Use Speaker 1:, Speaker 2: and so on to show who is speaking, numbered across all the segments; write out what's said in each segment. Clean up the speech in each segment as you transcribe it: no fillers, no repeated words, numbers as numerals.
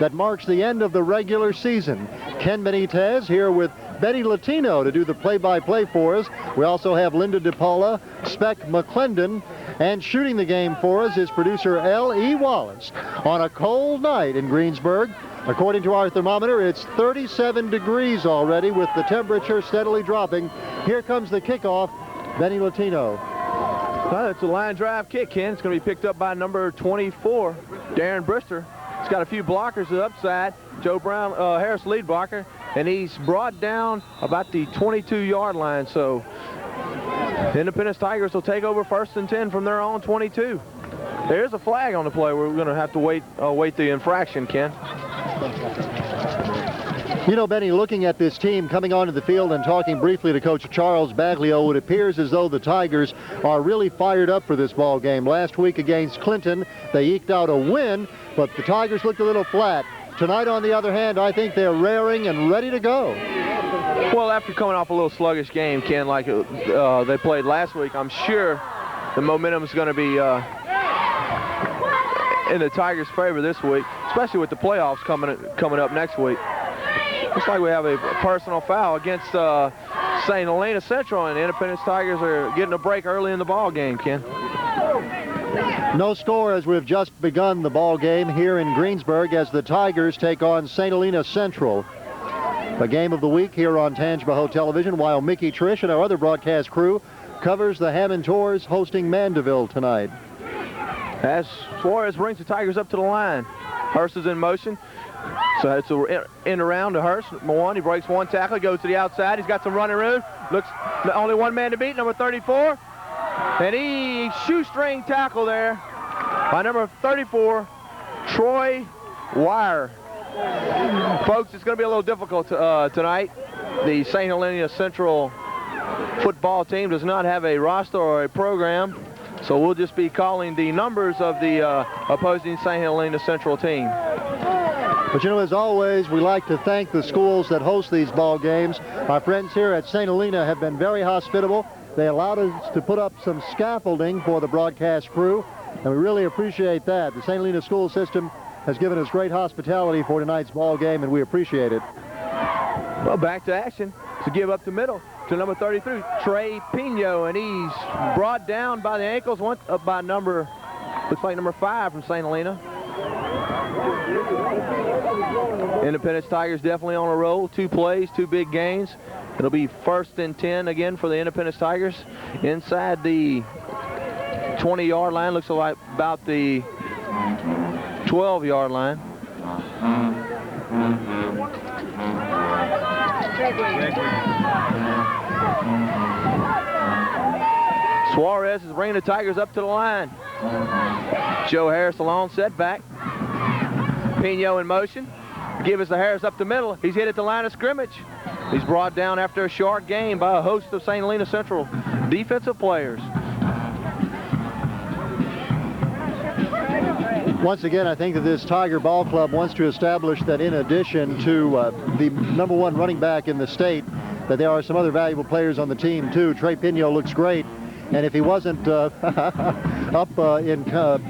Speaker 1: that marks the end of the regular season. Ken Benitez here with Betty Latino to do the play-by-play for us. We also have Linda DePaula, Speck McClendon, and shooting the game for us is producer L.E. Wallace. On a cold night in Greensburg, according to our thermometer, it's 37 degrees already with the temperature steadily dropping. Here comes the kickoff, Benny Latino.
Speaker 2: Well, it's a line drive kick, Ken. It's going to be picked up by number 24, Darren Brister. He's got a few blockers to the upside. Joe Brown, Harris lead blocker, and he's brought down about the 22-yard line. So Independence Tigers will take over 1st and 10 from their own 22. There's a flag on the play. We're going to have to wait the infraction, Ken.
Speaker 1: You know, Benny, looking at this team coming onto the field and talking briefly to Coach Charles Baglio, it appears as though the Tigers are really fired up for this ball game. Last week against Clinton, they eked out a win, but the Tigers looked a little flat. Tonight, on the other hand, I think they're raring and ready to go.
Speaker 2: Well, after coming off a little sluggish game, Ken, like they played last week, I'm sure the momentum is going to be in the Tigers' favor this week, especially with the playoffs coming up next week. Looks like we have a personal foul against St. Helena Central, and the Independence Tigers are getting a break early in the ball game, Ken.
Speaker 1: No score as we've just begun the ball game here in Greensburg as the Tigers take on St. Helena Central. The game of the week here on Tangipahoa Television, while Mickey Trish and our other broadcast crew covers the Hammond Tours hosting Mandeville tonight.
Speaker 2: As Suarez brings the Tigers up to the line, Hurst is in motion. So it's an end around to Hurst. One, he breaks one tackle, goes to the outside. He's got some running room. Looks only one man to beat, number 34. And he shoestring tackle there by number 34, Troy Wire. Folks, it's going to be a little difficult tonight. The St. Helena Central football team does not have a roster or a program, so we'll just be calling the numbers of the opposing St. Helena Central team.
Speaker 1: But you know, as always, we like to thank the schools that host these ball games. Our friends here at St. Helena have been very hospitable. They allowed us to put up some scaffolding for the broadcast crew, and we really appreciate that. The St. Helena school system has given us great hospitality for tonight's ball game, and we appreciate it.
Speaker 2: Well, back to action to give up the middle to number 33, Trey Pino, and he's brought down by the ankles, one up by number, looks like number 5 from St. Helena. Independence Tigers definitely on a roll. 2 plays, 2 big gains. It'll be 1st and 10 again for the Independence Tigers. Inside the 20-yard line, looks like about the 12-yard line. Suarez is bringing the Tigers up to the line. Joe Harris alone, setback. Pino in motion. Give us the Harris up the middle. He's hit at the line of scrimmage. He's brought down after a short game by a host of St. Helena Central defensive players.
Speaker 1: Once again, I think that this Tiger Ball Club wants to establish that in addition to the #1 running back in the state, that there are some other valuable players on the team too. Trey Pino looks great. And if he wasn't up in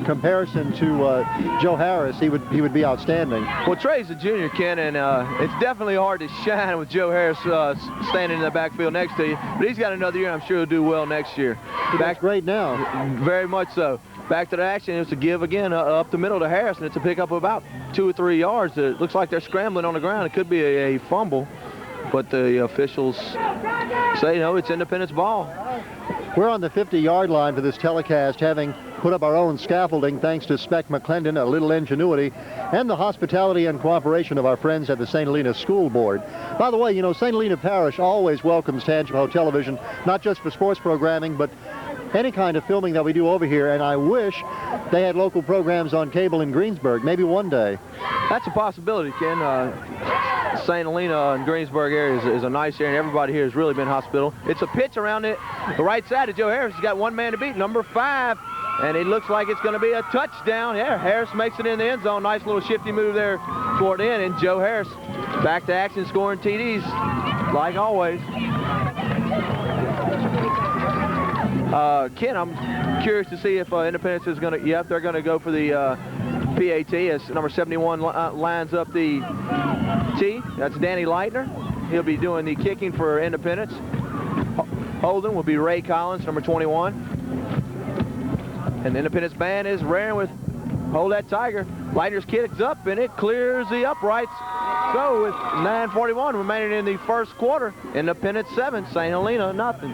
Speaker 1: comparison to Joe Harris, he would be outstanding.
Speaker 2: Well, Trey's a junior, Ken, and it's definitely hard to shine with Joe Harris standing in the backfield next to you. But he's got another year. I'm sure he'll do well next year.
Speaker 1: That's great now.
Speaker 2: Very much so. Back to the action. It's a give again up the middle to Harris, and it's a pickup of about 2 or 3 yards. It looks like they're scrambling on the ground. It could be a fumble, but the officials say, no, it's Independence ball.
Speaker 1: We're on the 50-yard line for this telecast, having put up our own scaffolding thanks to Speck McClendon, a little ingenuity, and the hospitality and cooperation of our friends at the St. Helena School Board. By the way, you know, St. Helena Parish always welcomes Tangipahoa Television, not just for sports programming, but any kind of filming that we do over here, and I wish they had local programs on cable in Greensburg, maybe one day.
Speaker 2: That's a possibility, Ken. St. Helena and Greensburg area is a nice area, and everybody here has really been hospitable. It's a pitch around the right side of Joe Harris. He's got one man to beat, number 5, and it looks like it's going to be a touchdown. Yeah, Harris makes it in the end zone. Nice little shifty move there toward the end, and Joe Harris back to action, scoring TDs like always. Ken, I'm curious to see if Independence is going to, they're going to go for the PAT as number 71 lines up the tee. That's Danny Leitner. He'll be doing the kicking for Independence. Holding will be Ray Collins, number 21. And the Independence band is raring with Hold That Tiger. Leitner's kicks up and it clears the uprights. So with 9:41 remaining in the first quarter, Independence 7, St. Helena nothing.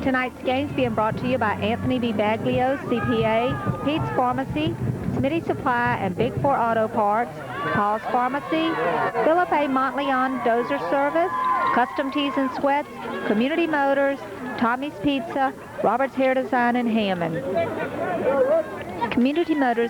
Speaker 3: Tonight's game's being brought to you by Anthony B. Baglio, CPA, Pete's Pharmacy, Smitty Supply and Big Four Auto Parts, Paul's Pharmacy, Philip A. Montleon Dozer Service, Custom Tees and Sweats, Community Motors, Tommy's Pizza, Robert's Hair Design in Hammond. Community Motors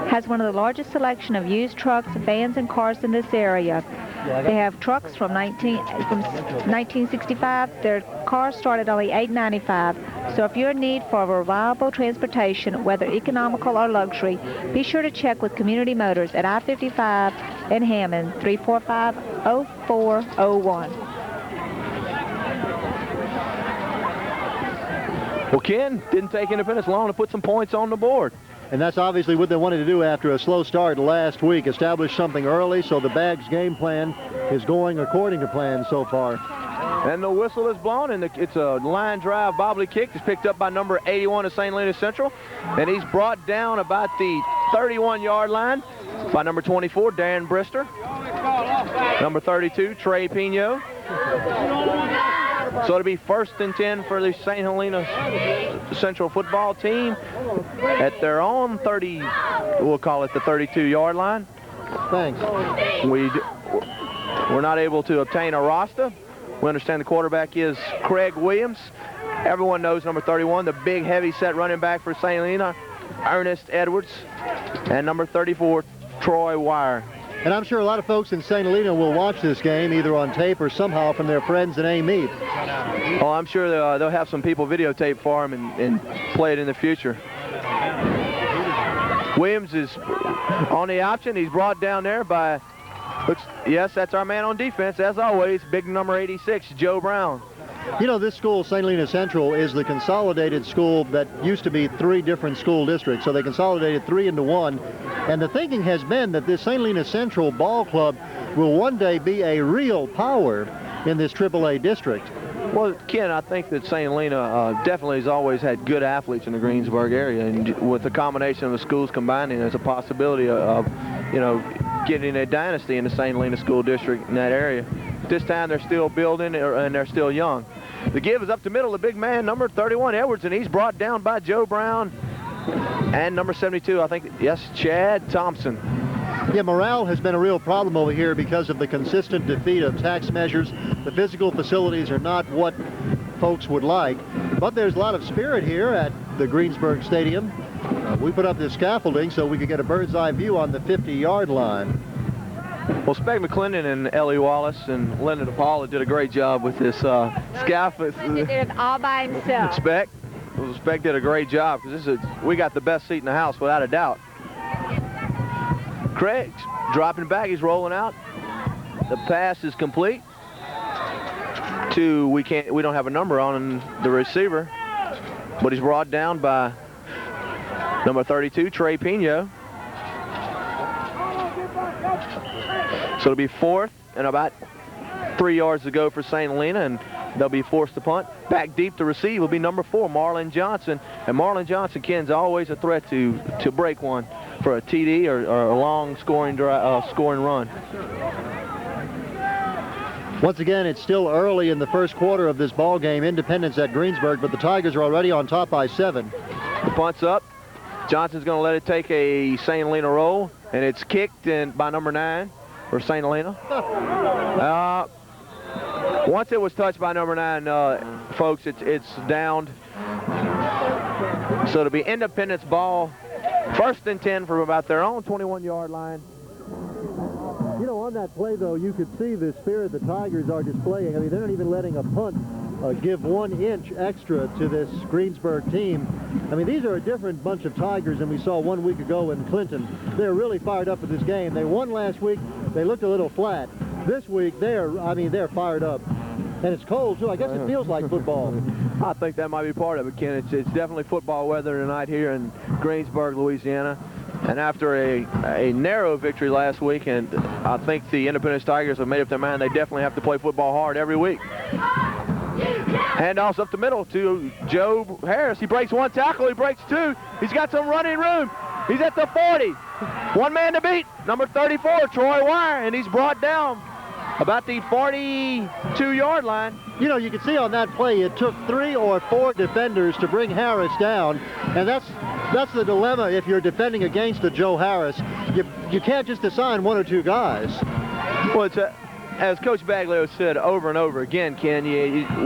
Speaker 3: has one of the largest selection of used trucks, vans, and cars in this area. They have trucks from 1965. Their cars start at only $8.95. So if you're in need for reliable transportation, whether economical or luxury, be sure to check with Community Motors at I-55 in Hammond, 345-0401.
Speaker 2: Well, Ken, didn't take Independence long to put some points on the board.
Speaker 1: And that's obviously what they wanted to do after a slow start last week, establish something early, so the Bags game plan is going according to plan so far.
Speaker 2: And the whistle is blown, and it's a line drive bobbly kick. It's picked up by number 81 of St. Helena Central, and he's brought down about the 31-yard line by number 24, Darren Brister. Number 32, Trey Pino. So it'll be 1st and 10 for the St. Helena Central football team at their own 30, we'll call it the 32-yard line.
Speaker 1: Thanks.
Speaker 2: We're not able to obtain a roster. We understand the quarterback is Craig Williams. Everyone knows number 31, the big heavy-set running back for St. Helena, Ernest Edwards, and number 34, Troy Wire.
Speaker 1: And I'm sure a lot of folks in St. Helena will watch this game either on tape or somehow from their friends in A-Meet.
Speaker 2: Oh, I'm sure they'll have some people videotape for them and play it in the future. Williams is on the option. He's brought down there by, yes, that's our man on defense, as always, big number 86, Joe Brown.
Speaker 1: You know, this school, St. Helena Central, is the consolidated school that used to be 3 different school districts. So they consolidated 3 into 1. And the thinking has been that this St. Helena Central ball club will one day be a real power in this AAA district.
Speaker 2: Well, Ken, I think that St. Helena definitely has always had good athletes in the Greensburg area. And with the combination of the schools combining, there's a possibility of, you know, getting a dynasty in the St. Helena School District in that area. This time they're still building and they're still young. The give is up the middle, the big man, number 31, Edwards, and he's brought down by Joe Brown and number 72, I think, yes, Chad Thompson.
Speaker 1: Yeah, morale has been a real problem over here because of the consistent defeat of tax measures. The physical facilities are not what folks would like, but there's a lot of spirit here at the Greensburg Stadium. We put up this scaffolding so we could get a bird's eye view on the 50-yard line.
Speaker 2: Well, Spec McClendon and Ellie Wallace and Linda DePaula did a great job with this scaffold.
Speaker 3: He did it all by himself.
Speaker 2: Spec did a great job because we got the best seat in the house without a doubt. Craig's dropping back, he's rolling out. The pass is complete. We don't have a number on the receiver, but he's brought down by number 32, Trey Pino. So it'll be 4th and about 3 yards to go for St. Helena, and they'll be forced to punt. Back deep to receive will be number 4, Marlon Johnson. And Marlon Johnson, Ken's always a threat to break one for a TD or a long scoring run.
Speaker 1: Once again, it's still early in the first quarter of this ball game. Independence at Greensburg, but the Tigers are already on top by 7.
Speaker 2: The punt's up. Johnson's going to let it take a St. Helena roll, and it's kicked by number 9 for St. Helena. Once it was touched by number 9, folks, it's downed. So it'll be Independence ball, 1st and 10 from about their own 21-yard line.
Speaker 1: You know, on that play, though, you could see the spirit the Tigers are displaying. I mean, they're not even letting a punt give 1 inch extra to this Greensburg team. I mean, these are a different bunch of Tigers than we saw 1 week ago in Clinton. They're really fired up for this game. They won last week. They looked a little flat. This week, they're fired up. And it's cold, too. I guess it feels like football.
Speaker 2: I think that might be part of it, Ken. It's definitely football weather tonight here in Greensburg, Louisiana. And after a narrow victory last week, and I think the Independence Tigers have made up their mind they definitely have to play football hard every week. Handoffs up the middle to Joe Harris. He breaks one tackle, he breaks two. He's got some running room. He's at the 40. One man to beat, number 34, Troy Wire, and he's brought down about the 42-yard line.
Speaker 1: You know, you can see on that play it took 3 or 4 defenders to bring Harris down, and that's the dilemma if you're defending against a Joe Harris. You can't just assign 1 or 2 guys.
Speaker 2: Well, it's as Coach Baglio said over and over again, Ken,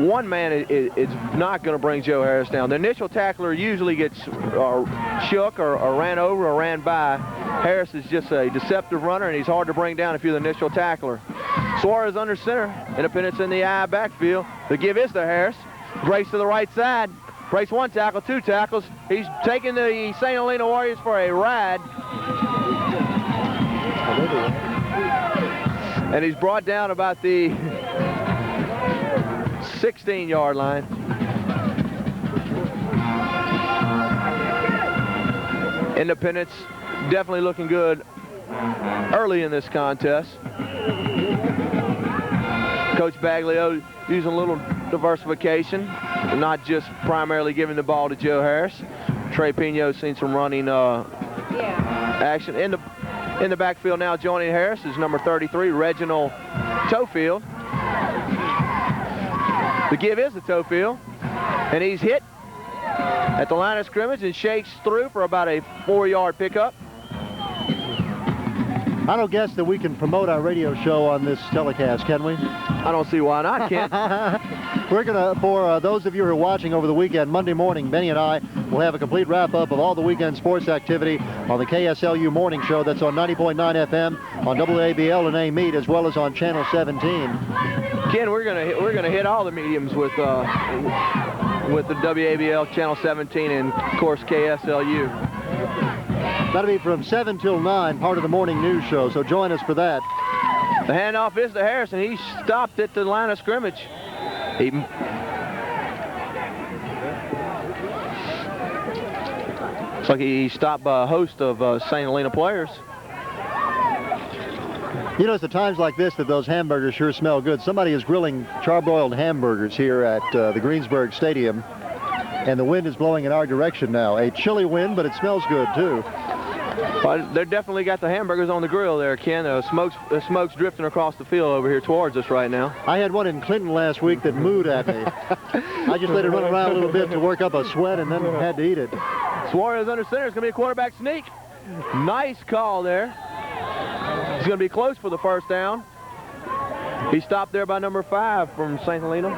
Speaker 2: one man is not going to bring Joe Harris down. The initial tackler usually gets shook or ran over or ran by. Harris is just a deceptive runner, and he's hard to bring down if you're the initial tackler. Suarez under center. Independence in the I backfield. The give is to Harris. Breaks to the right side. Breaks 1 tackle, 2 tackles. He's taking the St. Helena Warriors for a ride. And he's brought down about the 16-yard line. Independence definitely looking good early in this contest. Coach Baglio using a little diversification, not just primarily giving the ball to Joe Harris. Trey Pino's seen some running action. In the backfield now, joining Harris is number 33, Reginald Tofield. The give is to Tofield, and he's hit at the line of scrimmage and shakes through for about a 4-yard pickup.
Speaker 1: I don't guess that we can promote our radio show on this telecast, can we?
Speaker 2: I don't see why not, Ken.
Speaker 1: We're going to, for those of you who are watching over the weekend, Monday morning, Benny and I will have a complete wrap-up of all the weekend sports activity on the KSLU Morning Show. That's on 90.9 FM, on WABL and A-Meet, as well as on Channel 17.
Speaker 2: Ken, we're gonna hit all the mediums with the WABL, Channel 17, and, of course, KSLU.
Speaker 1: That'll be from 7 till 9, part of the morning news show, so join us for that.
Speaker 2: The handoff is to Harris, and he stopped at the line of scrimmage. Looks like he stopped by a host of St. Helena players.
Speaker 1: You know, it's at times like this that those hamburgers sure smell good. Somebody is grilling charbroiled hamburgers here at the Greensburg Stadium, and the wind is blowing in our direction now. A chilly wind, but it smells good, too.
Speaker 2: Well, they definitely got the hamburgers on the grill there, Ken. The smoke's drifting across the field over here towards us right now.
Speaker 1: I had one in Clinton last week that mooed at me. I just let it run around a little bit to work up a sweat and then had to eat it.
Speaker 2: Suarez under center. It's going to be a quarterback sneak. Nice call there. He's going to be close for the first down. He stopped there by number 5 from St. Helena.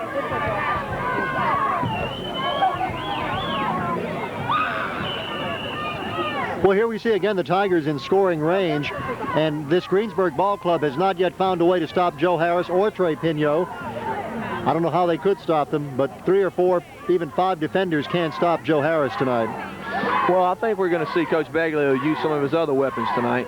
Speaker 1: Well, here we see again the Tigers in scoring range, and this Greensburg ball club has not yet found a way to stop Joe Harris or Trey Pino. I don't know how they could stop them, but 3 or 4, even 5 defenders can't stop Joe Harris tonight.
Speaker 2: Well, I think we're going to see Coach Baglio use some of his other weapons tonight.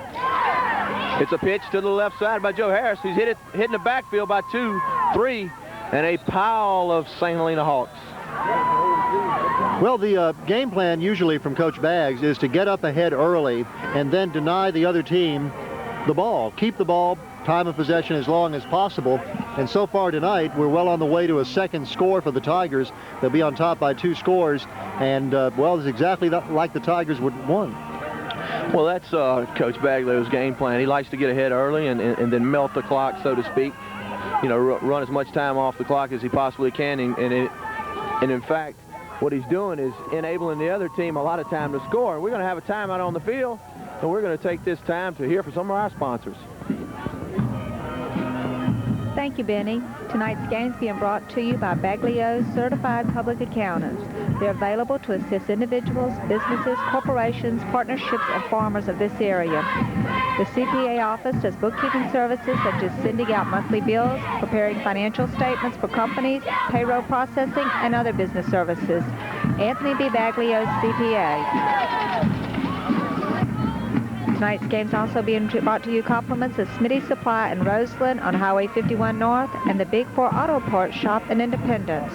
Speaker 2: It's a pitch to the left side by Joe Harris. He's hitting the backfield by 2, 3, and a pile of St. Helena Hawks.
Speaker 1: Well, the game plan usually from Coach Baggs is to get up ahead early and then deny the other team the ball. Keep the ball, time of possession as long as possible. And so far tonight, we're well on the way to a second score for the Tigers. They'll be on top by 2 scores. And, well, it's exactly like the Tigers would want.
Speaker 2: Well, that's Coach Baglio's game plan. He likes to get ahead early and then melt the clock, so to speak. You know, run as much time off the clock as he possibly can. And in fact, what he's doing is enabling the other team a lot of time to score. We're going to have a timeout on the field, and we're going to take this time to hear from some of our sponsors.
Speaker 3: Thank you, Benny. Tonight's game is being brought to you by Baglio's Certified Public Accountants. They're available to assist individuals, businesses, corporations, partnerships, and farmers of this area. The CPA office does bookkeeping services such as sending out monthly bills, preparing financial statements for companies, payroll processing, and other business services. Anthony B. Baglio's CPA. Tonight's game's also being brought to you compliments of Smitty Supply in Roseland on Highway 51 North and the Big Four Auto Parts Shop in Independence.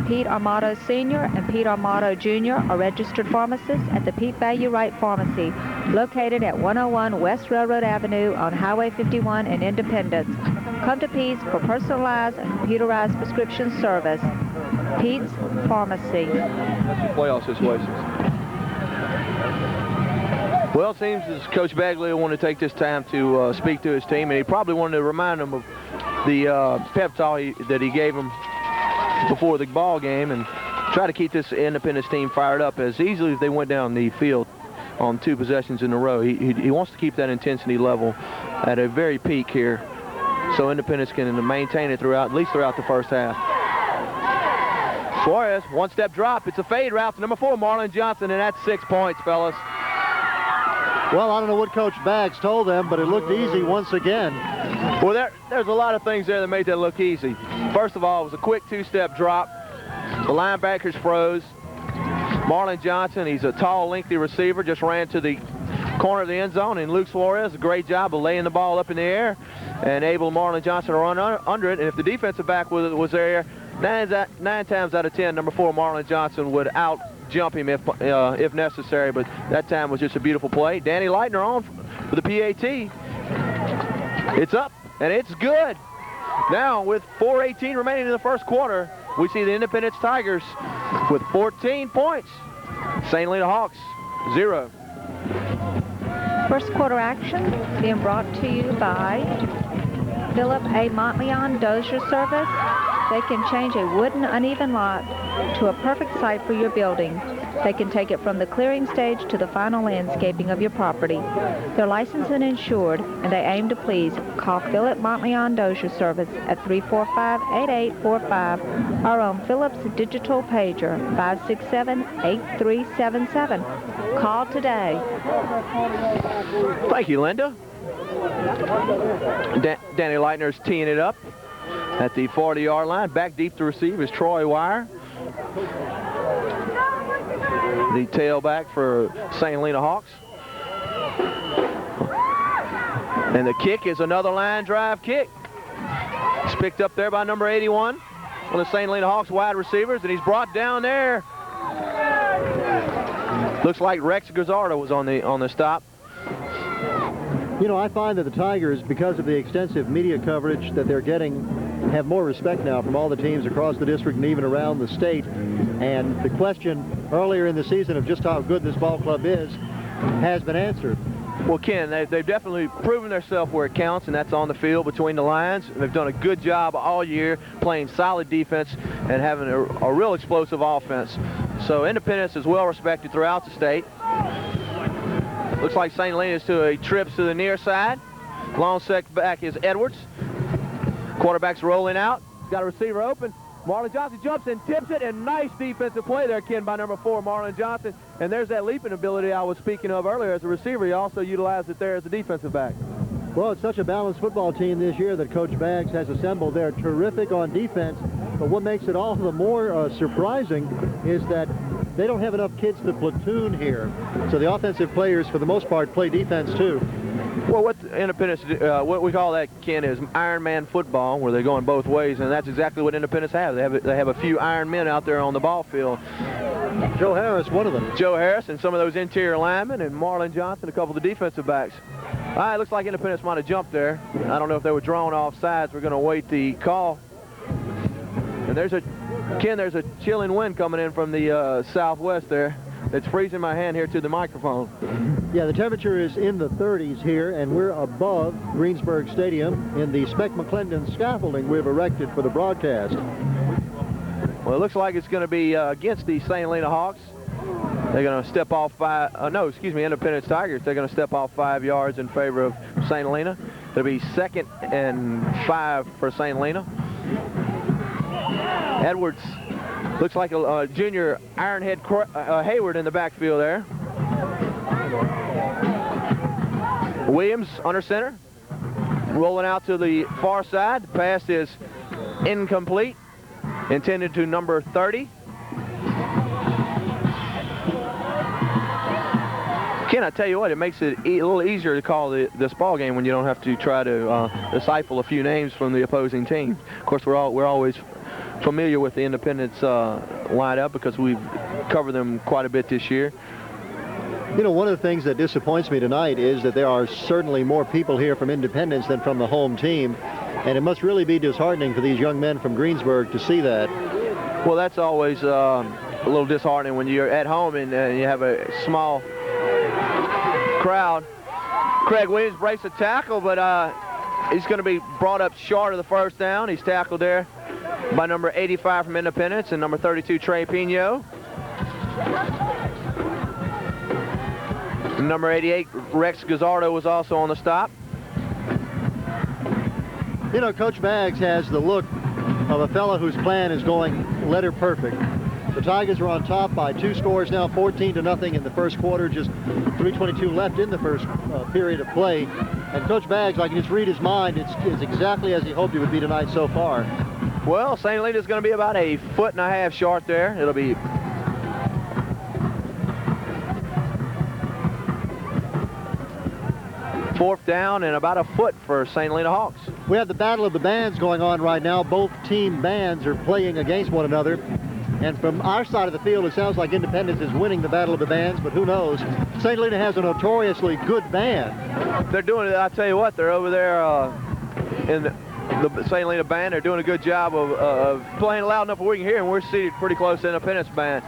Speaker 3: Pete Armato Sr. and Pete Armato Jr. are registered pharmacists at the Pete Value Right Pharmacy, located at 101 West Railroad Avenue on Highway 51 in Independence. Come to Pete's for personalized and computerized prescription service. Pete's Pharmacy.
Speaker 2: Playoff situations. Well, it seems as Coach Bagley wanted to take this time to speak to his team, and he probably wanted to remind them of the pep talk that he gave them before the ball game and try to keep this Independence team fired up as easily as they went down the field on 2 possessions in a row. He wants to keep that intensity level at a very peak here so Independence can maintain it throughout, at least throughout the first half. Suarez, one-step drop. It's a fade route to number 4, Marlon Johnson, and that's 6 points, fellas.
Speaker 1: Well, I don't know what Coach Baggs told them, but it looked easy once again.
Speaker 2: Well, there's a lot of things there that made that look easy. First of all, it was a quick 2-step drop. The linebackers froze. Marlon Johnson, he's a tall, lengthy receiver, just ran to the corner of the end zone, and Luke Suarez, a great job of laying the ball up in the air and able Marlon Johnson to run under it. And if the defensive back was there, 9 times out of 10, number 4, Marlon Johnson would out-jump him if necessary, but that time was just a beautiful play. Danny Leitner on for the PAT. It's up, and it's good. Now, with 4:18 remaining in the first quarter, we see the Independence Tigers with 14 points. St. Helena Hawks, 0.
Speaker 3: First quarter action being brought to you by Philip A. Montleon Dozier Service. They can change a wooden uneven lot to a perfect site for your building. They can take it from the clearing stage to the final landscaping of your property. They're licensed and insured, and they aim to please. Call Philip Montleon Dozier Service at 345-8845 or on Philip's digital pager 567-8377. Call today.
Speaker 2: Thank you, Linda. Danny Leitner's teeing it up at the 40-yard line. Back deep to receive is Troy Wire, the tailback for St. Helena Hawks. And the kick is another line drive kick. It's picked up there by number 81, one of the St. Helena Hawks wide receivers, and he's brought down there. Looks like Rex Gazzardo was on the stop.
Speaker 1: You know, I find that the Tigers, because of the extensive media coverage that they're getting, have more respect now from all the teams across the district and even around the state. And the question earlier in the season of just how good this ball club is has been answered.
Speaker 2: Well, Ken, they've definitely proven themselves where it counts, and that's on the field between the lines. They've done a good job all year playing solid defense and having a real explosive offense. So Independence is well respected throughout the state. Looks like St. Helena's to a trip to the near side. Long set back is Edwards. Quarterback's rolling out. He's got a receiver open. Marlon Johnson jumps and tips it, and nice defensive play there, Ken, by number 4, Marlon Johnson. And there's that leaping ability I was speaking of earlier as a receiver. He also utilized it there as a defensive back.
Speaker 1: Well, it's such a balanced football team this year that Coach Baggs has assembled. They're terrific on defense, but what makes it all the more surprising is that they don't have enough kids to platoon here. So the offensive players, for the most part, play defense too.
Speaker 2: Well, what Independence, what we call that, Ken, is Iron Man football, where they're going both ways, and that's exactly what Independence has. They have a few Iron Men out there on the ball field.
Speaker 1: Joe Harris, one of them.
Speaker 2: Joe Harris and some of those interior linemen, and Marlon Johnson, a couple of the defensive backs. All right, looks like Independence might have jumped there. I don't know if they were drawn off sides. We're going to wait the call. And there's a chilling wind coming in from the southwest there. It's freezing my hand here to the microphone.
Speaker 1: Yeah, the temperature is in the 30s here, and we're above Greensburg Stadium in the Speck McClendon scaffolding we've erected for the broadcast.
Speaker 2: Well, it looks like it's going to be against the St. Helena Hawks. They're going to step off Independence Tigers. They're going to step off 5 yards in favor of St. Helena. It'll be 2nd and 5 for St. Helena. Edwards looks like a junior Ironhead Hayward in the backfield there. Williams under center, rolling out to the far side. The pass is incomplete, intended to number 30. Ken, I tell you what, it makes it a little easier to call this ball game when you don't have to try to decipher a few names from the opposing team. Of course, we're always familiar with the Independence lineup because we've covered them quite a bit this year.
Speaker 1: You know, one of the things that disappoints me tonight is that there are certainly more people here from Independence than from the home team, and it must really be disheartening for these young men from Greensburg to see that.
Speaker 2: Well, that's always a little disheartening when you're at home and you have a small crowd. Craig Williams breaks a tackle, but he's going to be brought up short of the first down. He's tackled there by number 85 from Independence and number 32, Trey Pino. Number 88, Rex Gazzardo, was also on the stop.
Speaker 1: You know, Coach Baggs has the look of a fellow whose plan is going letter perfect. The Tigers are on top by 2 scores now, 14-0 in the first quarter, just 3:22 left in the first period of play. And Coach Baggs, I can just read his mind, it's exactly as he hoped it would be tonight so far.
Speaker 2: Well, St. Helena's going to be about 1.5 feet short there. It'll be fourth down and about 1 foot for St. Helena Hawks.
Speaker 1: We have the battle of the bands going on right now. Both team bands are playing against one another. And from our side of the field, it sounds like Independence is winning the battle of the bands, but who knows? St. Helena has a notoriously good band.
Speaker 2: They're doing it, I'll tell you what, they're over there in the St. Helena band. They're doing a good job of playing loud enough where we can hear, and we're seated pretty close to Independence band.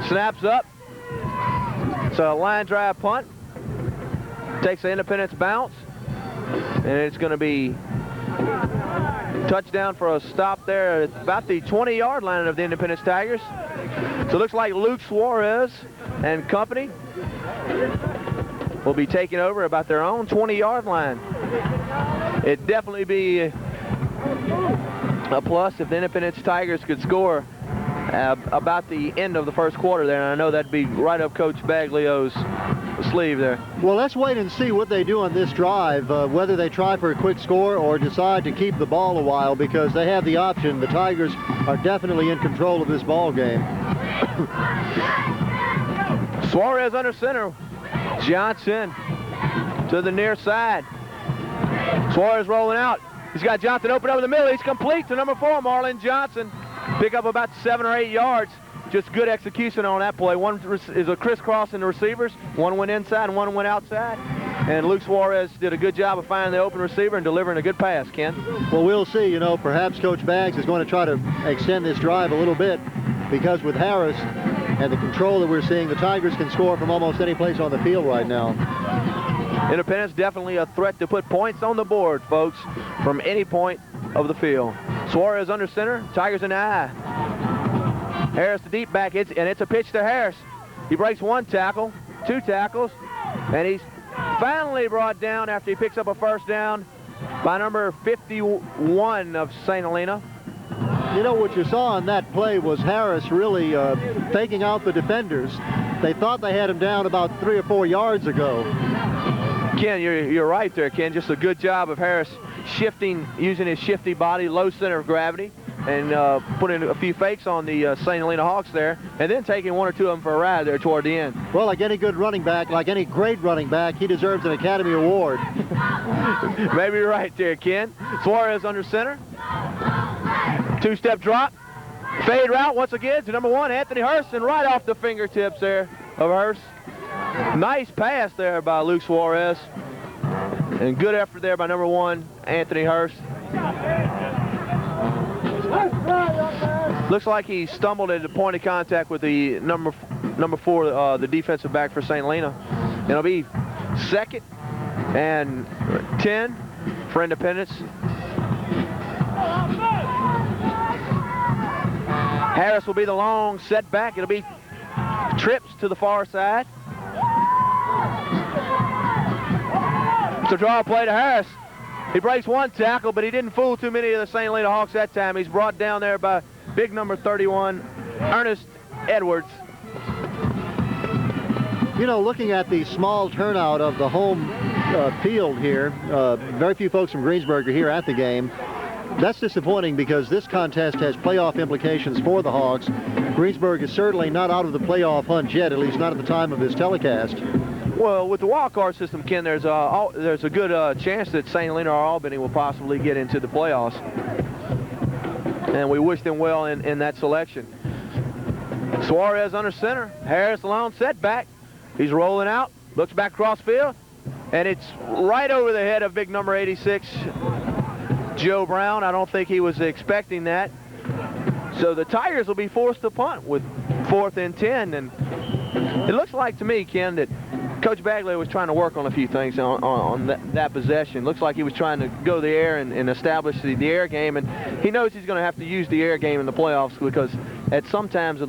Speaker 2: Snaps up. It's a line drive punt. Takes the Independence bounce, and it's going to be touchdown for a stop there at about the 20-yard line of the Independence Tigers. So it looks like Luke Suarez and company will be taking over about their own 20-yard line. It'd definitely be a plus if the Independence Tigers could score about the end of the first quarter there, and I know that'd be right up Coach Baglio's sleeve there.
Speaker 1: Well, let's wait and see what they do on this drive, whether they try for a quick score or decide to keep the ball a while, because they have the option. The Tigers are definitely in control of this ball game.
Speaker 2: Suarez under center. Johnson to the near side. Suarez rolling out. He's got Johnson open over the middle. He's complete to number 4, Marlon Johnson. Pick up about 7 or 8 yards. Just good execution on that play. One is a crisscross in the receivers. One went inside and one went outside. And Luke Suarez did a good job of finding the open receiver and delivering a good pass, Ken.
Speaker 1: Well, we'll see. You know, perhaps Coach Baggs is going to try to extend this drive a little bit, because with Harris and the control that we're seeing, the Tigers can score from almost any place on the field right now.
Speaker 2: Independence definitely a threat to put points on the board, folks, from any point of the field. Suarez under center. Tigers in the eye. Harris the deep back, and it's a pitch to Harris. He breaks 1 tackle, 2 tackles, and he's finally brought down after he picks up a first down by number 51 of St. Helena.
Speaker 1: You know, what you saw on that play was Harris really faking out the defenders. They thought they had him down about 3 or 4 yards ago.
Speaker 2: Ken, you're right there, Ken. Just a good job of Harris shifting, using his shifty body, low center of gravity, and putting a few fakes on the St. Helena Hawks there, and then taking 1 or 2 of them for a ride there toward the end.
Speaker 1: Well, like any good running back, like any great running back, he deserves an Academy Award.
Speaker 2: Maybe you're right there, Ken. Suarez under center. 2-step drop. Fade route once again to number 1, Anthony Hurst, and right off the fingertips there of Hurst. Nice pass there by Luke Suarez. And good effort there by number 1, Anthony Hurst. Looks like he stumbled at the point of contact with the number 4, the defensive back for St. Helena. And it'll be 2nd and 10 for Independence. Harris will be the long setback. It'll be trips to the far side. It's a draw play to Harris. He breaks 1 tackle, but he didn't fool too many of the St. Helena Hawks that time. He's brought down there by big number 31, Ernest Edwards.
Speaker 1: You know, looking at the small turnout of the home field here, very few folks from Greensburg are here at the game. That's disappointing, because this contest has playoff implications for the Hawks. Greensburg is certainly not out of the playoff hunt yet, at least not at the time of this telecast.
Speaker 2: Well, with the wild card system, Ken, there's a good chance that St. Helena or Albany will possibly get into the playoffs. And we wish them well in that selection. Suarez under center. Harris alone, setback. He's rolling out, looks back across field, and it's right over the head of big number 86, Joe Brown. I don't think he was expecting that. So the Tigers will be forced to punt with 4th and 10. And it looks like to me, Ken, that Coach Bagley was trying to work on a few things on that possession. Looks like he was trying to go to the air and establish the air game, and he knows he's going to have to use the air game in the playoffs because at sometimes in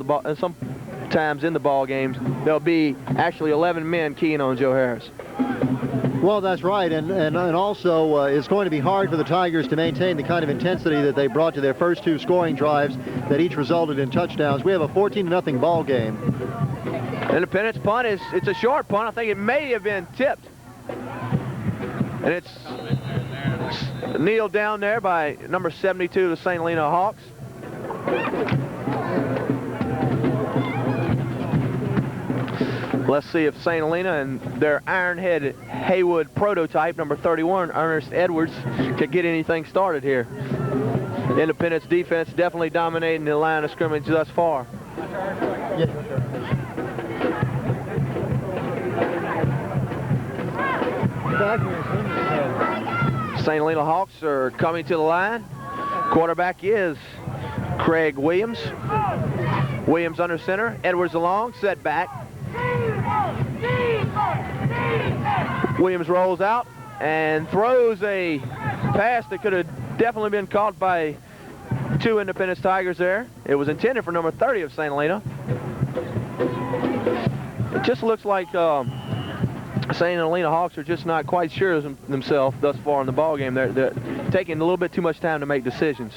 Speaker 2: the ball games there'll be actually 11 men keying on Joe Harris.
Speaker 1: Well, that's right, and also it's going to be hard for the Tigers to maintain the kind of intensity that they brought to their first 2 scoring drives that each resulted in touchdowns. We have a 14-0 ball game.
Speaker 2: Independence punt it's a short punt. I think it may have been tipped. And it's kneeled down there by number 72, the St. Helena Hawks. Let's see if St. Helena and their Ironhead Haywood prototype, number 31, Ernest Edwards, could get anything started here. Independence defense definitely dominating the line of scrimmage thus far. St. Helena Hawks are coming to the line. Quarterback is Craig Williams. Williams under center. Edwards along, set back. Williams rolls out and throws a pass that could have definitely been caught by 2 Independence Tigers there. It was intended for number 30 of St. Helena. It just looks like St. Helena Hawks are just not quite sure of themselves thus far in the ball game. They're taking a little bit too much time to make decisions.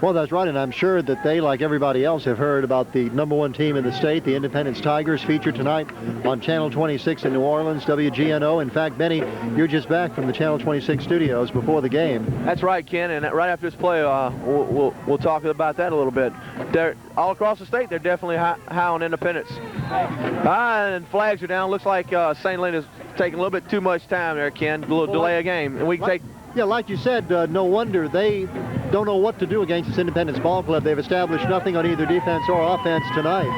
Speaker 1: Well, that's right, and I'm sure that they, like everybody else, have heard about the #1 team in the state, the Independence Tigers, featured tonight on Channel 26 in New Orleans, WGNO. In fact, Benny, you're just back from the Channel 26 studios before the game.
Speaker 2: That's right, Ken, and right after this play, we'll talk about that a little bit. They're all across the state, they're definitely high on Independence. And flags are down. Looks like St. Helena's taking a little bit too much time there, Ken. A little delay of game, and we can take...
Speaker 1: Yeah, like you said, no wonder they don't know what to do against this Independence ball club. They've established nothing on either defense or offense tonight.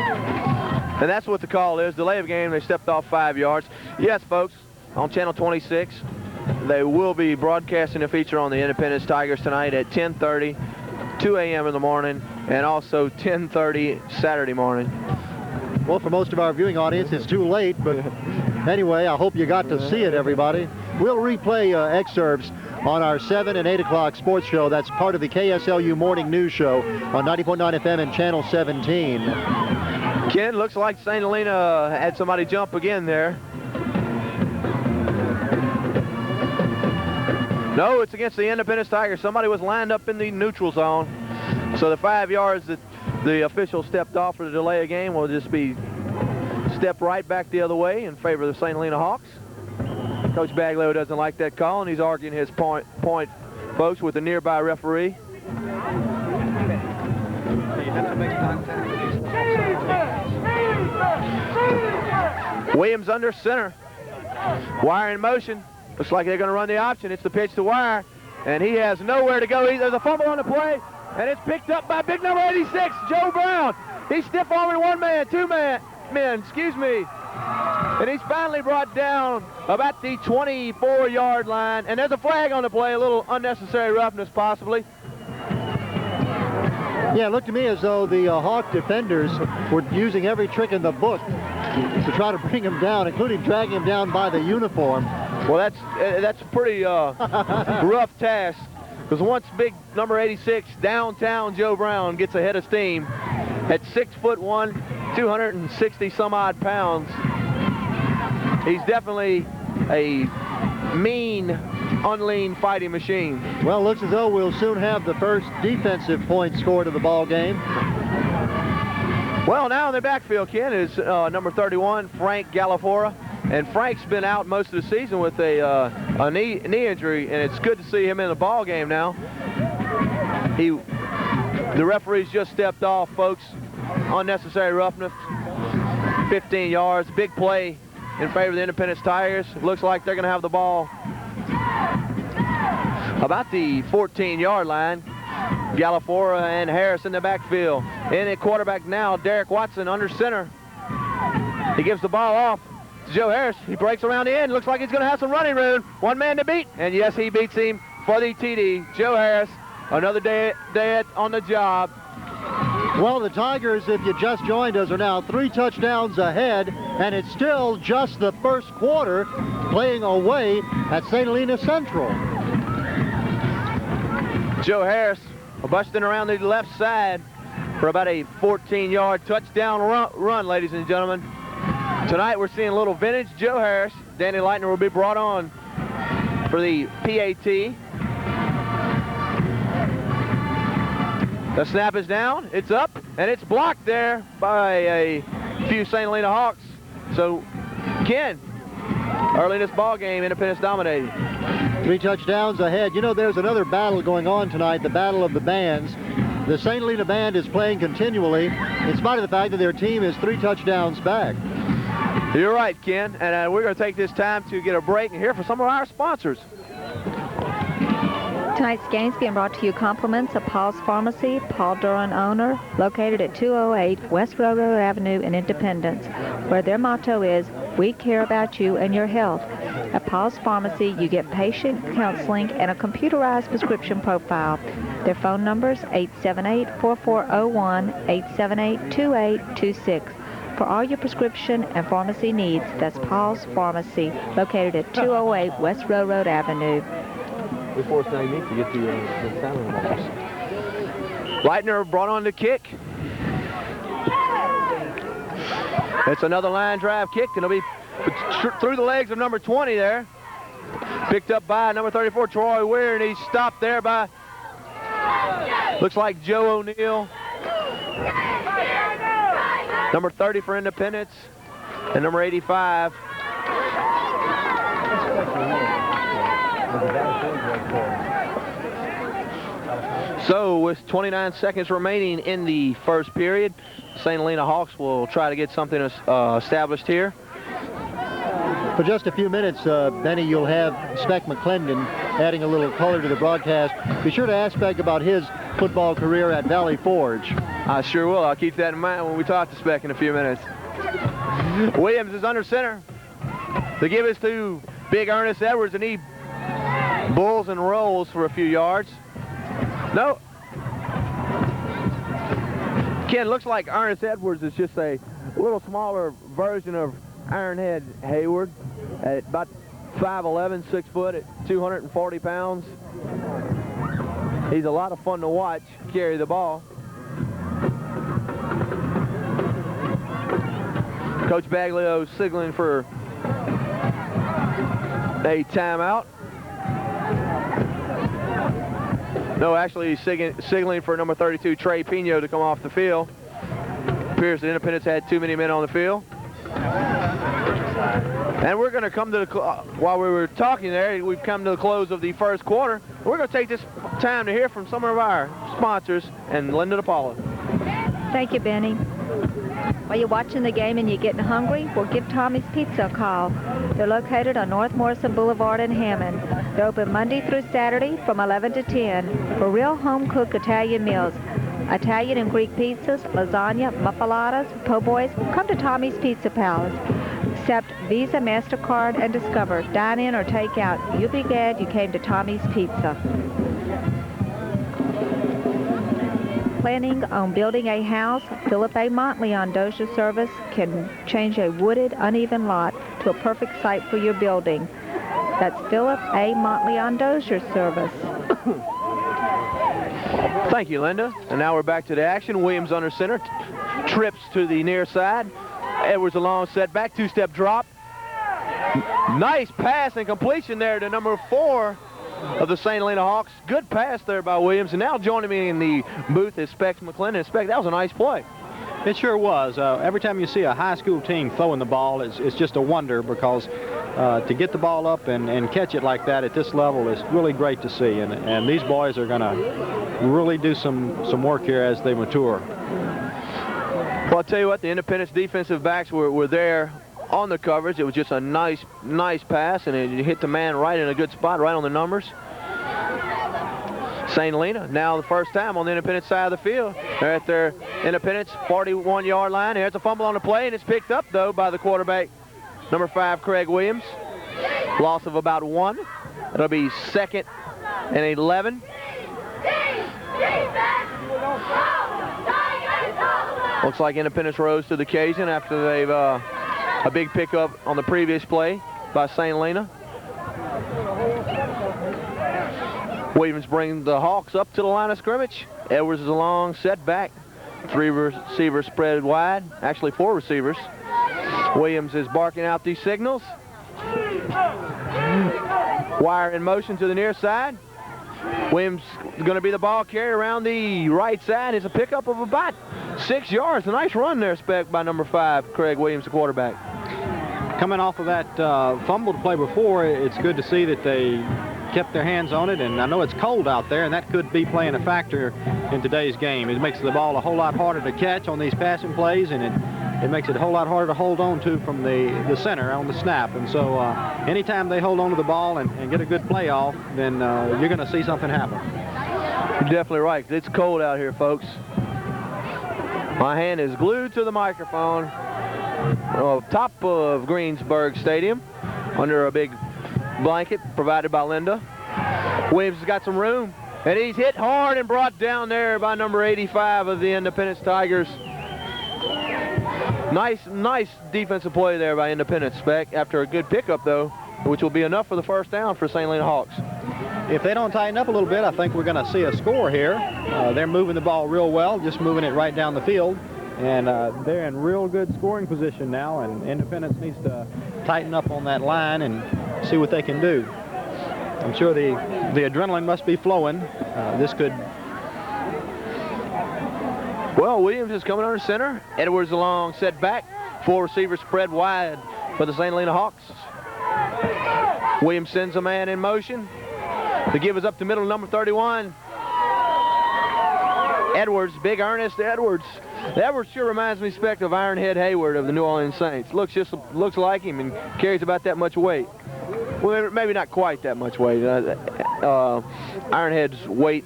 Speaker 2: And that's what the call is. Delay of game. They stepped off 5 yards. Yes, folks, on Channel 26, they will be broadcasting a feature on the Independence Tigers tonight at 10:30, 2 a.m. in the morning, and also 10:30 Saturday morning.
Speaker 1: Well, for most of our viewing audience, it's too late, but anyway, I hope you got to see it, everybody. We'll replay excerpts on our 7 and 8 o'clock sports show. That's part of the KSLU Morning News Show on 90.9 FM and Channel 17.
Speaker 2: Ken, looks like St. Helena had somebody jump again there. No, it's against the Independence Tigers. Somebody was lined up in the neutral zone. So the 5 yards that the official stepped off for the delay of game will just be stepped right back the other way in favor of the St. Helena Hawks. Coach Bagley doesn't like that call, and he's arguing his point, folks, with the nearby referee. Williams under center. Wire in motion. Looks like they're going to run the option. It's the pitch to Wire, and he has nowhere to go. There's a fumble on the play, and it's picked up by big number 86, Joe Brown. He's stiff-arming 1 man, 2 men, excuse me. And he's finally brought down about the 24-yard line. And there's a flag on the play, a little unnecessary roughness possibly.
Speaker 1: Yeah, it looked to me as though the Hawk defenders were using every trick in the book to try to bring him down, including dragging him down by the uniform.
Speaker 2: Well, that's a pretty rough task, because once big number 86, downtown Joe Brown, gets a head of steam at 6'1", 260 some odd pounds, he's definitely a mean, unlean fighting machine.
Speaker 1: Well, looks as though we'll soon have the first defensive point scored of the ball game.
Speaker 2: Well, now in the backfield, Ken, is number 31, Frank Galafora. And Frank's been out most of the season with a knee injury, and it's good to see him in the ball game now. The referees just stepped off, folks. unnecessary roughness. 15 yards, big play in favor of the Independence Tigers. Looks like they're going to have the ball about the 14-yard line. Galafora and Harris in the backfield. In at quarterback now, Derek Watson under center. He gives the ball off to Joe Harris. He breaks around the end. Looks like he's going to have some running room. One man to beat. And yes, he beats him for the TD. Joe Harris, another day on the job.
Speaker 1: Well, the Tigers, if you just joined us, are now 3 touchdowns ahead, and it's still just the first quarter, playing away at St. Helena Central.
Speaker 2: Joe Harris busting around the left side for about a 14-yard touchdown run, ladies and gentlemen. Tonight we're seeing a little vintage Joe Harris. Danny Leitner will be brought on for the PAT. The snap is down, it's up, and it's blocked there by a few St. Helena Hawks. So, Ken, early in this ball game, Independence dominated.
Speaker 1: 3 touchdowns ahead. You know, there's another battle going on tonight, the battle of the bands. The St. Helena band is playing continually, in spite of the fact that their team is 3 touchdowns back.
Speaker 2: You're right, Ken, and we're going to take this time to get a break and hear from some of our sponsors.
Speaker 3: Tonight's game's being brought to you compliments of Paul's Pharmacy, Paul Duran owner, located at 208 West Railroad Avenue in Independence, where their motto is, we care about you and your health. At Paul's Pharmacy, you get patient counseling and a computerized prescription profile. Their phone numbers 878-4401, 878-2826. For all your prescription and pharmacy needs, that's Paul's Pharmacy, located at 208 West Railroad Avenue.
Speaker 2: Before saying to get the sound numbers. Leitner brought on the kick. It's another line drive kick, and it'll be through the legs of number 20 there. Picked up by number 34, Troy Weir, and he's stopped there by, looks like Joe O'Neill. Number 30 for Independence, and number 85. So with 29 seconds remaining in the first period, St. Helena Hawks will try to get something established here.
Speaker 1: For just a few minutes, Benny, you'll have Speck McClendon adding a little color to the broadcast. Be sure to ask Speck about his football career at Valley Forge.
Speaker 2: I sure will. I'll keep that in mind when we talk to Speck in a few minutes. Williams is under center. The give is to Big Ernest Edwards, and he bulls and rolls for a few yards. No. Ken, looks like Ernest Edwards is just a little smaller version of Ironhead Hayward at about 5'11", 6 foot at 240 pounds. He's a lot of fun to watch carry the ball. Coach Baglio signaling for a timeout. No, actually he's signaling for number 32, Trey Pino, to come off the field. Appears that Independence had too many men on the field. And we're going to come to the, while we were talking there, we've come to the close of the first quarter. We're going to take this time to hear from some of our sponsors and Linda DePaula.
Speaker 3: Thank you, Benny. While you're watching the game and you're getting hungry, well, give Tommy's Pizza a call. They're located on North Morrison Boulevard in Hammond. They're open Monday through Saturday from 11 to 10 for real home-cooked Italian meals. Italian and Greek pizzas, lasagna, muffaladas, po' boys. Come to Tommy's Pizza Palace. Accept Visa, MasterCard, and Discover. Dine in or take out. You'll be glad you came to Tommy's Pizza. Planning on building a house? Philip A. Motley on Dozier Service can change a wooded, uneven lot to a perfect site for your building. That's Philip A. Motley on Dozier Service.
Speaker 2: Thank you, Linda. And now we're back to the action. Williams under center, trips to the near side. Edwards a long setback, two-step drop. Nice pass and completion there to number 4 of the St. Helena Hawks. Good pass there by Williams. And now joining me in the booth is Speck McClendon. Speck, that was a nice play.
Speaker 4: It sure was. Every time you see a high school team throwing the ball, it's just a wonder, because to get the ball up and catch it like that at this level is really great to see. And these boys are going to really do some work here as they mature.
Speaker 2: Well, I'll tell you what, the Independence defensive backs were there on the coverage. It was just a nice pass, and it hit the man right in a good spot, right on the numbers. St. Helena, now the first time on the Independence side of the field. They're at their Independence 41-yard line. There's a fumble on the play, and it's picked up, though, by the quarterback, number 5, Craig Williams. Loss of about 1. It'll be 2nd and 11. Looks like Independence rose to the occasion after they've a big pickup on the previous play by St. Helena. Williams brings the Hawks up to the line of scrimmage. Edwards is a long setback. 3 receivers spread wide, actually 4 receivers. Williams is barking out these signals. Wire in motion to the near side. Williams is going to be the ball carrier around the right side. It's a pickup of about 6 yards. A nice run there, Speck, by number 5, Craig Williams, the quarterback.
Speaker 4: Coming off of that fumbled play before, it's good to see that they kept their hands on it, and I know it's cold out there, and that could be playing a factor in today's game. It makes the ball a whole lot harder to catch on these passing plays, and it makes it a whole lot harder to hold on to from the center on the snap. And so anytime they hold on to the ball and get a good play off, then you're going to see something happen.
Speaker 2: You're definitely right. It's cold out here, folks. My hand is glued to the microphone top of Greensburg Stadium under a big blanket provided by Linda. Williams has got some room, and he's hit hard and brought down there by number 85 of the Independence Tigers. Nice defensive play there by Independence, Speck, after a good pickup, though, which will be enough for the first down for St. Helena Hawks.
Speaker 4: If they don't tighten up a little bit, I think we're going to see a score here. They're moving the ball real well, just moving it right down the field. And they're in real good scoring position now, and Independence needs to tighten up on that line and see what they can do. I'm sure the adrenaline must be flowing. This could...
Speaker 2: Well, Williams is coming under center. Edwards along, set back. 4 receivers spread wide for the St. Helena Hawks. Williams sends a man in motion to give us up to middle, number 31. Edwards, big Ernest Edwards. Edwards sure reminds me, Speck, of Ironhead Hayward of the New Orleans Saints. Looks like him and carries about that much weight. Well, maybe not quite that much weight. Ironhead's weight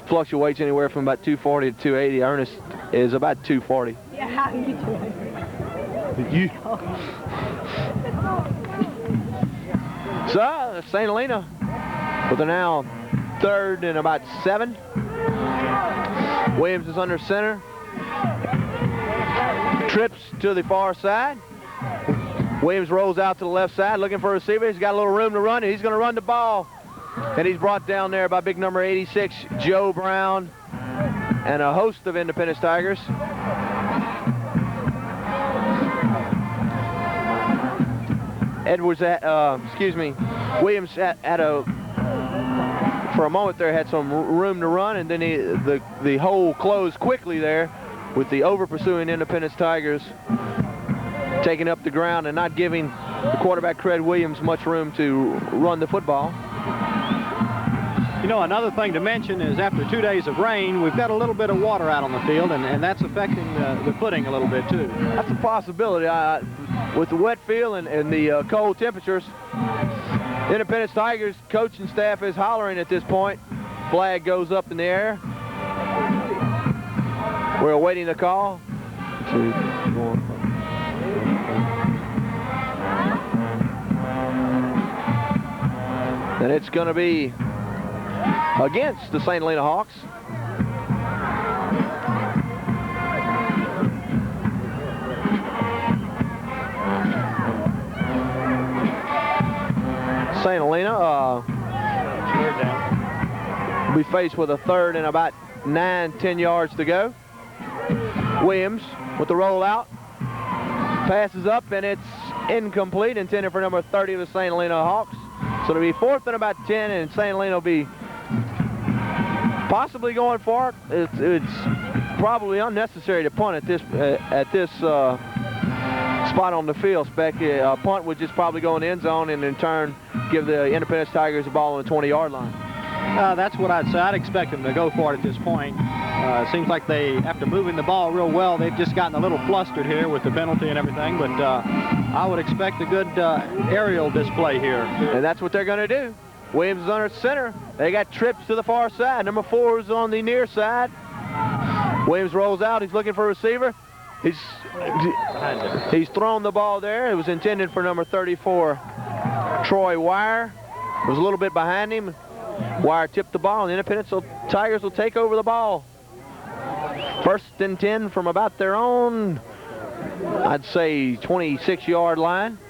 Speaker 2: fluctuates anywhere from about 240 to 280. Ernest is about 240.
Speaker 3: Yeah, how are you doing?
Speaker 2: So, St. Helena with a now 3rd and about 7. Williams is under center. Trips to the far side. Williams rolls out to the left side looking for a receiver. He's got a little room to run, and he's going to run the ball. And he's brought down there by big number 86, Joe Brown, and a host of Independence Tigers. Williams for a moment there had some room to run, and then the hole closed quickly there with the over-pursuing Independence Tigers taking up the ground and not giving the quarterback, Craig Williams, much room to run the football.
Speaker 4: You know, another thing to mention is after 2 days of rain, we've got a little bit of water out on the field, and that's affecting the footing a little bit, too.
Speaker 2: That's a possibility. With the wet field and the cold temperatures, Independence Tigers coaching staff is hollering at this point. Flag goes up in the air. We're awaiting the call. And it's going to be against the St. Helena Hawks. St. Helena will be faced with a 3rd and about 9-10 yards to go. Williams with the rollout. Passes up, and it's incomplete, intended for number 30 of the St. Helena Hawks. So it'll be 4th and about 10, and St. Helena will be possibly going for it. It's probably unnecessary to punt at this spot on the field. Speck, a punt would just probably go in the end zone and in turn give the Independence Tigers the ball on the 20-yard line.
Speaker 4: That's what I'd say. I'd expect them to go for it at this point. It seems like they, after moving the ball real well, they've just gotten a little flustered here with the penalty and everything. But I would expect a good aerial display here.
Speaker 2: And that's what they're going to do. Williams is under center. They got trips to the far side. Number 4 is on the near side. Williams rolls out. He's looking for a receiver. He's thrown the ball there. It was intended for number 34, Troy Wire. It was a little bit behind him. Wire tipped the ball, and the Independence Tigers will take over the ball. 1st and 10 from about their own, I'd say, 26-yard line.
Speaker 4: Do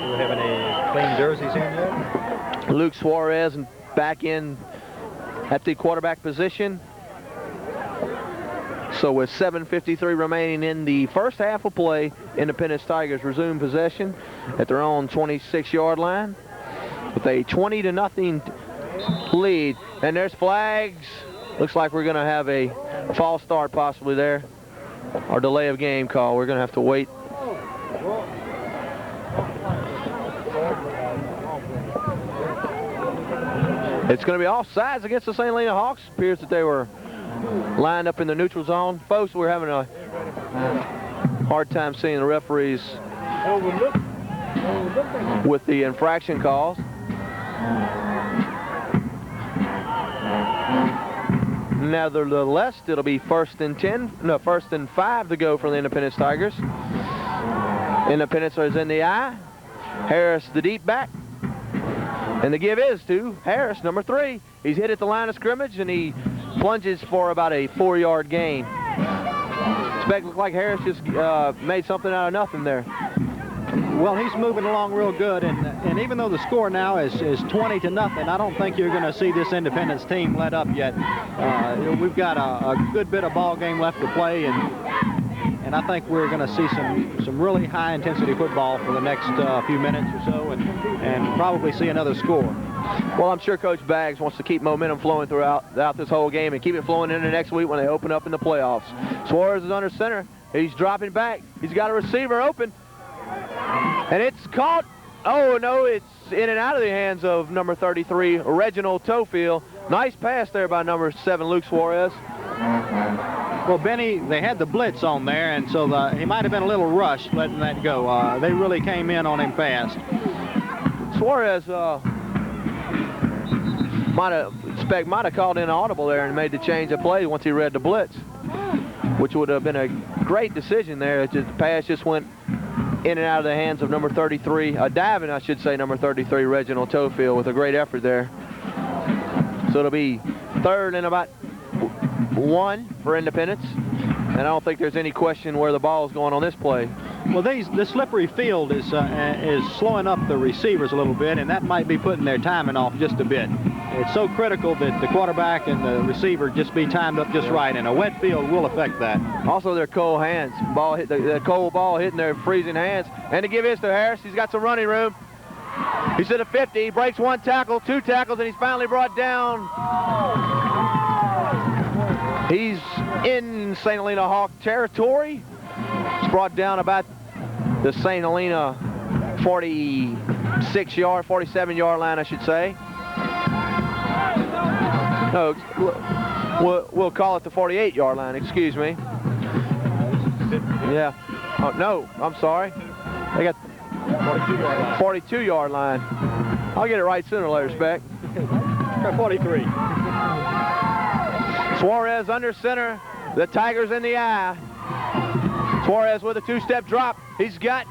Speaker 4: we have any clean jerseys in yet?
Speaker 2: Luke Suarez back in at the quarterback position. So with 7:53 remaining in the first half of play, Independence Tigers resume possession at their own 26-yard line with a 20-0 lead. And there's flags. Looks like we're going to have a false start possibly there, or delay of game call. We're going to have to wait. It's going to be offsides against the St. Helena Hawks. Appears that they were lined up in the neutral zone. Folks, we're having a hard time seeing the referees with the infraction calls. Nevertheless, it'll be 1st and 5 to go for the Independence Tigers. Independence is in the eye. Harris, the deep back. And the give is to Harris, number 3. He's hit at the line of scrimmage, and he plunges for about a 4-yard gain. Speck looked like Harris just made something out of nothing there.
Speaker 4: Well, he's moving along real good, and even though the score now is 20-0, I don't think you're going to see this Independence team let up yet. We've got a good bit of ball game left to play, and I think we're going to see some really high-intensity football for the next few minutes or so, and probably see another score.
Speaker 2: Well, I'm sure Coach Baggs wants to keep momentum flowing throughout this whole game and keep it flowing into next week when they open up in the playoffs. Suarez is under center. He's dropping back. He's got a receiver open. And it's caught. Oh, no, it's in and out of the hands of number 33, Reginald Tofield. Nice pass there by number 7, Luke Suarez.
Speaker 4: Well, Benny, they had the blitz on there, and so he might have been a little rushed letting that go. They really came in on him fast.
Speaker 2: Suarez might have called in an audible there and made the change of play once he read the blitz, which would have been a great decision there. The pass just went in and out of the hands of number 33, diving, I should say, number 33, Reginald Tofield, with a great effort there. So it'll be 3rd and about 1 for Independence, and I don't think there's any question where the ball is going on this play.
Speaker 4: Well, the slippery field is slowing up the receivers a little bit, and that might be putting their timing off just a bit. It's so critical that the quarterback and the receiver just be timed up just right, and a wet field will affect that.
Speaker 2: Also, their cold hands. Ball hit the cold ball hitting their freezing hands. And the give is to Harris. He's got some running room. He's at a 50. He breaks 1 tackle, 2 tackles, and he's finally brought down. He's in St. Helena Hawk territory. He's brought down about the St. Helena 47-yard line, I should say. No, we'll call it the 48-yard line, excuse me. Yeah. Oh, no, I'm sorry. They got 42-yard line. I'll get it right sooner or later, Speck.
Speaker 4: 43.
Speaker 2: Suarez under center. The Tigers in the eye. Suarez with a 2-step drop. He's got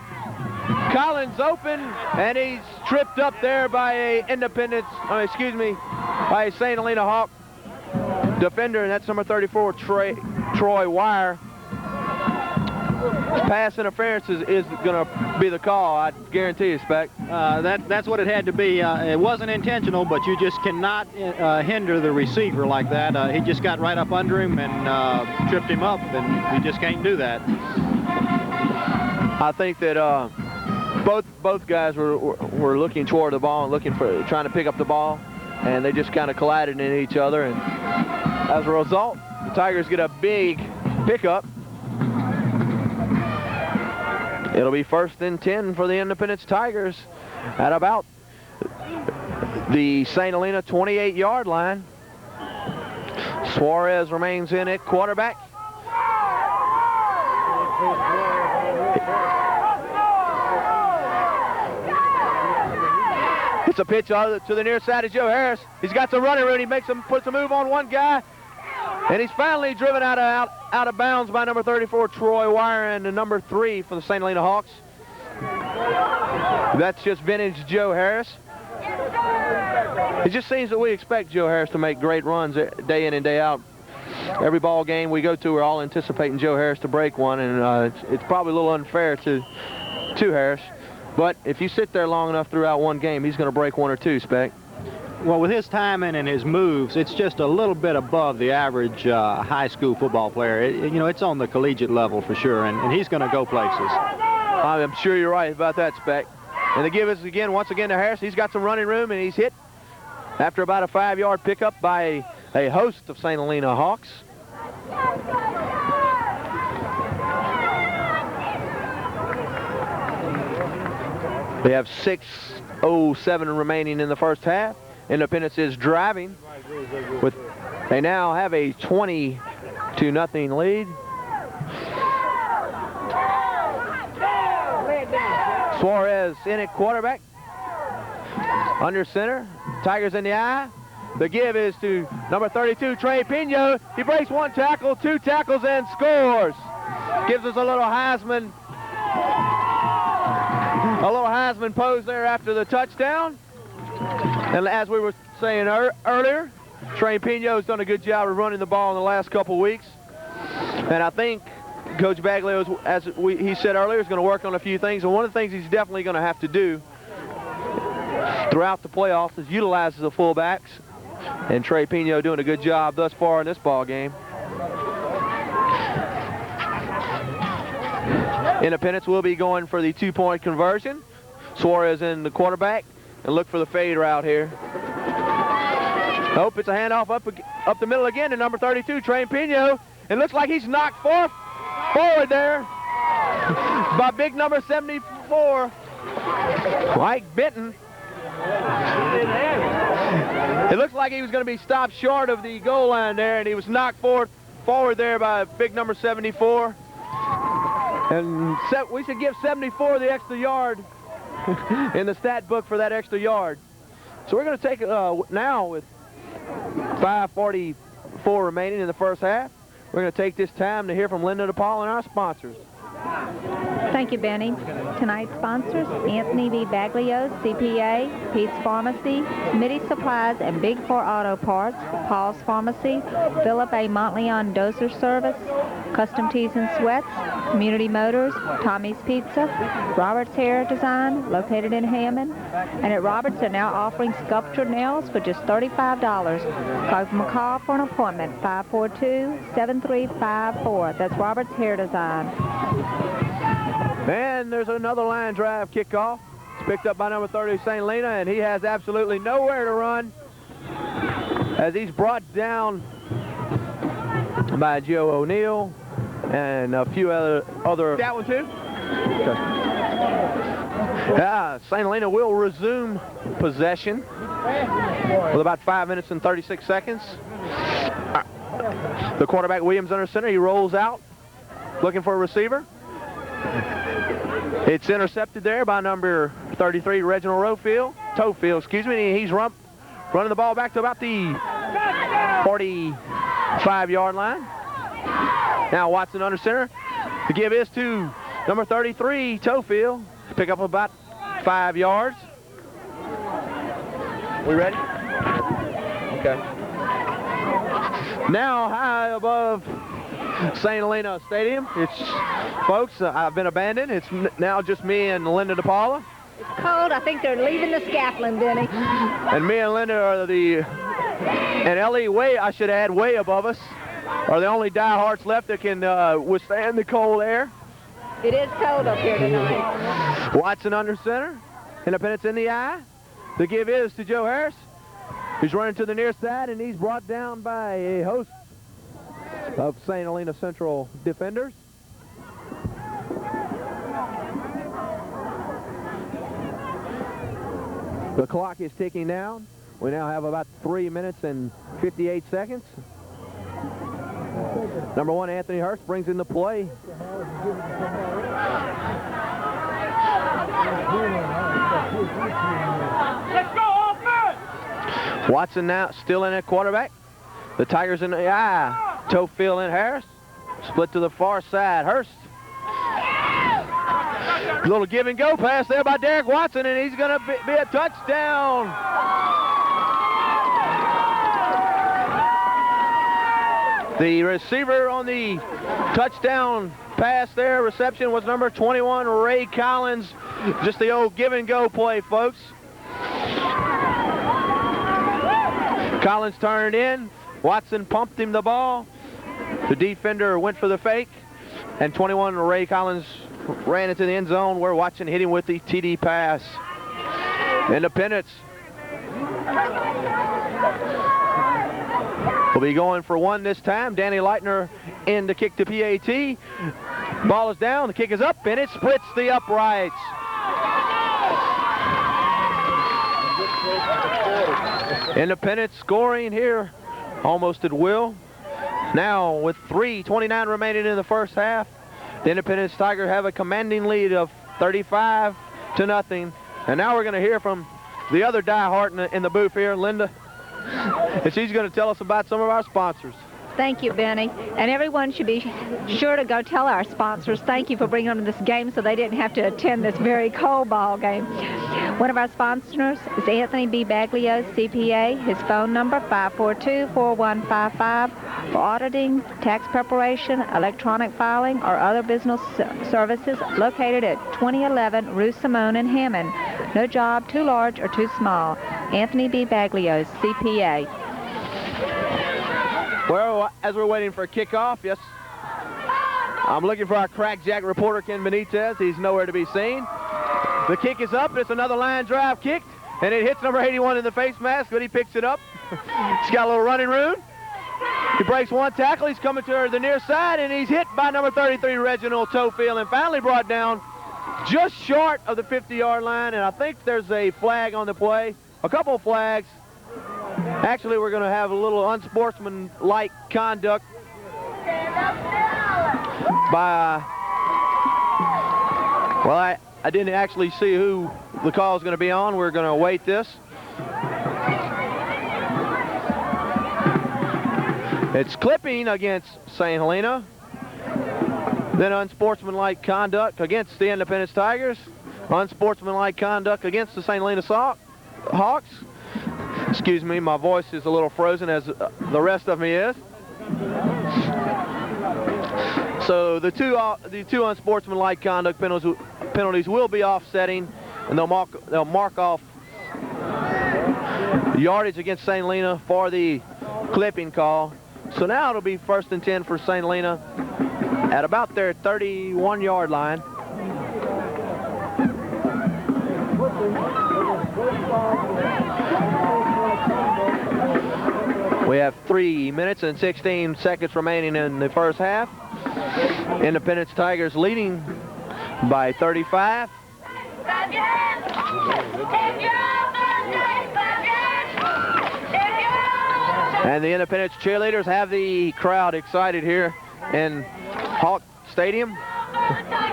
Speaker 2: Collins open, and he's tripped up there by a by a St. Helena Hawk defender, and that's number 34, Troy Wire. Pass interference is going to be the call, I guarantee you, Speck.
Speaker 4: That's what it had to be. It wasn't intentional, but you just cannot hinder the receiver like that. He just got right up under him and tripped him up, and you just can't do that.
Speaker 2: I think that both guys were looking toward the ball and trying to pick up the ball, and they just kind of collided into each other, and as a result, the Tigers get a big pickup. It'll be 1st and 10 for the Independence Tigers at about the St. Helena 28-yard line. Suarez remains in at quarterback. It's a pitch to the near side of Joe Harris. He's got some running room. He puts a move on one guy, and he's finally driven out of bounds by number 34, Troy Wire, and the number 3 for the St. Helena Hawks. That's just vintage Joe Harris. It just seems that we expect Joe Harris to make great runs day in and day out. Every ball game we go to, we're all anticipating Joe Harris to break one, and it's probably a little unfair to Harris. But if you sit there long enough throughout one game, he's going to break one or two, Speck.
Speaker 4: Well, with his timing and his moves, it's just a little bit above the average high school football player. It's on the collegiate level for sure, and he's going to go places.
Speaker 2: I'm sure you're right about that, Speck. And the give is once again to Harris. He's got some running room, and he's hit after about a 5-yard pickup by a host of St. Helena Hawks. We have 6:07 remaining in the first half. Independence is driving. They now have a 20-0 lead. Suarez in at quarterback. Under center. Tigers in the eye. The give is to number 32, Trey Pino. He breaks one tackle, 2 tackles, and scores. Gives us a little Heisman pose there after the touchdown. And as we were saying earlier, Trey Pino's done a good job of running the ball in the last couple weeks. And I think Coach Baglio, he said earlier, is going to work on a few things. And one of the things he's definitely going to have to do throughout the playoffs is utilize the fullbacks. And Trey Pino doing a good job thus far in this ball game. Independence will be going for the 2-point conversion. Suarez in the quarterback, and look for the fade route here. Hope it's a handoff up the middle again to number 32, Trey Pino. It looks like he's knocked forward there by big number 74, Mike Benton. It looks like he was going to be stopped short of the goal line there, and he was knocked forward there by big number 74. And we should give 74 the extra yard in the stat book for that extra yard. So we're going to take now with 5:44 remaining in the first half. We're going to take this time to hear from Linda DePaul and our sponsors.
Speaker 3: Thank you, Benny. Tonight's sponsors, Anthony B. Baglio, CPA, Pete's Pharmacy, Smitty Supplies and Big 4 Auto Parts, Paul's Pharmacy, Philip A. Montleon Dozer Service, Custom Tees and Sweats, Community Motors, Tommy's Pizza, Robert's Hair Design, located in Hammond. And at Robert's, they're now offering sculptured nails for just $35. Call McCall for an appointment, 542-7354. That's Robert's Hair Design.
Speaker 2: And there's another line drive kickoff. It's picked up by number 30, St. Helena, and he has absolutely nowhere to run as he's brought down by Joe O'Neill and a few other. That one too? Okay. St. Helena will resume possession with about 5 minutes and 36 seconds. The quarterback, Williams, under center. He rolls out looking for a receiver. It's intercepted there by number 33, Reginald Toefield, excuse me. He's running the ball back to about the 45-yard line. Now Watson under center. The give is to number 33, Toefield. Pick up about 5 yards. We ready? Okay. Now high above St. Helena Stadium. Folks, I've been abandoned. It's now just me and Linda DePaula.
Speaker 3: It's cold. I think they're leaving the scaffolding, Denny.
Speaker 2: And me and Linda are and Ellie, I should add, way above us, are the only diehards left that can withstand the cold air.
Speaker 3: It is cold up here tonight.
Speaker 2: Watson under center. Independence in the eye. The give is to Joe Harris. He's running to the near side, and he's brought down by a host of St. Helena Central defenders. The clock is ticking down. We now have about 3 minutes and 58 seconds. Number 1, Anthony Hurst brings in the play.
Speaker 5: Let's go, offense!
Speaker 2: Watson now still in at quarterback. The Tigers in the Toefield and Harris. Split to the far side. Hurst. Little give and go pass there by Derek Watson, and he's going to be a touchdown. The receiver on the touchdown pass there, reception, was number 21, Ray Collins. Just the old give and go play, folks. Collins turned in. Watson pumped him the ball. The defender went for the fake, and 21, Ray Collins, ran into the end zone where Watson hit him with the TD pass. Independence will be going for one this time. Danny Leitner in to kick the PAT. Ball is down, the kick is up, and it splits the uprights. Independence scoring here almost at will. Now with 3:29 remaining in the first half, the Independence Tigers have a commanding lead of 35-0. And now we're going to hear from the other diehard in the booth here, Linda. And she's going to tell us about some of our sponsors.
Speaker 3: Thank you, Benny. And everyone should be sure to go tell our sponsors thank you for bringing them to this game so they didn't have to attend this very cold ball game. One of our sponsors is Anthony B. Baglio, CPA. His phone number, 542-4155, for auditing, tax preparation, electronic filing, or other business services, located at 2011 Rue Simone in Hammond. No job too large or too small. Anthony B. Baglio, CPA.
Speaker 2: Well, as we're waiting for a kickoff, yes, I'm looking for our crackjack reporter, Ken Benitez. He's nowhere to be seen. The kick is up. It's another line drive kick, and it hits number 81 in the face mask, but he picks it up. He's got a little running room. He breaks one tackle. He's coming to the near side, and he's hit by number 33, Reginald Toefield, and finally brought down just short of the 50-yard line, and I think there's a flag on the play. A couple of flags. Actually, we're going to have a little unsportsmanlike conduct by, well, I didn't actually see who the call is going to be on. We're going to await this. It's clipping against St. Helena. Then unsportsmanlike conduct against the Independence Tigers. Unsportsmanlike conduct against the St. Helena Hawks. Excuse me, my voice is a little frozen, as the rest of me is. So the two unsportsmanlike conduct penalties will be offsetting, and they'll mark off yardage against St. Helena for the clipping call. So now it'll be 1st and 10 for St. Helena at about their 31-yard line. We have 3 minutes and 16 seconds remaining in the first half. Independence Tigers leading by 35. And the Independence cheerleaders have the crowd excited here in Hawk Stadium.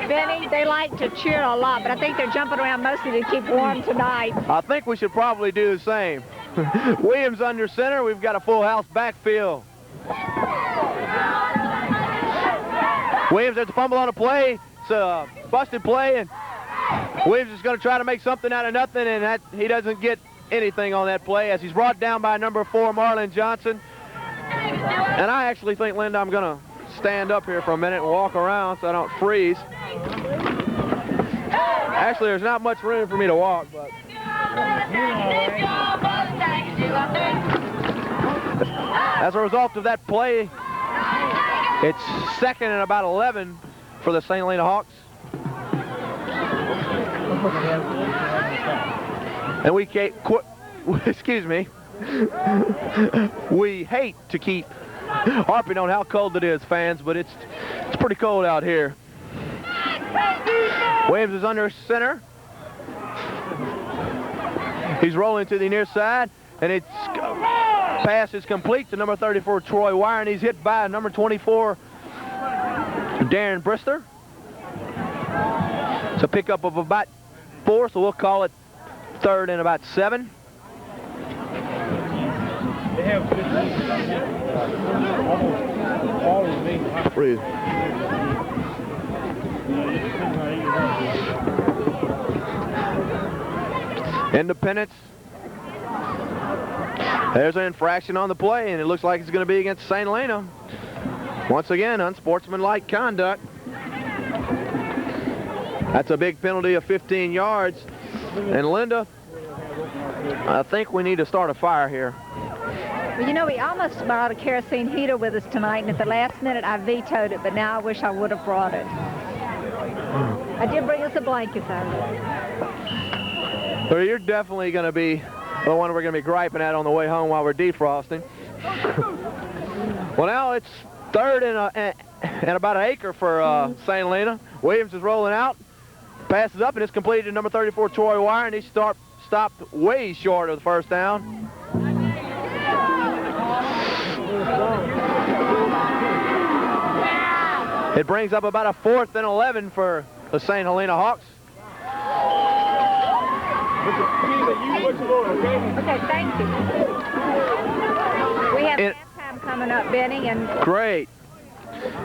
Speaker 3: Benny, they like to cheer a lot, but I think they're jumping around mostly to keep warm tonight.
Speaker 2: I think we should probably do the same. Williams under center. We've got a full house backfield. Williams has to fumble on a play. It's a busted play, and Williams is going to try to make something out of nothing, and he doesn't get anything on that play as he's brought down by number 4, Marlon Johnson. And I actually think, Linda, I'm going to stand up here for a minute and walk around so I don't freeze. Actually, there's not much room for me to walk, but as a result of that play, it's 2nd and about 11 for the St. Helena Hawks. And we can't excuse me. We hate to keep harping on how cold it is, fans, but it's pretty cold out here. Williams is under center. He's rolling to the near side. and its pass is complete to number 34, Troy Wire, and he's hit by number 24, Darren Brister. So pickup of about 4, so we'll call it 3rd and about 7. Independence. There's an infraction on the play, and it looks like it's going to be against St. Helena. Once again, unsportsmanlike conduct. That's a big penalty of 15 yards. And Linda, I think we need to start a fire here.
Speaker 3: Well, you know, we almost brought a kerosene heater with us tonight, and at the last minute I vetoed it, but now I wish I would have brought it. I did bring us a blanket, though.
Speaker 2: So you're definitely going to be the one we're going to be griping at on the way home while we're defrosting. Well, now it's 3rd and about an acre for St. Helena. Williams is rolling out, passes up, and it's completed to number 34, Troy Wire, and he stopped way short of the first down. It brings up about a 4th and 11 for the St. Helena Hawks.
Speaker 3: Okay, thank you. We have halftime coming up, Benny, and
Speaker 2: great.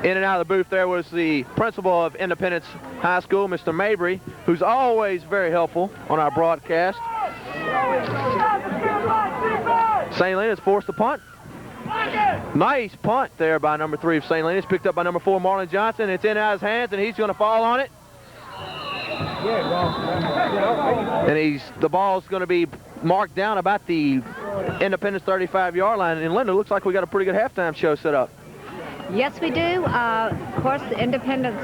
Speaker 2: In and out of the booth there was the principal of Independence High School, Mr. Mabry, who's always very helpful on our broadcast. St. Helena's forced to punt. Nice punt there by number 3 of St. Helena. It's picked up by number 4, Marlon Johnson. It's in out of his hands, and he's going to fall on it. And the ball's going to be marked down about the Independence 35-yard line. And Linda, looks like we got a pretty good halftime show set up.
Speaker 3: yes, we do. Of course, the Independence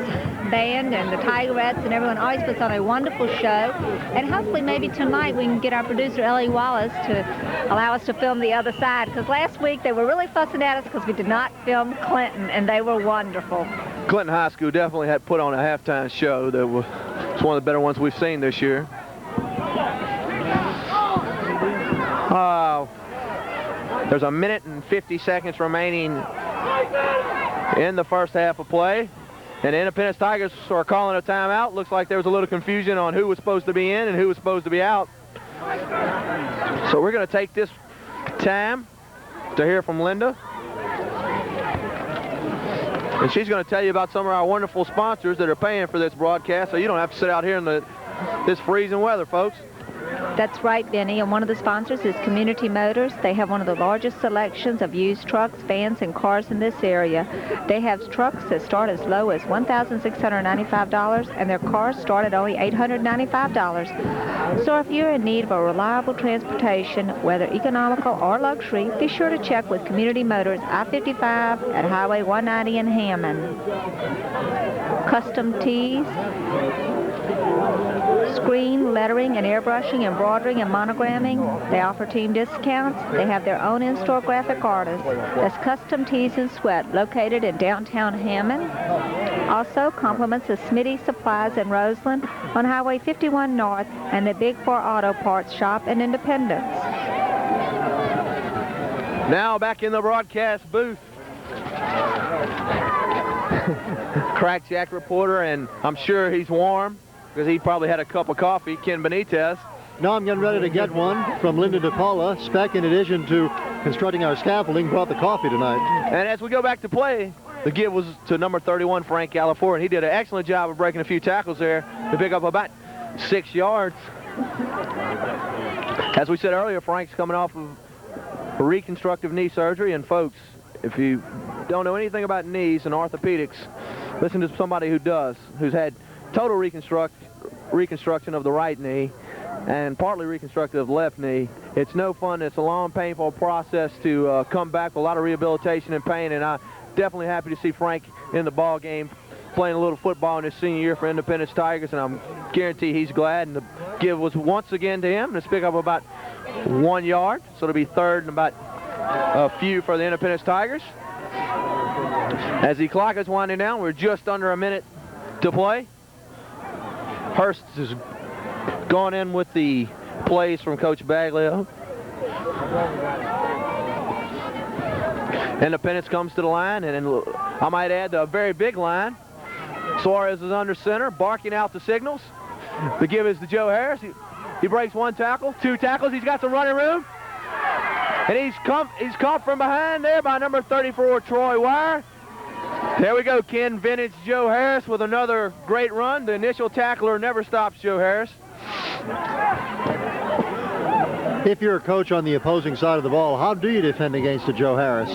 Speaker 3: Band and the Tigerettes and everyone always puts on a wonderful show. And hopefully maybe tonight we can get our producer, Ellie Wallace, to allow us to film the other side. Because last week they were really fussing at us because we did not film Clinton, and they were wonderful.
Speaker 2: Clinton High School definitely had put on a halftime show that was one of the better ones we've seen this year. There's a minute and 50 seconds remaining in the first half of play. And the Independence Tigers are calling a timeout. Looks like there was a little confusion on who was supposed to be in and who was supposed to be out. So we're going to take this time to hear from Linda. And she's going to tell you about some of our wonderful sponsors that are paying for this broadcast, so you don't have to sit out here in this freezing weather, folks.
Speaker 3: That's right, Benny, and one of the sponsors is Community Motors. They have one of the largest selections of used trucks, vans, and cars in this area. They have trucks that start as low as $1,695, and their cars start at only $895. So if you're in need of a reliable transportation, whether economical or luxury, be sure to check with Community Motors, I-55 at Highway 190 in Hammond. Custom tees, screen, lettering, and airbrushing, embroidering, and monogramming. They offer team discounts. They have their own in-store graphic artists. That's Custom Tees and Sweat, located in downtown Hammond. Also, compliments of Smitty Supplies in Roseland on Highway 51 North and the Big 4 Auto Parts Shop in Independence.
Speaker 2: Now back in the broadcast booth. Crackjack reporter, and I'm sure he's warm, because he probably had a cup of coffee, Ken Benitez.
Speaker 1: Now I'm getting ready to get one from Linda DePaula. Speck, in addition to constructing our scaffolding, brought the coffee tonight.
Speaker 2: And as we go back to play, the give was to number 31, Frank Galliford, and he did an excellent job of breaking a few tackles there to pick up about 6 yards. As we said earlier, Frank's coming off of reconstructive knee surgery, and folks, if you don't know anything about knees and orthopedics, listen to somebody who does, who's had total reconstruction of the right knee and partly reconstructed of the left knee. It's no fun. It's a long, painful process to come back with a lot of rehabilitation and pain, and I'm definitely happy to see Frank in the ball game playing a little football in his senior year for Independence Tigers, and I'm guaranteed he's glad. And the give was once again to him. Let's pick up about 1 yard, so it'll be third and about a few for the Independence Tigers. As the clock is winding down, we're just under a minute to play. Hurst has gone in with the plays from Coach Baglio. Independence comes to the line, and I might add a very big line. Suarez is under center, barking out the signals. The give is to Joe Harris. He breaks one tackle, two tackles. He's got some running room. And he's caught from behind there by number 34, Troy Wire. There we go, Ken. Vintage Joe Harris with another great run. The initial tackler never stops Joe Harris.
Speaker 1: If you're a coach on the opposing side of the ball, how do you defend against a Joe Harris?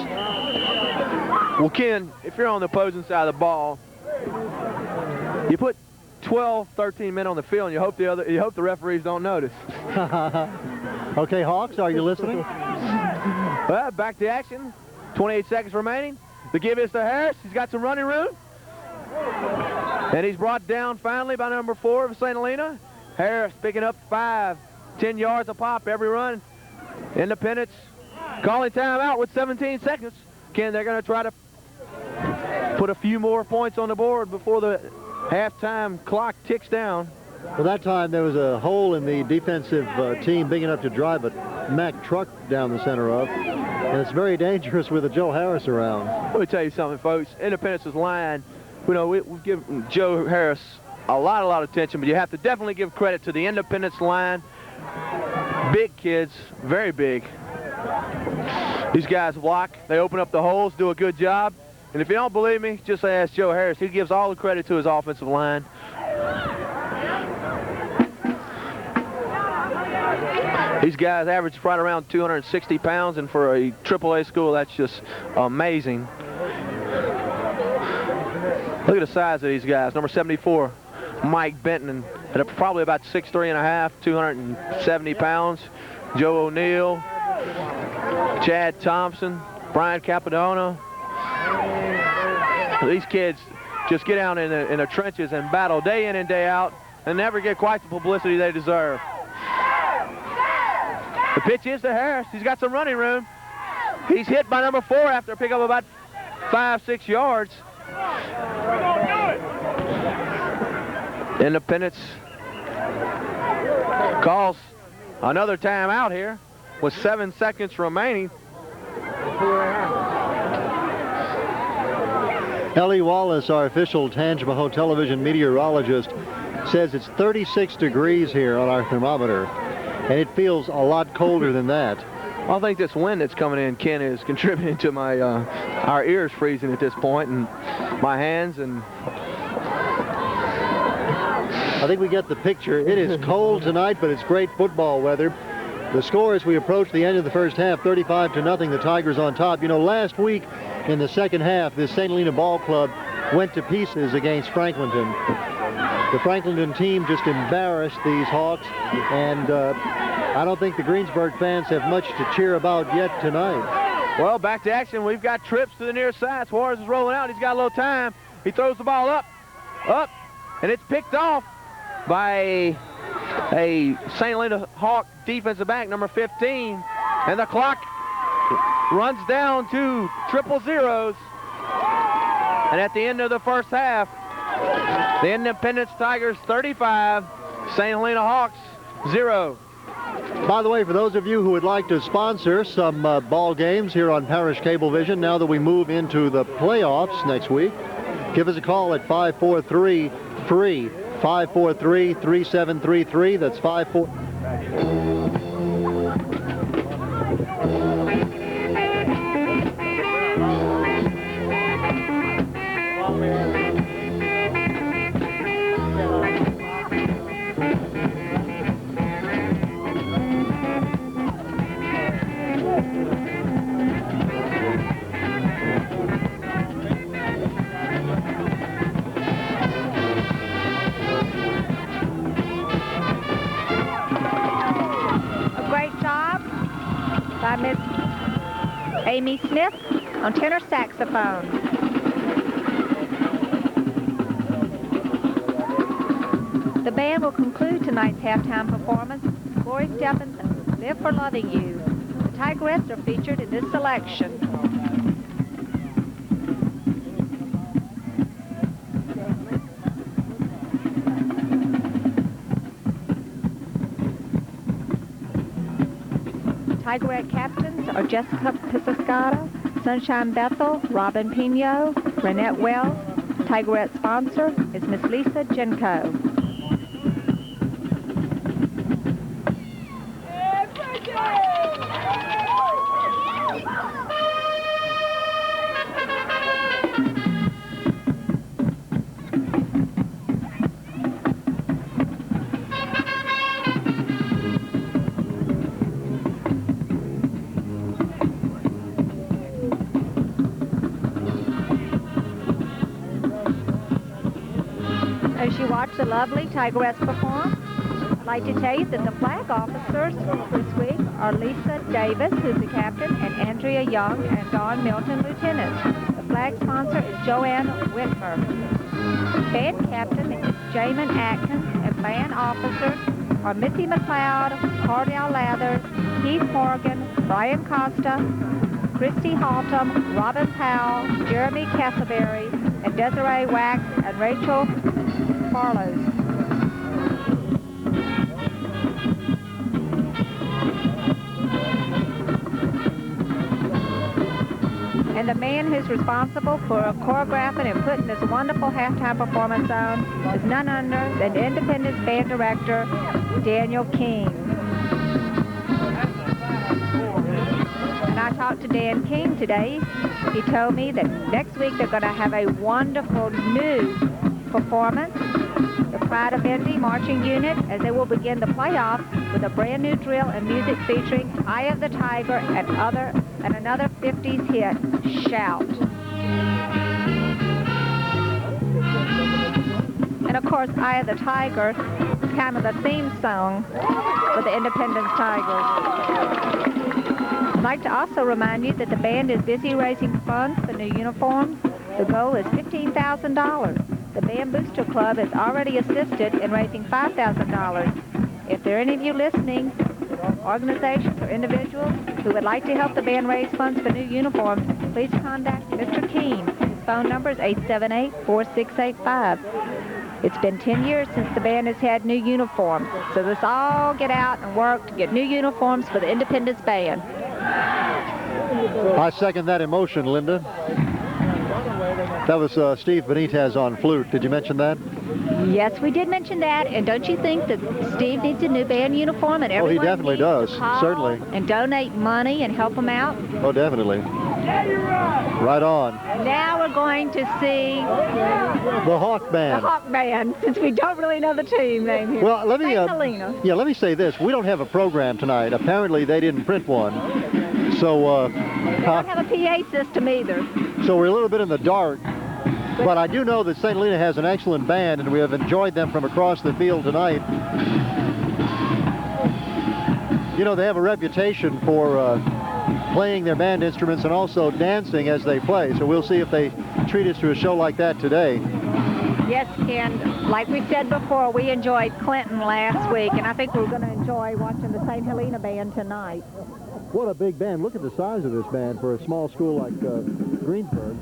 Speaker 2: Well, Ken, if you're on the opposing side of the ball, you put 12, 13 men on the field, and you hope the referees don't notice.
Speaker 1: Okay, Hawks, are you listening?
Speaker 2: Well, back to action. 28 seconds remaining. The give is to Harris. He's got some running room. And he's brought down finally by number 4 of St. Helena. Harris picking up 5, 10 yards a pop every run. Independence calling timeout with 17 seconds. Ken, they're going to try to put a few more points on the board before the halftime clock ticks down.
Speaker 1: Well, that time there was a hole in the defensive team big enough to drive a Mack truck down the center of. And it's very dangerous with a Joe Harris around.
Speaker 2: Let me tell you something, folks. Independence's line, you know, we give Joe Harris a lot of attention, but you have to definitely give credit to the Independence line. Big kids, very big. These guys block. They open up the holes, do a good job. And if you don't believe me, just ask Joe Harris. He gives all the credit to his offensive line. These guys average right around 260 pounds, and for a AAA school, that's just amazing. Look at the size of these guys. Number 74, Mike Benton, at probably about 6'3½", 270 pounds. Joe O'Neill, Chad Thompson, Brian Capadona. These kids just get out in the trenches and battle day in and day out and never get quite the publicity they deserve. The pitch is to Harris. He's got some running room. He's hit by number 4 after a pickup about 5-6 yards. Independence calls another timeout here with 7 seconds remaining.
Speaker 1: Ellie Wallace, our official Tangipahoa television meteorologist, says it's 36 degrees here on our thermometer, and it feels a lot colder than that.
Speaker 2: I think this wind that's coming in, Ken, is contributing to my our ears freezing at this point, and my hands. And
Speaker 1: I think we get the picture. It is cold tonight, but it's great football weather. The score as we approach the end of the first half, 35-0, the Tigers on top. You know, last week in the second half, this St. Helena ball club went to pieces against Franklinton. The Franklinton team just embarrassed these Hawks, and I don't think the Greensburg fans have much to cheer about yet tonight.
Speaker 2: Well, back to action. We've got trips to the near side. Suarez is rolling out. He's got a little time. He throws the ball up, and it's picked off by a St. Helena Hawk defensive back, number 15, and the clock runs down to 000. And at the end of the first half, the Independence Tigers 35, St. Helena Hawks 0.
Speaker 1: By the way, for those of you who would like to sponsor some ball games here on Parish Cablevision, now that we move into the playoffs next week, give us a call at 543-FREE, 543-3733. That's 54.
Speaker 3: By Miss Amy Smith on tenor saxophone. The band will conclude tonight's halftime performance. Glory Steffens, Live for Loving You. The Tigerettes are featured in this selection. Tigerette captains are Jessica Piscascata, Sunshine Bethel, Robin Pino, Renette Wells. Tigerette sponsor is Miss Lisa Genco. As you watch the lovely Tigerettes perform, I'd like to tell you that the flag officers this week are Lisa Davis, who's the captain, and Andrea Young and Dawn Milton, lieutenants. The flag sponsor is Joanne Whitmer. Band captain is Jamin Atkins, and band officers are Missy McLeod, Cardell Lathers, Keith Morgan, Brian Costa, Christy Haltom, Robin Powell, Jeremy Castleberry, and Desiree Wax, and Rachel Barlows. And the man who's responsible for choreographing and putting this wonderful halftime performance on is none other than Independence Band Director Daniel King. And I talked to Dan King today. He told me that next week they're going to have a wonderful new performance, the Pride of Indy Marching Unit, as they will begin the playoffs with a brand new drill and music featuring Eye of the Tiger and another 50s hit, Shout. And of course, Eye of the Tiger is kind of the theme song for the Independence Tigers. I'd like to also remind you that the band is busy raising funds for new uniforms. The goal is $15,000. The Band Booster Club has already assisted in raising $5,000. If there are any of you listening, organizations or individuals who would like to help the band raise funds for new uniforms, please contact Mr. Keene. His phone number is 878-4685. It's been 10 years since the band has had new uniforms, so let's all get out and work to get new uniforms for the Independence Band.
Speaker 1: I second that emotion, Linda. That was Steve Benitez on flute. Did you mention that?
Speaker 3: Yes, we did mention that. And don't you think that Steve needs a new band uniform? And everyone
Speaker 1: he definitely does. Certainly.
Speaker 3: And donate money and help him out?
Speaker 1: Oh, definitely. Right on.
Speaker 3: Now we're going to see
Speaker 1: the Hawk Band.
Speaker 3: The Hawk Band, since we don't really know the team name here.
Speaker 1: Well, let me
Speaker 3: Helena.
Speaker 1: Yeah, let me say this. We don't have a program tonight. Apparently, they didn't print one. So
Speaker 3: we don't have a PA system either.
Speaker 1: So we're a little bit in the dark. But I do know that St. Helena has an excellent band, and we have enjoyed them from across the field tonight. You know, they have a reputation for playing their band instruments and also dancing as they play. So we'll see if they treat us to a show like that today.
Speaker 3: Yes, and like we said before, we enjoyed Clinton last week, and I think we're going to enjoy watching the St. Helena band tonight.
Speaker 1: What a big band. Look at the size of this band for a small school like Greensburg.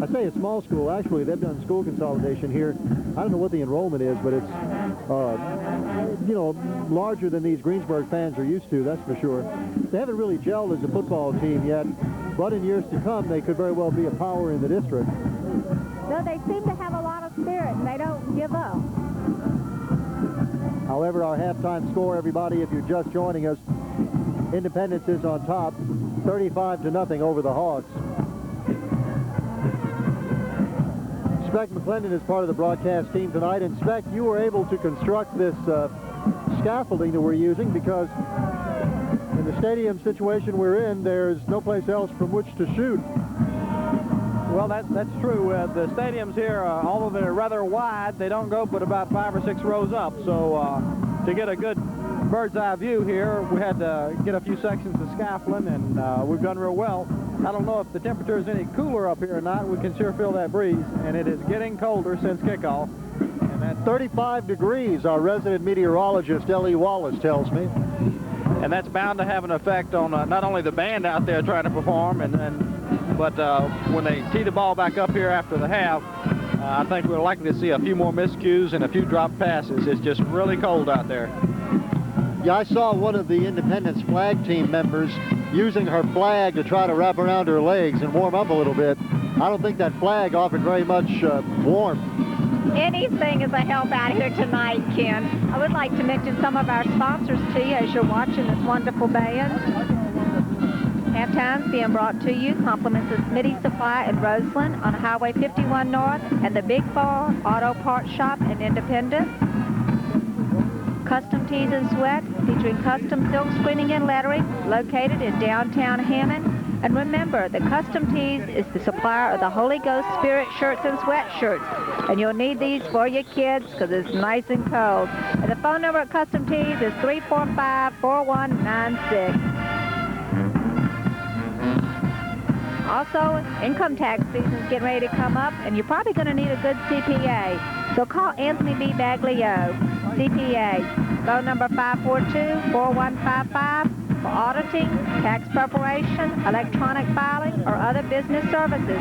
Speaker 1: I say a small school. Actually, they've done school consolidation here. I don't know what the enrollment is, but it's, you know, larger than these Greensburg fans are used to, that's for sure. They haven't really gelled as a football team yet, but in years to come, they could very well be a power in the district.
Speaker 3: No, they seem to have a lot of spirit, and they don't give up.
Speaker 1: However, our halftime score, everybody, if you're just joining us, Independence is on top, 35-0 over the Hawks. Speck McClendon is part of the broadcast team tonight, and Speck, you were able to construct this scaffolding that we're using because in the stadium situation we're in, there's no place else from which to shoot.
Speaker 4: Well, that's true. The stadiums here, although they're rather wide, they don't go but about 5 or 6 rows up. So to get a good bird's eye view here, we had to get a few sections of scaffolding, and we've done real well. I don't know if the temperature is any cooler up here or not. We can sure feel that breeze, and it is getting colder since kickoff. And that's
Speaker 1: 35 degrees, our resident meteorologist, Ellie Wallace, tells me.
Speaker 4: And that's bound to have an effect on not only the band out there trying to perform, but when they tee the ball back up here after the half, I think we're likely to see a few more miscues and a few dropped passes. It's just really cold out there.
Speaker 1: Yeah, I saw one of the Independence flag team members using her flag to try to wrap around her legs and warm up a little bit. I don't think that flag offered very much warmth.
Speaker 3: Anything is a help out here tonight, Ken. I would like to mention some of our sponsors to you as you're watching this wonderful band. Halftime's being brought to you. Compliments of Smitty Supply in Roseland on Highway 51 North and the Big Four Auto Parts Shop in Independence. Custom Tees and Sweat, featuring custom silk screening and lettering, located in downtown Hammond. And remember, the Custom Tees is the supplier of the Holy Ghost Spirit shirts and sweatshirts. And you'll need these for your kids because it's nice and cold. And the phone number at Custom Tees is 345-4196. Also, income tax season is getting ready to come up, and you're probably going to need a good CPA. So call Anthony B. Baglio, CPA. Phone number 542-4155 for auditing, tax preparation, electronic filing, or other business services.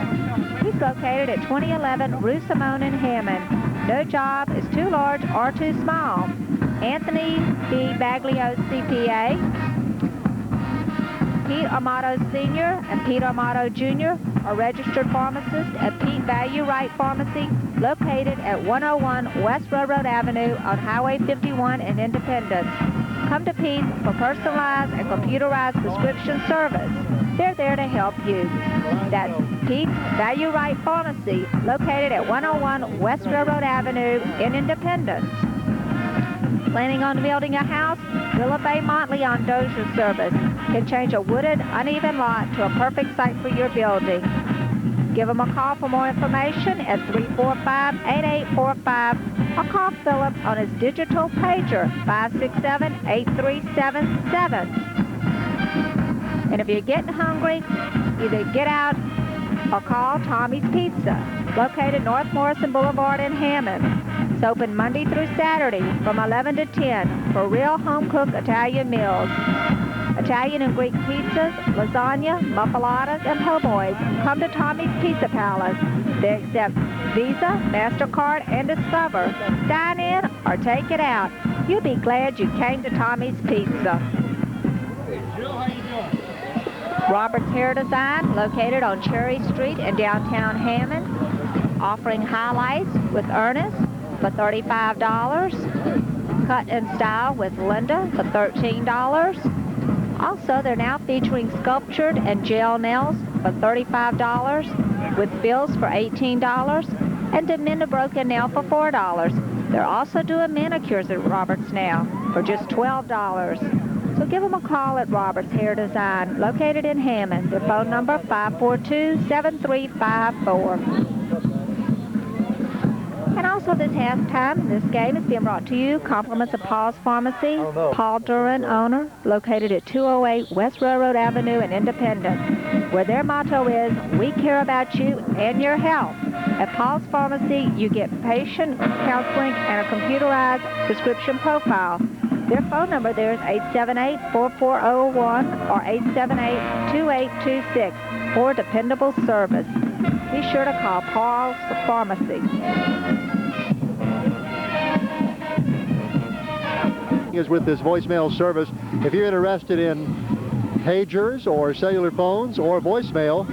Speaker 3: He's located at 2011 Rue Simone in Hammond. No job is too large or too small. Anthony B. Baglio, CPA. Pete Amato Sr. and Pete Amato Jr. are registered pharmacists at Pete Value Right Pharmacy, located at 101 West Railroad Avenue on Highway 51 in Independence. Come to Pete for personalized and computerized prescription service. They're there to help you. That's Pete Value Right Pharmacy, located at 101 West Railroad Avenue in Independence. Planning on building a house? Philip A. Montleon Dozier Service can change a wooded, uneven lot to a perfect site for your building. Give him a call for more information at 345-8845 or call Philip on his digital pager, 567-8377. And if you're getting hungry, either get out or call Tommy's Pizza, located North Morrison Boulevard in Hammond. It's open Monday through Saturday from 11 to 10 for real home-cooked Italian meals. Italian and Greek pizzas, lasagna, muffaladas, and po' boys. Come to Tommy's Pizza Palace. They accept Visa, MasterCard, and Discover. Dine in or take it out. You'll be glad you came to Tommy's Pizza. Robert's Hair Design, located on Cherry Street in downtown Hammond, offering highlights with Ernest for $35, cut and style with Linda for $13. Also, they're now featuring sculptured and gel nails for $35, with fills for $18, and a mend a broken nail for $4. They're also doing manicures at Robert's now for just $12. So give them a call at Robert's Hair Design, located in Hammond. Their phone number, 542-7354. And also this halftime, this game is being brought to you, compliments of Paul's Pharmacy, Paul Duran, owner, located at 208 West Railroad Avenue in Independence, where their motto is, we care about you and your health. At Paul's Pharmacy, you get patient counseling and a computerized prescription profile. Their phone number there is 878-4401 or 878-2826 for dependable service. Be sure to call Paul's Pharmacy.
Speaker 1: Is with this voicemail service. If you're interested in pagers or cellular phones or voicemail,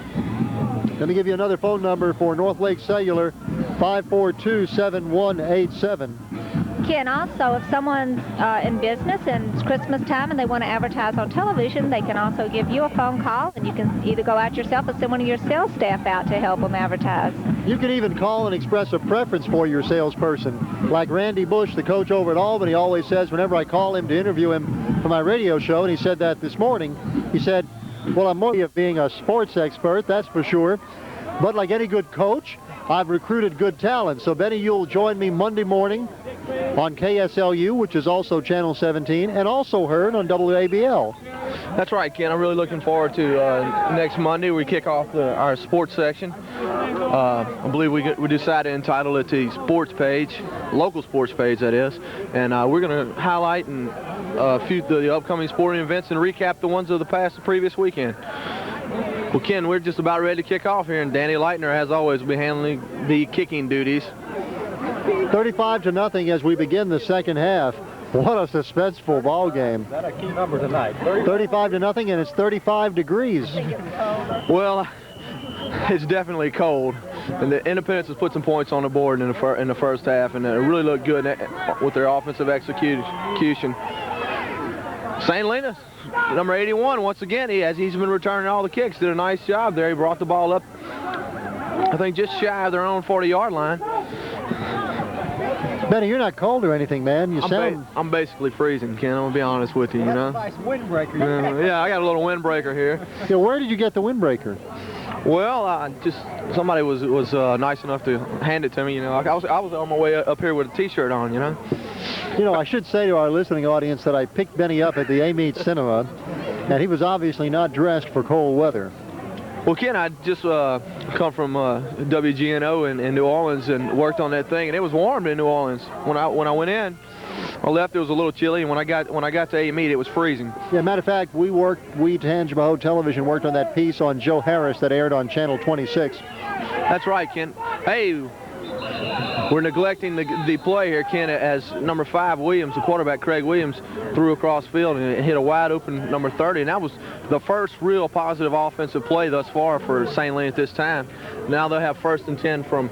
Speaker 1: let me give you another phone number for North Lake Cellular, 542-7187.
Speaker 3: Ken, also, if someone's in business and it's Christmas time and they want to advertise on television, they can also give you a phone call, and you can either go out yourself or send one of your sales staff out to help them advertise.
Speaker 1: You can even call and express a preference for your salesperson. Like Randy Bush, the coach over at Albany, always says whenever I call him to interview him for my radio show, and he said that this morning, he said, well, I'm worthy of being a sports expert, that's for sure. But like any good coach, I've recruited good talent. So, Benny, you'll join me Monday morning on KSLU, which is also Channel 17, and also heard on WABL.
Speaker 2: That's right, Ken. I'm really looking forward to next Monday. We kick off our sports section. I believe we decided to entitle it the sports page, local sports page, that is. And we're going to highlight a few of the upcoming sporting events and recap the ones of the previous weekend. Well, Ken, we're just about ready to kick off here, and Danny Leitner, as always, will be handling the kicking duties.
Speaker 1: 35-0 as we begin the second half. What a suspenseful ball game.
Speaker 4: That's a key number tonight.
Speaker 1: 35-0, and it's 35 degrees.
Speaker 2: Well, it's definitely cold. And the Independence has put some points on the board in the first half, and it really looked good with their offensive execution. St. Helena, number 81, once again, he's been returning all the kicks. Did a nice job there. He brought the ball up, I think, just shy of their own 40-yard line.
Speaker 1: Benny, you're not cold or anything, man.
Speaker 2: I'm basically freezing, Ken. I'm going to be honest with you, you know.
Speaker 4: Nice windbreaker.
Speaker 2: Yeah, I got a little windbreaker here.
Speaker 1: Yeah, where did you get the windbreaker?
Speaker 2: Well, somebody was nice enough to hand it to me, you know. I was on my way up here with a T-shirt on, you know.
Speaker 1: You know, I should say to our listening audience that I picked Benny up at the Amite Cinema, and he was obviously not dressed for cold weather.
Speaker 2: Well, Ken, I just come from WGNO in New Orleans and worked on that thing, and it was warm in New Orleans. When I went in, I left, it was a little chilly, and when I got to Amite, it was freezing.
Speaker 1: Yeah, matter of fact, we Tangipahoa Television worked on that piece on Joe Harris that aired on Channel 26.
Speaker 2: That's right, Ken. Hey, we're neglecting the play here, Ken, as number 5, Williams, the quarterback, Craig Williams, threw across field and hit a wide open number 30, and that was the first real positive offensive play thus far for St. Helena at this time. Now they'll have 1st and 10 from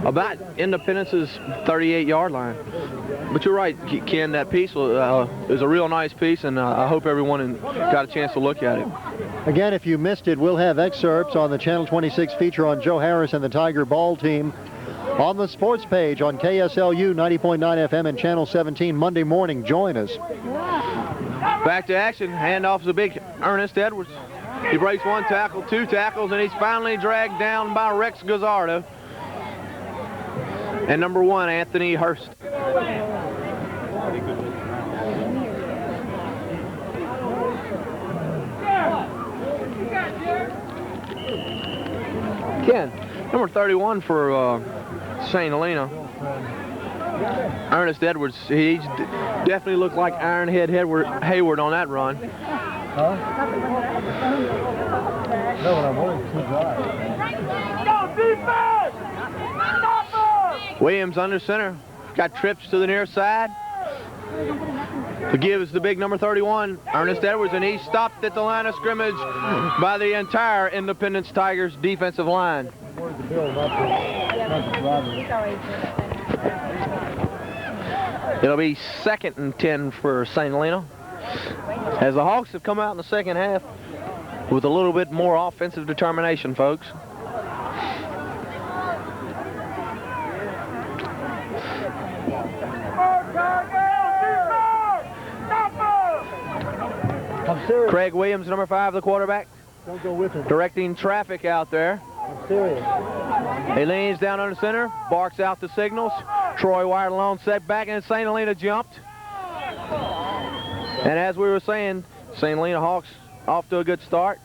Speaker 2: about Independence's 38-yard line. But you're right, Ken, that piece is a real nice piece, and I hope everyone got a chance to look at it.
Speaker 1: Again, if you missed it, we'll have excerpts on the Channel 26 feature on Joe Harris and the Tiger ball team on the sports page on KSLU 90.9 FM and Channel 17 Monday morning. Join us.
Speaker 2: Back to action. Handoff is a big Ernest Edwards. He breaks 1 tackle, 2 tackles, and he's finally dragged down by Rex Gazzardo. And number 1, Anthony Hurst. Ken, number 31 for St. Helena, Ernest Edwards. He definitely looked like Ironhead Hayward on that run. Williams under center, got trips to the near side. To give is the big number 31, Ernest Edwards, and he stopped at the line of scrimmage by the entire Independence Tigers defensive line. It'll be 2nd and 10 for St. Helena, as the Hawks have come out in the second half with a little bit more offensive determination, folks. Craig Williams, number 5, the quarterback,
Speaker 1: Don't go with him.
Speaker 2: directing traffic out there.
Speaker 1: I'm serious.
Speaker 2: He leans down under center, barks out the signals. Troy Wyatt alone set back, and St. Helena jumped. And as we were saying, St. Helena Hawks off to a good start.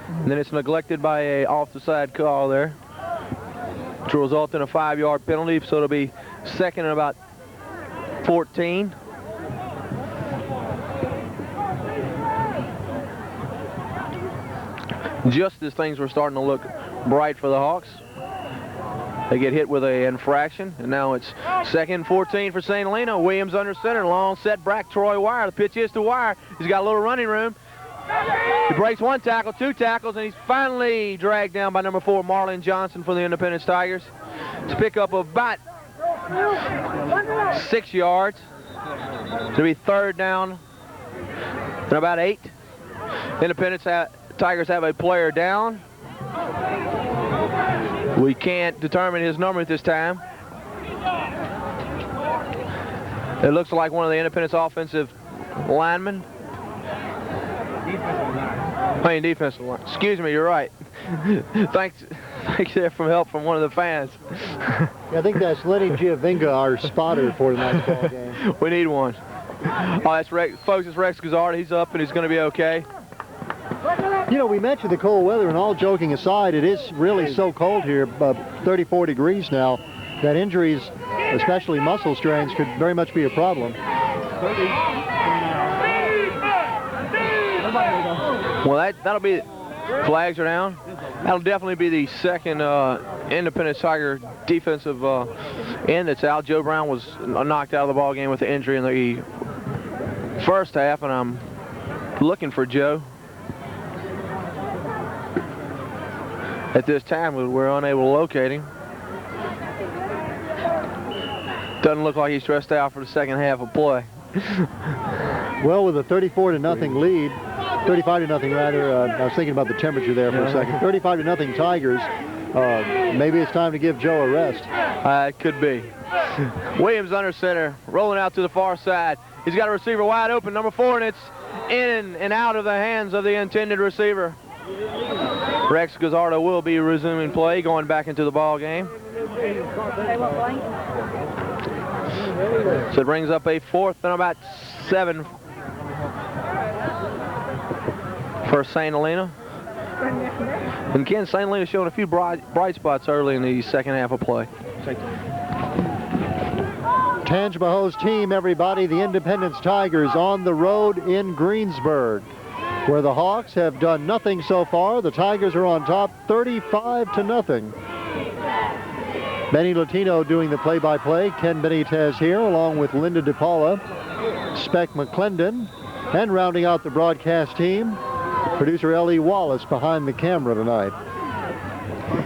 Speaker 2: And then it's neglected by a off-the-side call there, which will result in a 5-yard penalty, so it'll be 2nd and about 14. Just as things were starting to look bright for the Hawks, they get hit with an infraction, and now it's 2nd and 14 for St. Helena. Williams under center, long set back, Troy Wire. The pitch is to Wire. He's got a little running room. He breaks 1 tackle, 2 tackles, and he's finally dragged down by number 4, Marlon Johnson for the Independence Tigers. To pick up about 6 yards. To be 3rd down and about 8. Independence Tigers have a player down. We can't determine his number at this time. It looks like one of the Independence offensive linemen. Playing defensive line. Excuse me, you're right. Thanks there for help from one of the fans.
Speaker 1: Yeah, I think that's Lenny Giovinga, our spotter for tonight's ball game.
Speaker 2: We need one. Oh, that's Rex, folks. It's Rex Gazzard. He's up and he's going to be okay.
Speaker 1: You know, we mentioned the cold weather, and all joking aside, it is really so cold here, 34 degrees now, that injuries, especially muscle strains, could very much be a problem.
Speaker 2: Well, that'll be, flags are down. That'll definitely be the 2nd Independence Tiger defensive end that's out. Joe Brown was knocked out of the ball game with an injury in the first half, and I'm looking for Joe. At this time, we're unable to locate him. Doesn't look like he's stressed out for the second half of play.
Speaker 1: Well, with a 34-0 lead, 35-0 rather, I was thinking about the temperature there for a second. 35-0 Tigers. Maybe it's time to give Joe a rest.
Speaker 2: It could be. Williams under center, rolling out to the far side. He's got a receiver wide open, number 4, and it's in and out of the hands of the intended receiver. Rex Gazzardo will be resuming play, going back into the ball game. So it brings up a 4th and about 7 for St. Helena. And Ken, St. Helena showing a few bright spots early in the second half of play.
Speaker 1: Tangipahoa's team, everybody, the Independence Tigers on the road in Greensburg, where the Hawks have done nothing so far. The Tigers are on top 35-0. Benny Latino doing the play-by-play. Ken Benitez here, along with Linda DePaula, Speck McClendon, and rounding out the broadcast team, producer Ellie Wallace behind the camera tonight.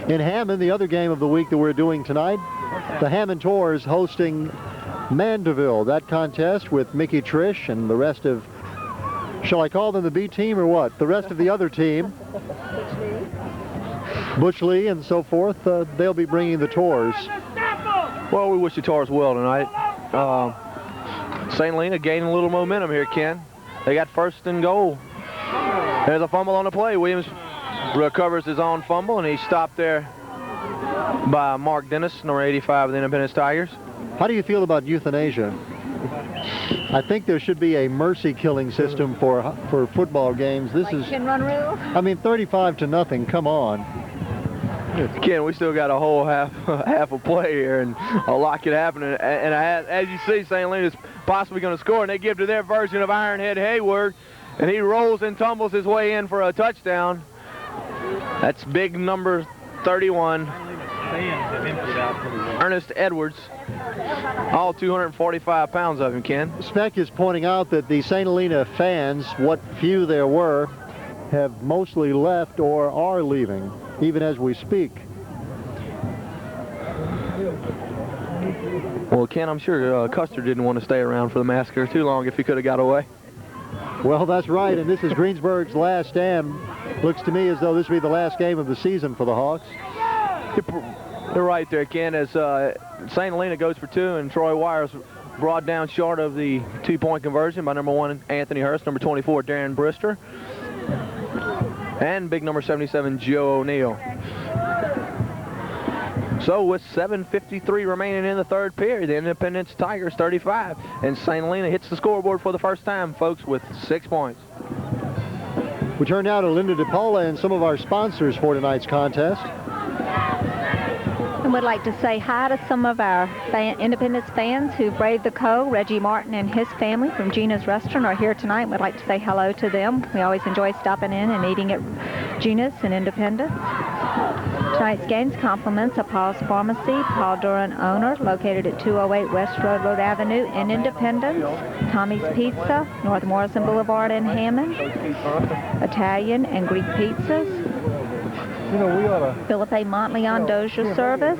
Speaker 1: In Hammond, the other game of the week that we're doing tonight, the Hammond Tours hosting Mandeville. That contest with Mickey Trish and the rest of, shall I call them the B team or what? The rest of the other team. Butch Lee and so forth, they'll be bringing the Tours.
Speaker 2: Well, we wish the Tours well tonight. St. Helena gaining a little momentum here, Ken. They got 1st and goal. There's a fumble on the play. Williams recovers his own fumble, and he's stopped there by Mark Dennis, number 85 of the Independence Tigers.
Speaker 1: How do you feel about euthanasia? I think there should be a mercy killing system for football games. This is, I mean, 35-0. Come on.
Speaker 2: Ken, we still got a whole half of play here, and a lot could happen. And as you see, St. Helena's possibly going to score, and they give to their version of Ironhead Hayward, and he rolls and tumbles his way in for a touchdown. That's big number 31, Ernest Edwards. All 245 pounds of him, Ken.
Speaker 1: Speck is pointing out that the St. Helena fans, what few there were, have mostly left or are leaving, even as we speak.
Speaker 2: Well, Ken, I'm sure Custer didn't want to stay around for the massacre too long if he could have got away.
Speaker 1: Well, that's right, and this is Greensburg's last stand. Looks to me as though this will be the last game of the season for the Hawks.
Speaker 2: They're right there, Ken, as St. Helena goes for 2, and Troy Wires brought down short of the 2-point conversion by number 1, Anthony Hurst, number 24, Darren Brister, and big number 77, Joe O'Neill. So with 7:53 remaining in the 3rd period, the Independence Tigers 35, and St. Helena hits the scoreboard for the first time, folks, with 6 points.
Speaker 1: We turn now to Linda DePaula and some of our sponsors for tonight's contest.
Speaker 3: And we'd like to say hi to some of our Independence fans who braved the cold. Reggie Martin and his family from Gina's Restaurant are here tonight. We'd like to say hello to them. We always enjoy stopping in and eating at Gina's in Independence. Tonight's games compliments of Paul's Pharmacy, Paul Duran owner, located at 208 West Road Avenue in Independence. Tommy's Pizza, North Morrison Boulevard in Hammond. Italian and Greek pizzas. Philip A. Montleon Dozier Service.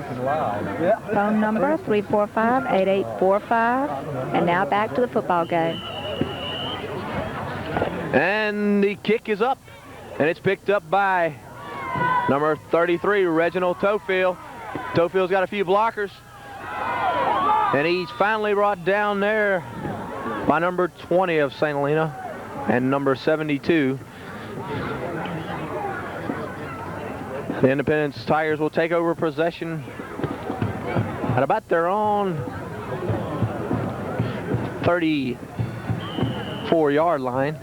Speaker 3: Phone number 345-8845. And now back to the football game.
Speaker 2: And the kick is up, and it's picked up by number 33, Reginald Tofield. Tofield's got a few blockers, and he's finally brought down there by number 20 of St. Helena and number 72. The Independence Tigers will take over possession at about their own 34-yard line.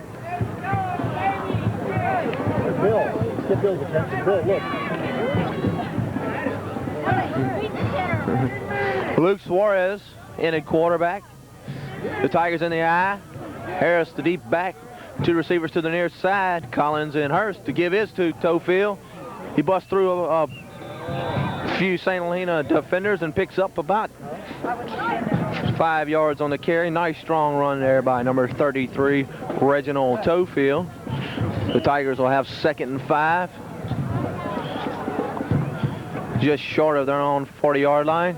Speaker 1: Bill, get Bill's attention. Bill, look.
Speaker 2: Luke Suarez in at quarterback. The Tigers in the eye. Harris, the deep back. 2 receivers to the near side. Collins and Hurst to give his to Tofield. He busts through a few St. Helena defenders and picks up about 5 yards on the carry. Nice strong run there by number 33, Reginald Toefield. The Tigers will have 2nd and 5. Just short of their own 40-yard line.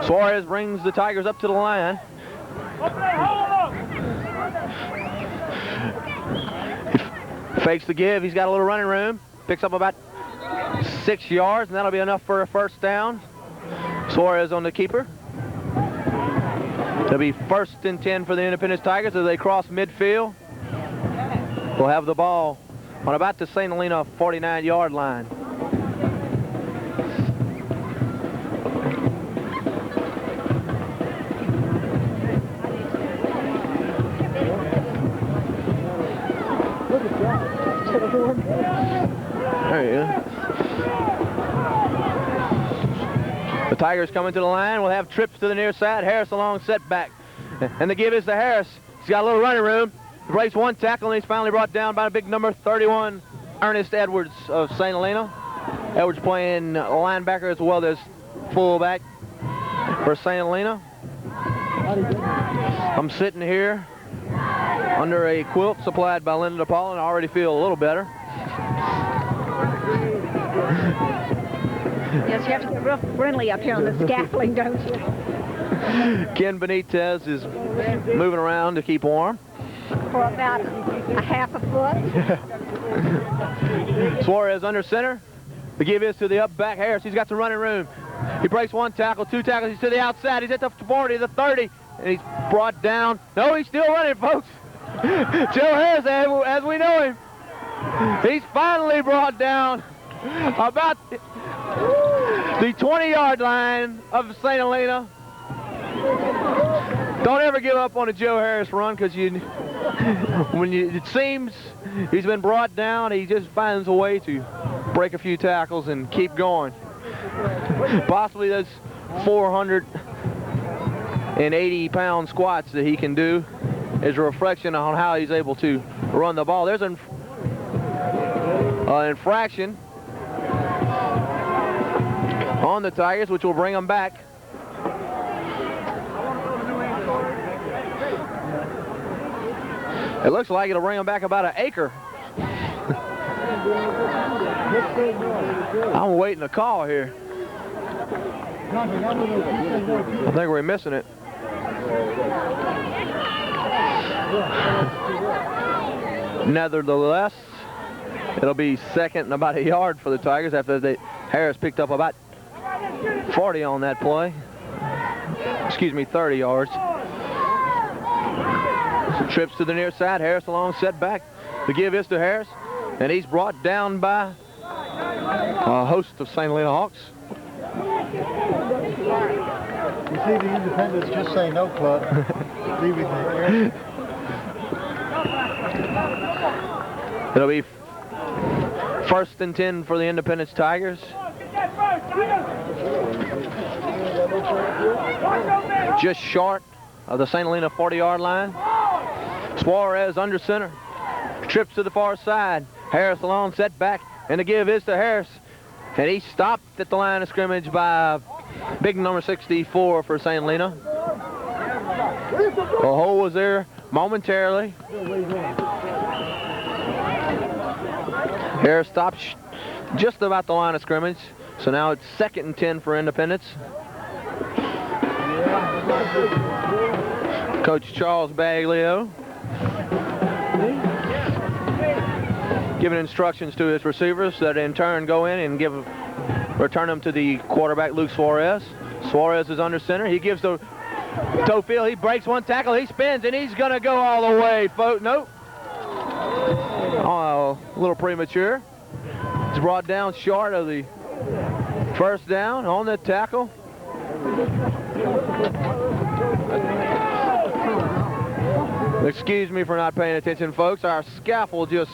Speaker 2: Suarez brings the Tigers up to the line. He fakes the give. He's got a little running room. Picks up about 6 yards, and that'll be enough for a 1st down. Suarez on the keeper. It'll be 1st and 10 for the Independence Tigers as they cross midfield. We'll have the ball on about the St. Helena 49-yard line. There you go. The Tigers coming to the line. We'll have trips to the near side. Harris along setback. And the give is to Harris. He's got a little running room. He breaks 1 tackle, and he's finally brought down by a big number 31, Ernest Edwards of St. Helena. Edwards playing linebacker as well as fullback for St. Helena. I'm sitting here under a quilt supplied by Linda DePaul, and I already feel a little better.
Speaker 3: Yes, you have to get real friendly up here on the scaffolding, don't you?
Speaker 2: Ken Benitez is moving around to keep warm.
Speaker 3: For about a half a foot.
Speaker 2: Suarez under center. The give is to the up back Harris. He's got some running room. He breaks 1 tackle, 2 tackles. He's to the outside. He's at the 40, the 30, and he's brought down. No, he's still running, folks. Joe Harris, as we know him, he's finally brought down about the 20-yard line of St. Helena. Don't ever give up on a Joe Harris run, because it seems he's been brought down, he just finds a way to break a few tackles and keep going. Possibly those 480-pound squats that he can do is a reflection on how he's able to run the ball. There's an infraction on the Tigers, which will bring them back. It looks like it'll bring them back about an acre. I'm waiting a call here. I think we're missing it. Nevertheless, it'll be 2nd and about a yard for the Tigers after Harris picked up about 40 on that play. Excuse me, 30 yards. Trips to the near side. Harris along setback. The give is to Harris, and he's brought down by a host of St. Helena Hawks.
Speaker 1: You see the Independents just say no, club. Leaving the area.
Speaker 2: It'll be 1st and 10 for the Independence Tigers. Just short of the St. Helena 40-yard line. Suarez under center. Trips to the far side. Harris along setback, and the give is to Harris. And he stopped at the line of scrimmage by big number 64 for St. Helena. The hole was there momentarily. Harris stopped just about the line of scrimmage. So now it's 2nd and 10 for Independence. Coach Charles Baglio giving instructions to his receivers that in turn go in and return them to the quarterback, Luke Suarez. Suarez is under center. He gives to Toefield. He breaks 1 tackle. He spins, and he's going to go all the way, folks. Nope. Oh, a little premature. He's brought down short of the 1st down on the tackle. Excuse me for not paying attention, folks. Our scaffold just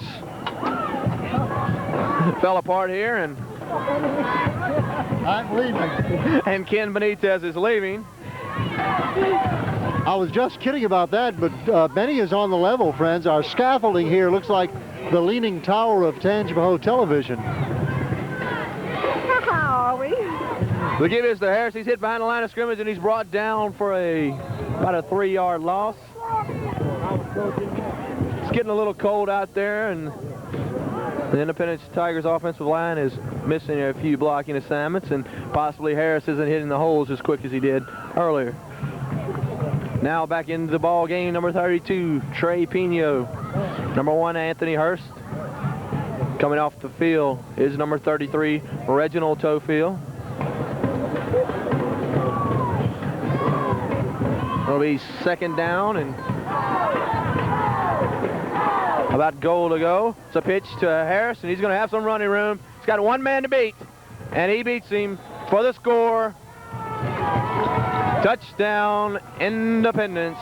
Speaker 2: fell apart here, and
Speaker 1: I'm leaving.
Speaker 2: And Ken Benitez is leaving.
Speaker 1: I was just kidding about that, but Benny is on the level, friends. Our scaffolding here looks like the Leaning Tower of Tangipahoa television.
Speaker 3: How are we?
Speaker 2: The give is to Harris. He's hit behind the line of scrimmage, and he's brought down for about a 3-yard loss. It's getting a little cold out there, and the Independence Tigers offensive line is missing a few blocking assignments, and possibly Harris isn't hitting the holes as quick as he did earlier. Now back into the ball game, number 32, Trey Pino. Number 1, Anthony Hurst. Coming off the field is number 33, Reginald Tofield. It'll be second down and about goal to go. It's a pitch to Harris, and he's going to have some running room. He's got one man to beat, and he beats him for the score. Touchdown, Independence.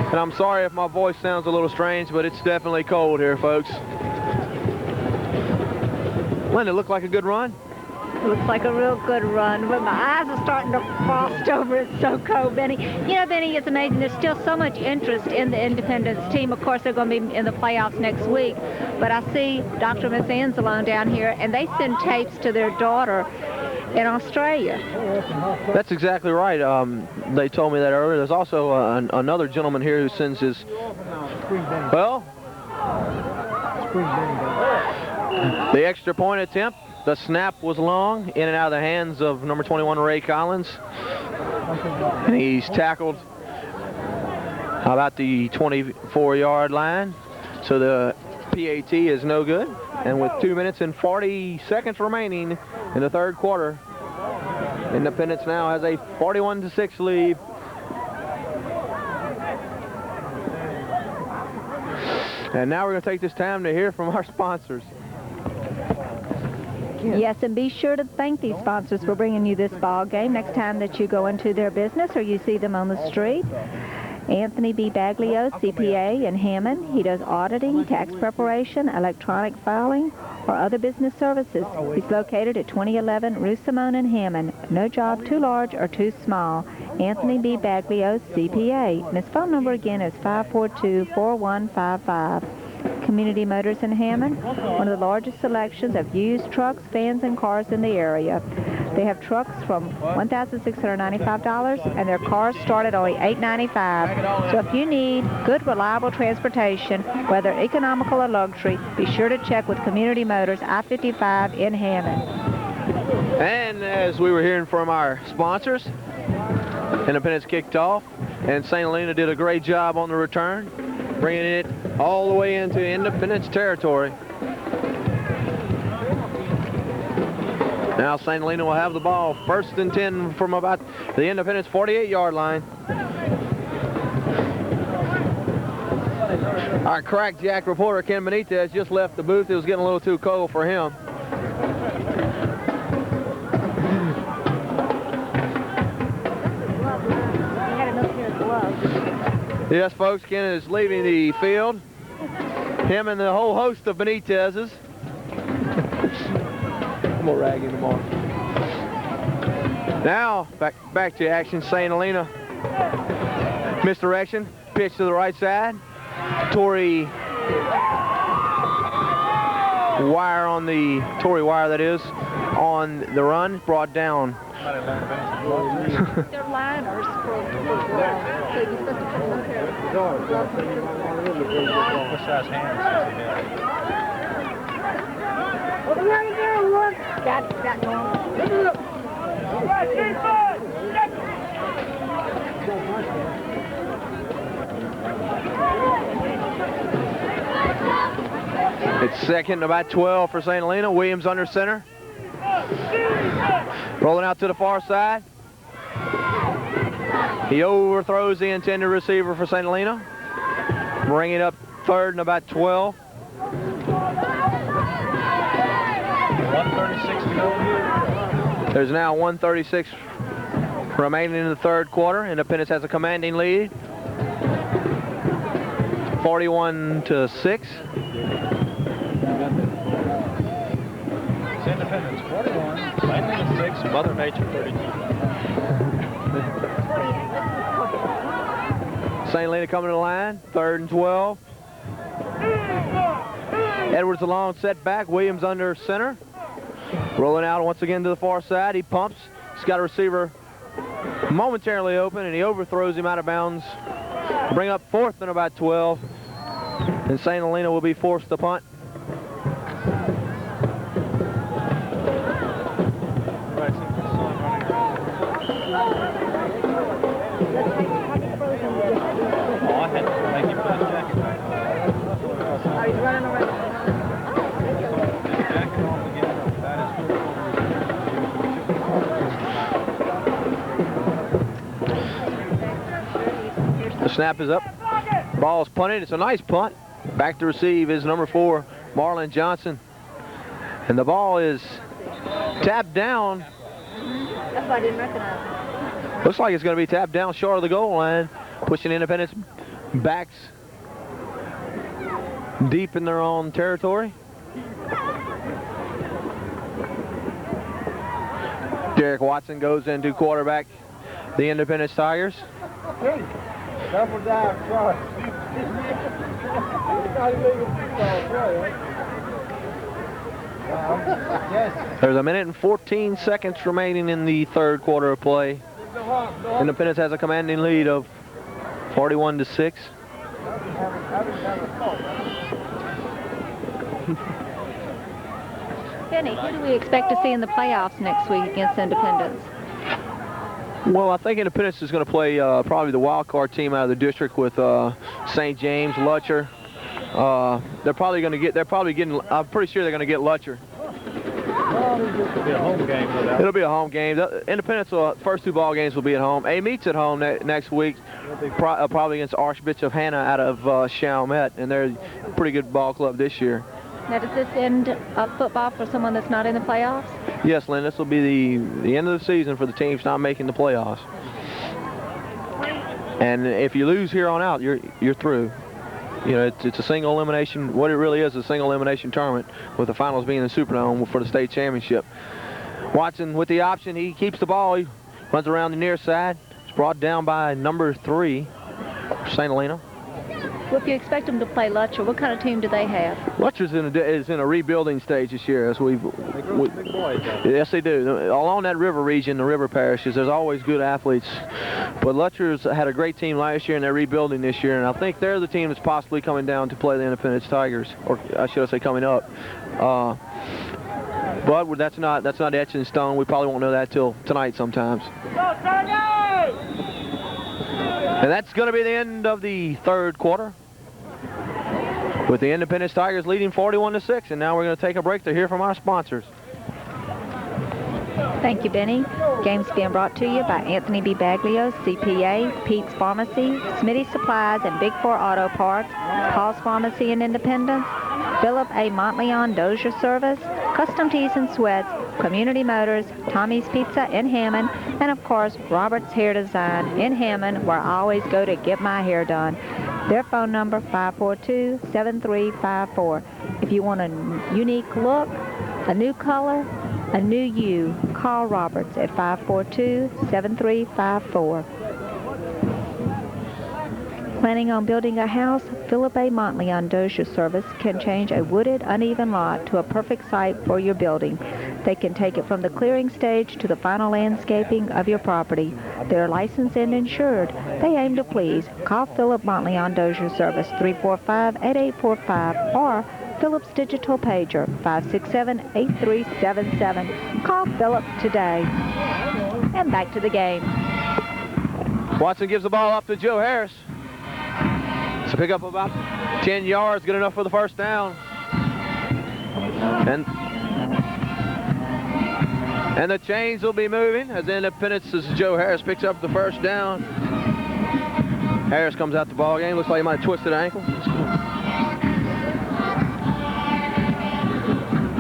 Speaker 2: And I'm sorry if my voice sounds a little strange, but it's definitely cold here, folks. Linda, looked like a good run.
Speaker 3: Looks like a real good run, but my eyes are starting to frost over. It's so cold, Benny. You know, Benny, it's amazing. There's still so much interest in the Independence team. Of course, they're going to be in the playoffs next week. But I see Dr. Miss Anzalone down here, and they send tapes to their daughter in Australia.
Speaker 2: That's exactly right. They told me that earlier. There's also another gentleman here who sends his... Well, the extra point attempt. The snap was long, in and out of the hands of number 21, Ray Collins. And he's tackled about the 24-yard line. So the PAT is no good. And with 2 minutes and 40 seconds remaining in the third quarter, Independence now has a 41-6 lead. And now we're going to take this time to hear from our sponsors.
Speaker 3: Yes, and be sure to thank these sponsors for bringing you this ball game next time that you go into their business or you see them on the street. Anthony B. Baglio, CPA in Hammond. He does auditing, tax preparation, electronic filing, or other business services. He's located at 2011 Rue Simone in Hammond. No job too large or too small. Anthony B. Baglio, CPA. And his phone number again is 542-4155. Community Motors in Hammond, one of the largest selections of used trucks, vans, and cars in the area. They have trucks from $1,695, and their cars start at only $895. So if you need good, reliable transportation, whether economical or luxury, be sure to check with Community Motors, I-55 in Hammond.
Speaker 2: And as we were hearing from our sponsors, Independence kicked off, and St. Helena did a great job on the return, bringing it all the way into Independence territory. Now St. Helena will have the ball, 1st and 10 from about the Independence 48-yard line. Our crackjack reporter, Ken Benitez, just left the booth. It was getting a little too cold for him. Yes, folks, Ken is leaving the field. Him and the whole host of Benitez's. I'm gonna rag him tomorrow. Now, back to action, St. Helena. Misdirection, pitch to the right side. Tory Wire on the, Tory Wire that is, on the run, brought down.
Speaker 3: They're liners for
Speaker 2: It's second and about 12 for St. Helena. Williams under center. Rolling out to the far side. He overthrows the intended receiver for St. Helena. Bringing up 3rd and about 12.
Speaker 4: 1:36 to go.
Speaker 2: There's now 1:36 remaining in the third quarter. Independence has a commanding lead. 41-6.
Speaker 4: It's Independence 41, St. Helena 6, Mother Nature 32.
Speaker 2: St. Helena coming to the line, 3rd and 12. Edwards alone, set back. Williams under center. Rolling out once again to the far side. He pumps. He's got a receiver momentarily open, and he overthrows him out of bounds. Bring up 4th and about 12. And St. Helena will be forced to punt. The snap is up. Ball's punted. It's a nice punt. Back to receive is number 4, Marlon Johnson. And the ball is tapped down.
Speaker 3: That's why I didn't recognize.
Speaker 2: Looks like it's going to be tapped down short of the goal line, pushing Independence backs deep in their own territory. Derek Watson goes into quarterback the Independence Tigers.
Speaker 5: Double dive try.
Speaker 2: There's 1 minute and 14 seconds remaining in the 3rd quarter of play. Independence has a commanding lead of 41-6.
Speaker 3: Benny, who do we expect to see in the playoffs next week against Independence?
Speaker 2: Well, I think Independence is going to play probably the wild card team out of the district with St. James, Lutcher. They're probably getting. I'm pretty sure they're going to get Lutcher.
Speaker 4: It'll be a home game.
Speaker 2: It'll be a home game. Independence, first 2 ball games will be at home. A-Meet's at home next week, probably against Archbishop Hannah out of Chalmette, and they're a pretty good ball club this year.
Speaker 3: Now, does this end of football for someone that's not in the playoffs?
Speaker 2: Yes, Lynn, this will be the end of the season for the teams not making the playoffs. And if you lose here on out, you're through. You know, it's a single elimination. What it really is a single elimination tournament, with the finals being in the Superdome for the state championship. Watson with the option. He keeps the ball. He runs around the near side. It's brought down by number 3, St. Helena.
Speaker 3: Well, if you expect them to play Lutcher, what kind of team do they have?
Speaker 2: Lutcher's is in a rebuilding stage this year. As
Speaker 4: They grow some big boys.
Speaker 2: Yes, they do. Along that river region, the river parishes, there's always good athletes. But Lutcher's had a great team last year, and they're rebuilding this year. And I think they're the team that's possibly coming down to play the Independence Tigers, or should I say coming up. But that's not etched in stone. We probably won't know that till tonight sometimes. And that's going to be the end of the 3rd quarter, with the Independence Tigers leading 41-6. And now we're going to take a break to hear from our sponsors.
Speaker 3: Thank you, Benny. Game's being brought to you by Anthony B. Baglio, CPA, Pete's Pharmacy, Smitty's Supplies, and Big 4 Auto Parts, Paul's Pharmacy in Independence, Philip A. Montleon Dozier Service, Custom Tees and Sweats, Community Motors, Tommy's Pizza in Hammond, and of course, Robert's Hair Design in Hammond, where I always go to get my hair done. Their phone number, 542-7354. If you want a unique look, a new color, a new you, call Roberts at 542-7354. Planning on building a house? Philip A. Montleon Dozier Service can change a wooded, uneven lot to a perfect site for your building. They can take it from the clearing stage to the final landscaping of your property. They're licensed and insured. They aim to please. Call Philip Montleon Dozier Service, 345-8845, or Philip's digital pager, 567-8377. Call Philip today. And back to the game.
Speaker 2: Watson gives the ball up to Joe Harris. To pick up about 10 yards, good enough for the first down. And the chains will be moving as Independence's Joe Harris picks up the first down. Harris comes out the ball game. Looks like he might have twisted an ankle.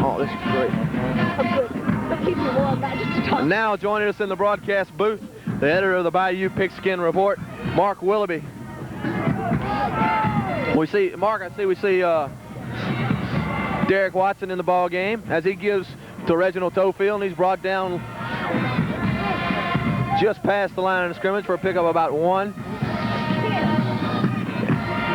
Speaker 2: Oh, this is great. And now joining us in the broadcast booth, the editor of the Bayou Pigskin Report, Mark Willoughby. We see Derek Watson in the ball game as he gives to Reginald Tofield, and he's brought down just past the line of scrimmage for a pickup about 1.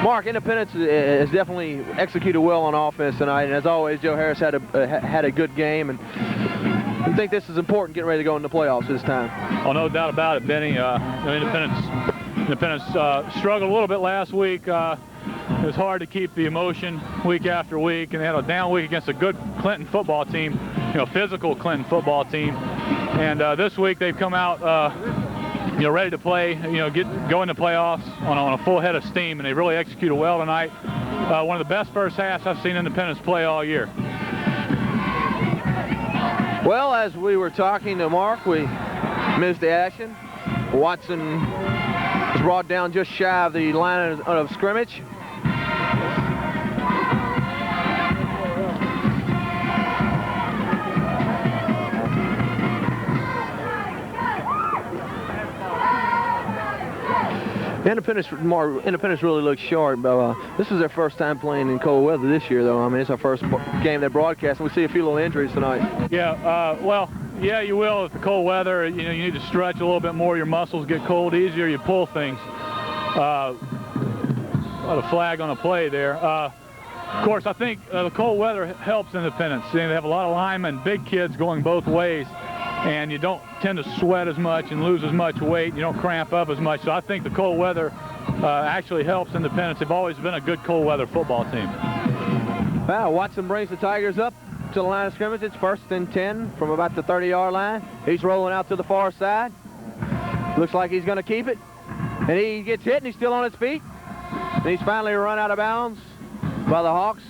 Speaker 2: Mark, Independence has definitely executed well on offense tonight, and as always, Joe Harris had a good game, and I think this is important getting ready to go into the playoffs this time.
Speaker 6: Oh, no doubt about it, Benny. Independence struggled a little bit last week. It was hard to keep the emotion week after week, and they had a down week against a good Clinton football team, physical Clinton football team. And this week they've come out, ready to play, go into playoffs on a full head of steam, and they really executed well tonight. One of the best first halves I've seen Independence play all year.
Speaker 2: Well, as we were talking to Mark, we missed the action. Watson was brought down just shy of the line of scrimmage. Independence really looks sharp. This is their first time playing in cold weather this year, though. I mean, it's our first game they're broadcasting. We see a few little injuries tonight.
Speaker 6: Yeah, yeah, you will with the cold weather. You need to stretch a little bit more. Your muscles get cold easier. You pull things. A flag on a play there. Of course, I think the cold weather helps Independence. They have a lot of linemen, big kids going both ways, and you don't tend to sweat as much and lose as much weight. You don't cramp up as much. So I think the cold weather actually helps Independence. They've always been a good cold weather football team.
Speaker 2: Well, Watson brings the Tigers up to the line of scrimmage. It's 1st and 10 from about the 30-yard line. He's rolling out to the far side. Looks like he's going to keep it. And he gets hit, and he's still on his feet. And he's finally run out of bounds by the Hawks.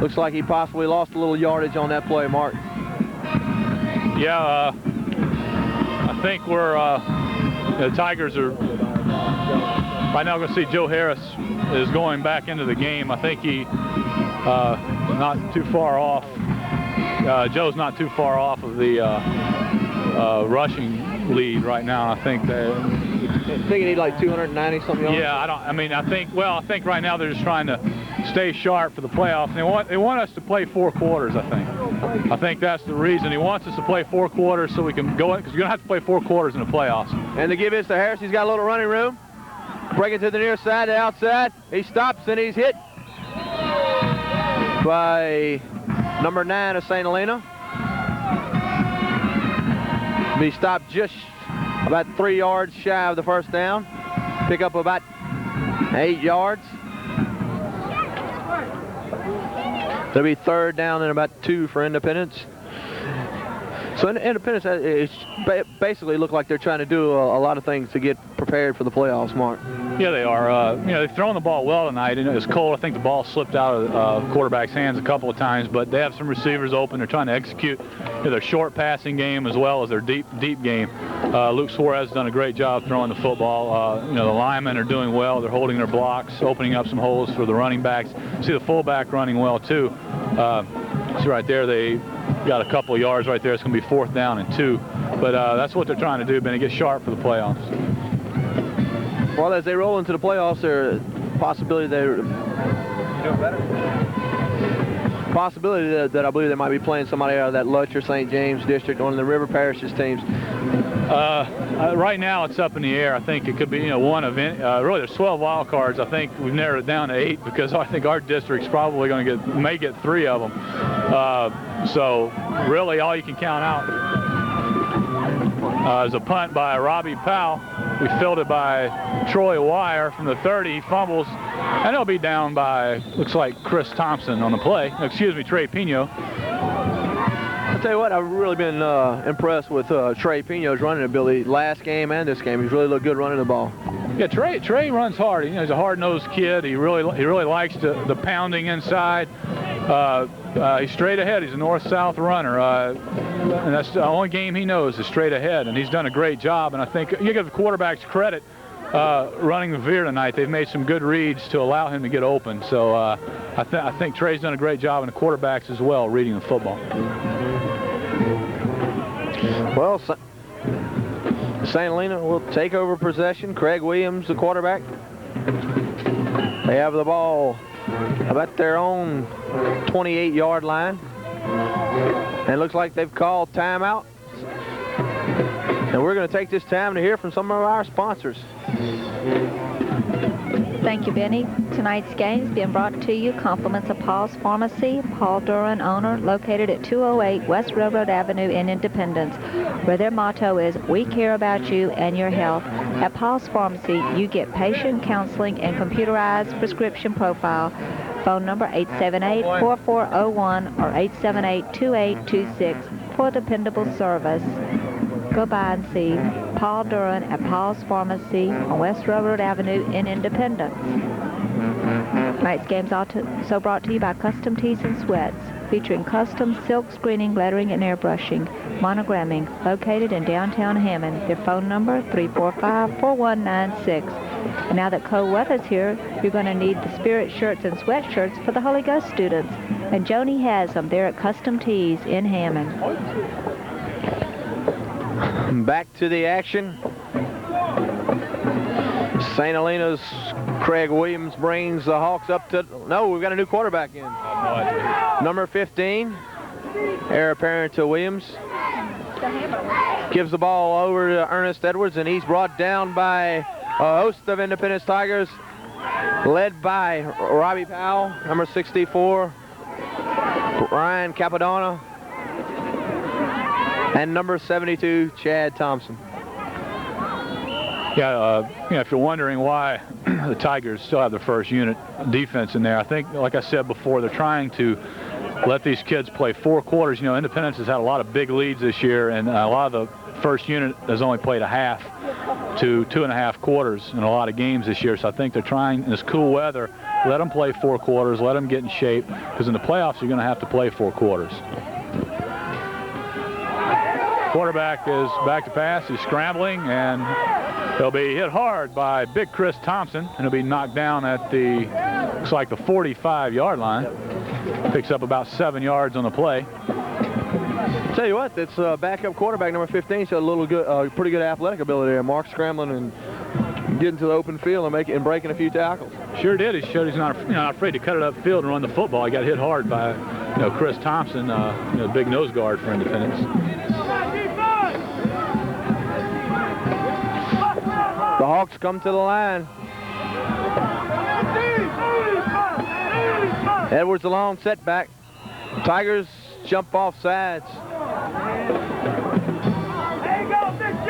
Speaker 2: Looks like he possibly lost a little yardage on that play, Mark.
Speaker 6: Yeah, I think the Tigers are right now going to see Joe Harris is going back into the game. I think he not too far off. Joe's not too far off of the rushing lead right now. I think they
Speaker 2: you need like 290 something yards.
Speaker 6: Yeah, I think right now they're just trying to stay sharp for the playoffs. And they want us to play 4 quarters, I think that's the reason. He wants us to play 4 quarters so we can go in, because we're going to have to play 4 quarters in the playoffs.
Speaker 2: And the give is to Harris. He's got a little running room. Break it to the near side, the outside. He stops and he's hit by number 9 of St. Helena. He stopped just about 3 yards shy of the first down. Pick up about 8 yards. That'll be 3rd down and about 2 for Independence. So Independence basically look like they're trying to do a lot of things to get prepared for the playoffs, Mark.
Speaker 6: Yeah, they are. They've thrown the ball well tonight. It's cold. I think the ball slipped out of the quarterback's hands a couple of times, but they have some receivers open. They're trying to execute their short passing game as well as their deep game. Luke Suarez has done a great job throwing the football. The linemen are doing well. They're holding their blocks, opening up some holes for the running backs. See the fullback running well too. See right there, they got a couple of yards right there. It's going to be 4th down and 2. But that's what they're trying to do, Benny, get sharp for the playoffs.
Speaker 2: Well, as they roll into the playoffs, there's a possibility that I believe they might be playing somebody out of that Lutcher St. James district, one of the River Parishes teams.
Speaker 6: Right now it's up in the air. I think it could be one of really there's 12 wild cards. I think we've narrowed it down to 8 because I think our district's probably going to may get 3 of them. So really all you can count out is a punt by Robbie Powell. We filled it by Troy Wire from the 30. He fumbles, and he'll be down by, looks like Chris Thompson on the play. Excuse me, Trey Pino.
Speaker 2: I'll tell you what, I've really been impressed with Trey Pino's running ability last game and this game. He's really looked good running the ball.
Speaker 6: Yeah, Trey runs hard. He's a hard-nosed kid. He really likes the pounding inside. He's straight ahead. He's a north-south runner, and that's the only game he knows is straight ahead. And he's done a great job. And I think you give the quarterbacks credit running the veer tonight. They've made some good reads to allow him to get open. So I think Trey's done a great job, and the quarterbacks as well, reading the football.
Speaker 2: Well, St. Helena will take over possession. Craig Williams, the quarterback. They have the ball about their own 28-yard line. And it looks like they've called timeout. And we're going to take this time to hear from some of our sponsors.
Speaker 3: Thank you, Benny. Tonight's game is being brought to you compliments of Paul's Pharmacy, Paul Duran, owner, located at 208 West Railroad Avenue in Independence, where their motto is, we care about you and your health. At Paul's Pharmacy, you get patient counseling and computerized prescription profile. Phone number 878-4401 or 878-2826 for dependable service. Go by and see Paul Duran at Paul's Pharmacy on West Railroad Avenue in Independence. Tonight's game's also brought to you by Custom Tees and Sweats, featuring custom silk screening, lettering, and airbrushing, monogramming, located in downtown Hammond. Their phone number, 345-4196. And now that cold weather's here, you're going to need the spirit shirts and sweatshirts for the Holy Ghost students. And Joni has them. They're at Custom Tees in Hammond.
Speaker 2: Back to the action. St. Helena's Craig Williams brings the Hawks up to... No, we've got a new quarterback in. Number 15, heir apparent to Williams. Gives the ball over to Ernest Edwards, and he's brought down by a host of Independence Tigers, led by Robbie Powell, number 64, Ryan Capadonna, and number 72, Chad Thompson.
Speaker 6: Yeah, if you're wondering why the Tigers still have their first unit defense in there, I think, like I said before, they're trying to let these kids play 4 quarters. You know, Independence has had a lot of big leads this year, and a lot of the first unit has only played a half to 2.5 quarters in a lot of games this year. So I think they're trying, in this cool weather, let them play 4 quarters, let them get in shape, because in the playoffs you're going to have to play 4 quarters. Quarterback is back to pass. He's scrambling, and he'll be hit hard by big Chris Thompson, and he'll be knocked down at the, looks like the 45-yard line. Picks up about 7 yards on the play.
Speaker 2: Tell you what, that's backup quarterback number 15. Showed a little good, pretty good athletic ability there. Mark scrambling and getting to the open field and breaking a few tackles.
Speaker 6: Sure did. He showed he's not afraid to cut it upfield and run the football. He got hit hard by Chris Thompson, big nose guard for Independence.
Speaker 2: The Hawks come to the line. Edwards a long setback. Tigers jump off sides.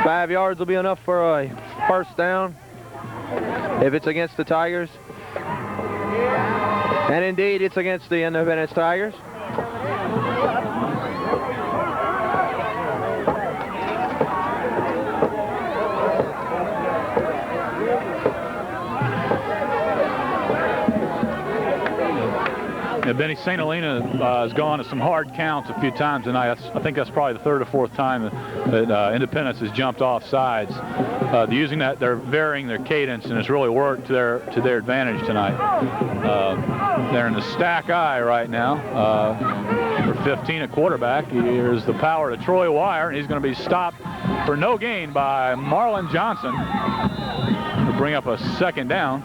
Speaker 2: 5 yards will be enough for a first down if it's against the Tigers. And indeed, it's against the Independence Tigers.
Speaker 6: Benny, St. Helena has gone to some hard counts a few times tonight. I think that's probably the 3rd or 4th time that Independence has jumped off sides. Using that, they're varying their cadence, and it's really worked to their advantage tonight. They're in the stack eye right now. Number 15 at quarterback. Here's the power to Troy Wire, and he's going to be stopped for no gain by Marlon Johnson to bring up a second down.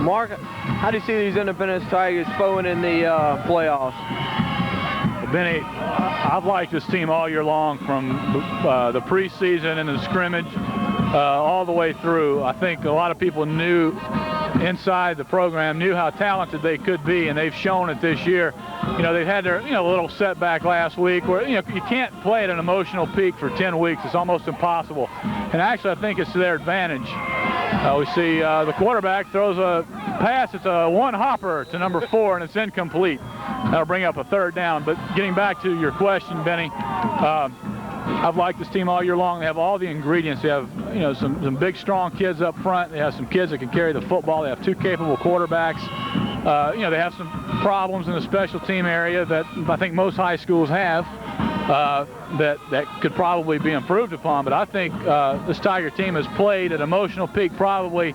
Speaker 2: Mark, how do you see these Independence Tigers foeing in the playoffs?
Speaker 6: Benny, I've liked this team all year long, from the preseason and the scrimmage all the way through. I think a lot of people knew inside the program, knew how talented they could be, and they've shown it this year. They've had their little setback last week where you can't play at an emotional peak for 10 weeks. It's almost impossible. And actually, I think it's to their advantage. We see the quarterback throws a pass. It's a one-hopper to number 4, and it's incomplete. That'll bring up a 3rd down. But getting back to your question, Benny, I've liked this team all year long. They have all the ingredients. They have, some big, strong kids up front. They have some kids that can carry the football. They have 2 capable quarterbacks. They have some problems in the special team area that I think most high schools have that could probably be improved upon. But I think this Tiger team has played at emotional peak probably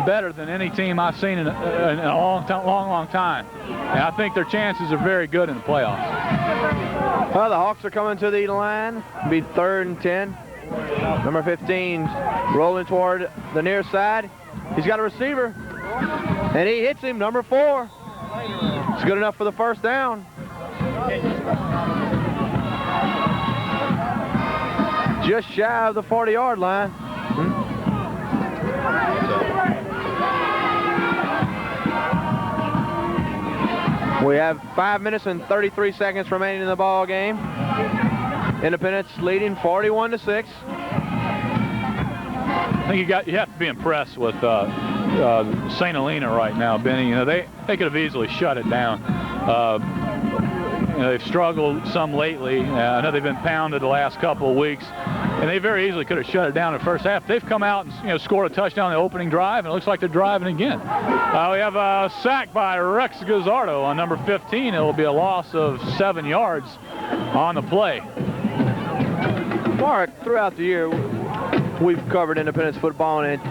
Speaker 6: better than any team I've seen in a long time. And I think their chances are very good in the playoffs.
Speaker 2: Well, the Hawks are coming to the line. It'll be 3rd and 10. Number 15 rolling toward the near side. He's got a receiver, and he hits him, number 4. It's good enough for the first down. just shy of the 40-yard line. We have 5 minutes and 33 seconds remaining in the ball game. Independence leading 41-6.
Speaker 6: I think you have to be impressed with St. Helena right now, Benny. You know, they could have easily shut it down. You know, they've struggled some lately. I know they've been pounded the last couple of weeks, and they very easily could have shut it down in the first half. They've come out and, you know, scored a touchdown in the opening drive, and it looks like they're driving again. We have a sack by Rex Gazzardo on number 15. It will be a loss of 7 yards on the play.
Speaker 2: Mark, throughout the year, we've covered Independence football, and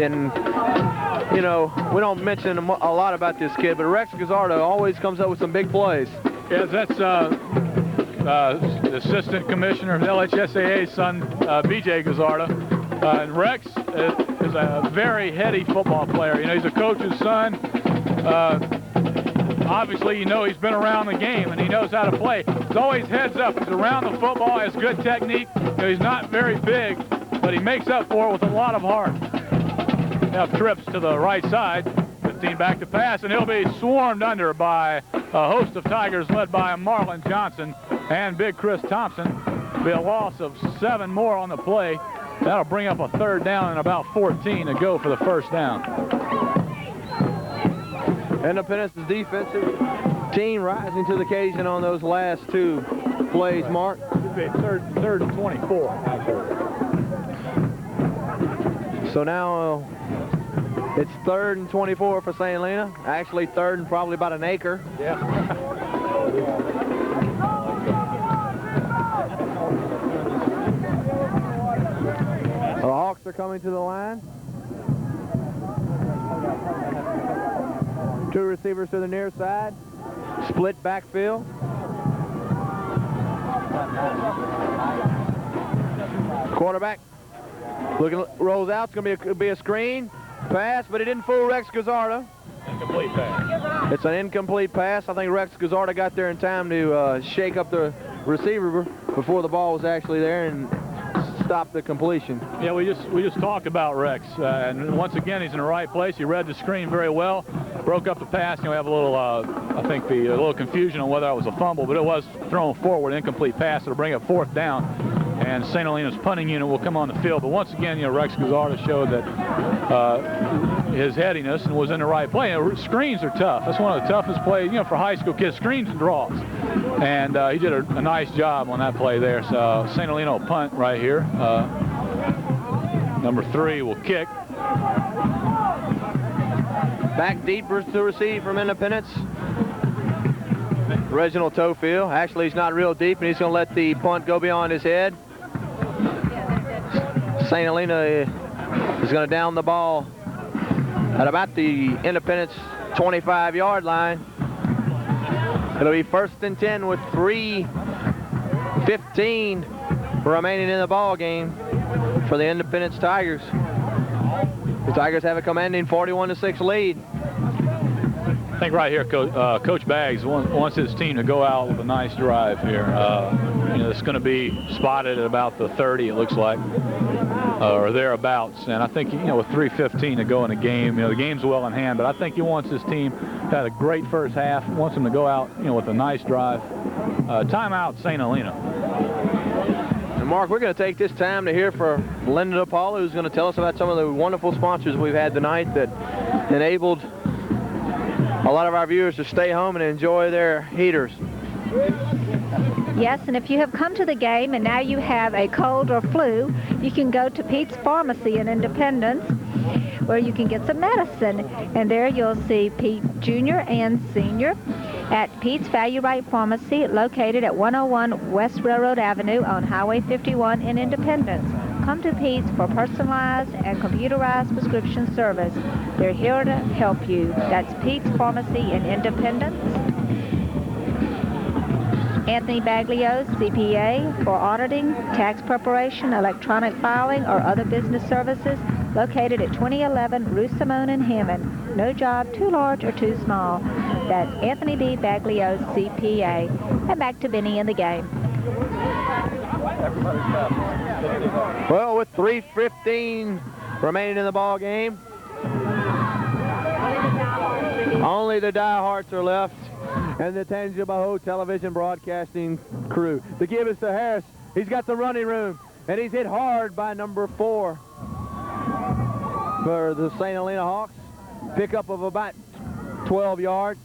Speaker 2: you know, we don't mention a lot about this kid, but Rex Gazzardo always comes up with some big plays.
Speaker 6: Yes, that's the assistant commissioner of LHSAA's son, BJ Gazzardo. And Rex is a very heady football player. You know, he's a coach's son. Obviously, you know, he's been around the game and he knows how to play. He's always heads up. He's around the football, has good technique. You know, he's not very big, but he makes up for it with a lot of heart. Now trips to the right side. 15 back to pass, and he'll be swarmed under by a host of Tigers led by Marlon Johnson and Big Chris Thompson. Be a loss of 7 more on the play. That'll bring up a 3rd down and about 14 to go for the 1st down.
Speaker 2: Independence's defensive team rising to the occasion on those last 2 plays, Mark.
Speaker 6: It'll be third and 24.
Speaker 2: So now it's 3rd and 24 for St. Helena. Actually, 3rd and probably about an acre.
Speaker 6: Yeah.
Speaker 2: The Hawks are coming to the line. 2 receivers to the near side. Split backfield. Quarterback looking, rolls out. It's going to be a screen pass, but it didn't fool Rex Gazzardo.
Speaker 6: Incomplete pass.
Speaker 2: It's an incomplete pass. I think Rex Gazzardo got there in time to shake up the receiver before the ball was actually there and stop the completion.
Speaker 6: Yeah, we just talked about Rex, and once again he's in the right place. He read the screen very well, broke up the pass. You know, we have a little, I think a little confusion on whether it was a fumble, but it was thrown forward, incomplete pass. It'll bring up 4th down, and St. Helena's punting unit will come on the field. But once again, you know, Rex Gazzardo showed that his headiness and was in the right play. You know, screens are tough. That's one of the toughest plays, you know, for high school kids. Screens and draws, and he did a nice job on that play there. So St. Helena will punt right here. Number 3 will kick.
Speaker 2: Back deeper to receive from Independence. Reginald Tofield. Actually, he's not real deep, and he's going to let the punt go beyond his head. St. Helena is going to down the ball at about the Independence 25-yard line. It'll be 1st and 10 with 3:15 remaining in the ball game for the Independence Tigers. The Tigers have a commanding 41-6 lead.
Speaker 6: I think right here, Coach Baggs wants his team to go out with a nice drive here. You know, it's going to be spotted at about the 30, it looks like, or thereabouts. And I think, you know, with 3:15 to go in the game, you know, the game's well in hand. But I think he wants his team to have a great first half. Wants them to go out, you know, with a nice drive. Timeout, St. Helena.
Speaker 2: And Mark, we're going to take this time to hear from Linda DePaula, who's going to tell us about some of the wonderful sponsors we've had tonight that enabled a lot of our viewers to stay home and enjoy their heaters.
Speaker 3: Yes, and if you have come to the game and now you have a cold or flu, you can go to Pete's Pharmacy in Independence, where you can get some medicine. And there you'll see Pete Jr. and Sr. at Pete's Value Right Pharmacy, located at 101 West Railroad Avenue on Highway 51 in Independence. Come to Pete's for personalized and computerized prescription service. They're here to help you. That's Pete's Pharmacy in Independence. Anthony Baglio, CPA, for auditing, tax preparation, electronic filing, or other business services, located at 2011 Rue Simone in Hammond. No job too large or too small. That's Anthony B. Baglio, CPA. And back to Benny in the game.
Speaker 5: Everybody's
Speaker 2: Well, with 3:15 remaining in the ball game, only the diehards are left and the Tangipahoa television broadcasting crew. The give is to Harris. He's got the running room, and he's hit hard by number 4 for the St. Helena Hawks. Pickup of about 12 yards.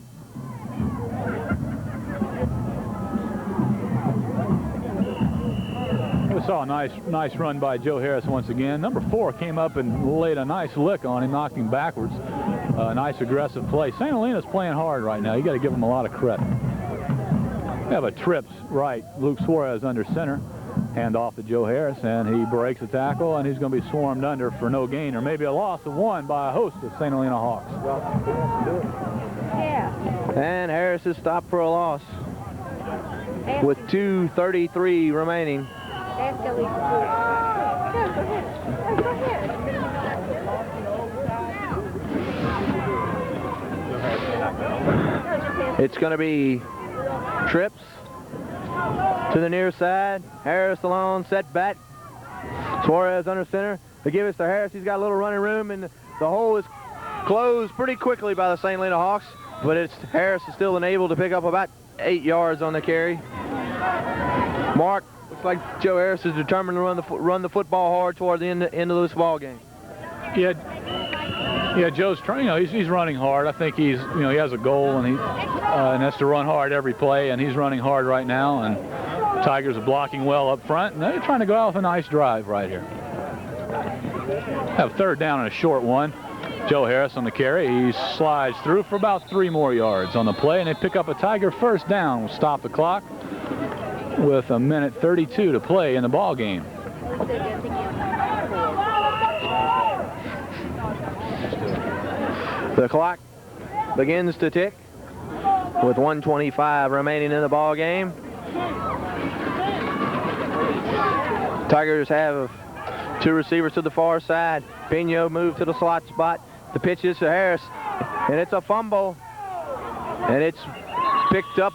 Speaker 6: We saw a nice run by Joe Harris once again. Number 4 came up and laid a nice lick on him, knocked him backwards. Nice aggressive play. St. Helena's playing hard right now. You got to give them a lot of credit. We have a trips right. Luke Suarez under center. Hand off to Joe Harris, and he breaks the tackle, and he's going to be swarmed under for no gain, or maybe a loss of 1 by a host of St. Helena Hawks.
Speaker 3: Yeah.
Speaker 2: And Harris is stopped for a loss with 2:33 remaining.
Speaker 3: That's go easy. Go ahead.
Speaker 2: It's going to be trips to the near side. Harris alone, set back. Suarez under center. They give us to Harris. He's got a little running room, and the hole is closed pretty quickly by the St. Helena Hawks, but Harris is still unable to pick up about 8 yards on the carry. Mark, looks like Joe Harris is determined to run the football hard toward the end of this ball game.
Speaker 6: Yeah, Joe's trying. He's running hard. I think he has a goal, and that's to run hard every play, and he's running hard right now. And Tigers are blocking well up front, and they're trying to go out with a nice drive right here. Have 3rd down and a short one. Joe Harris on the carry. He slides through for about 3 more yards on the play, and they pick up a Tiger 1st down. We'll stop the clock with 1:32 to play in the ball game.
Speaker 2: The clock begins to tick with 1:25 remaining in the ball game. Tigers have 2 receivers to the far side. Pino moved to the slot spot. The pitch is to Harris, and it's a fumble. And it's picked up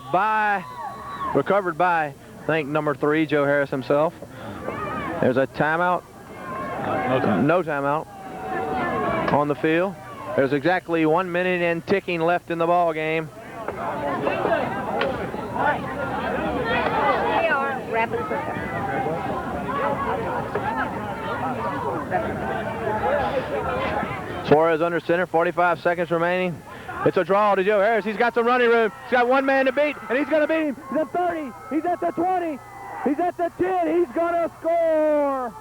Speaker 2: recovered by, I think, number 3, Joe Harris himself. There's a timeout. No timeout on the field. There's exactly 1 minute and ticking left in the ball game.
Speaker 3: Rapid quicker.
Speaker 2: Suarez under center, 45 seconds remaining. It's a draw to Joe Harris. He's got some running room. He's got 1 man to beat, and he's going to beat him. He's at 30. He's at the 20. He's at the 10. He's going to score.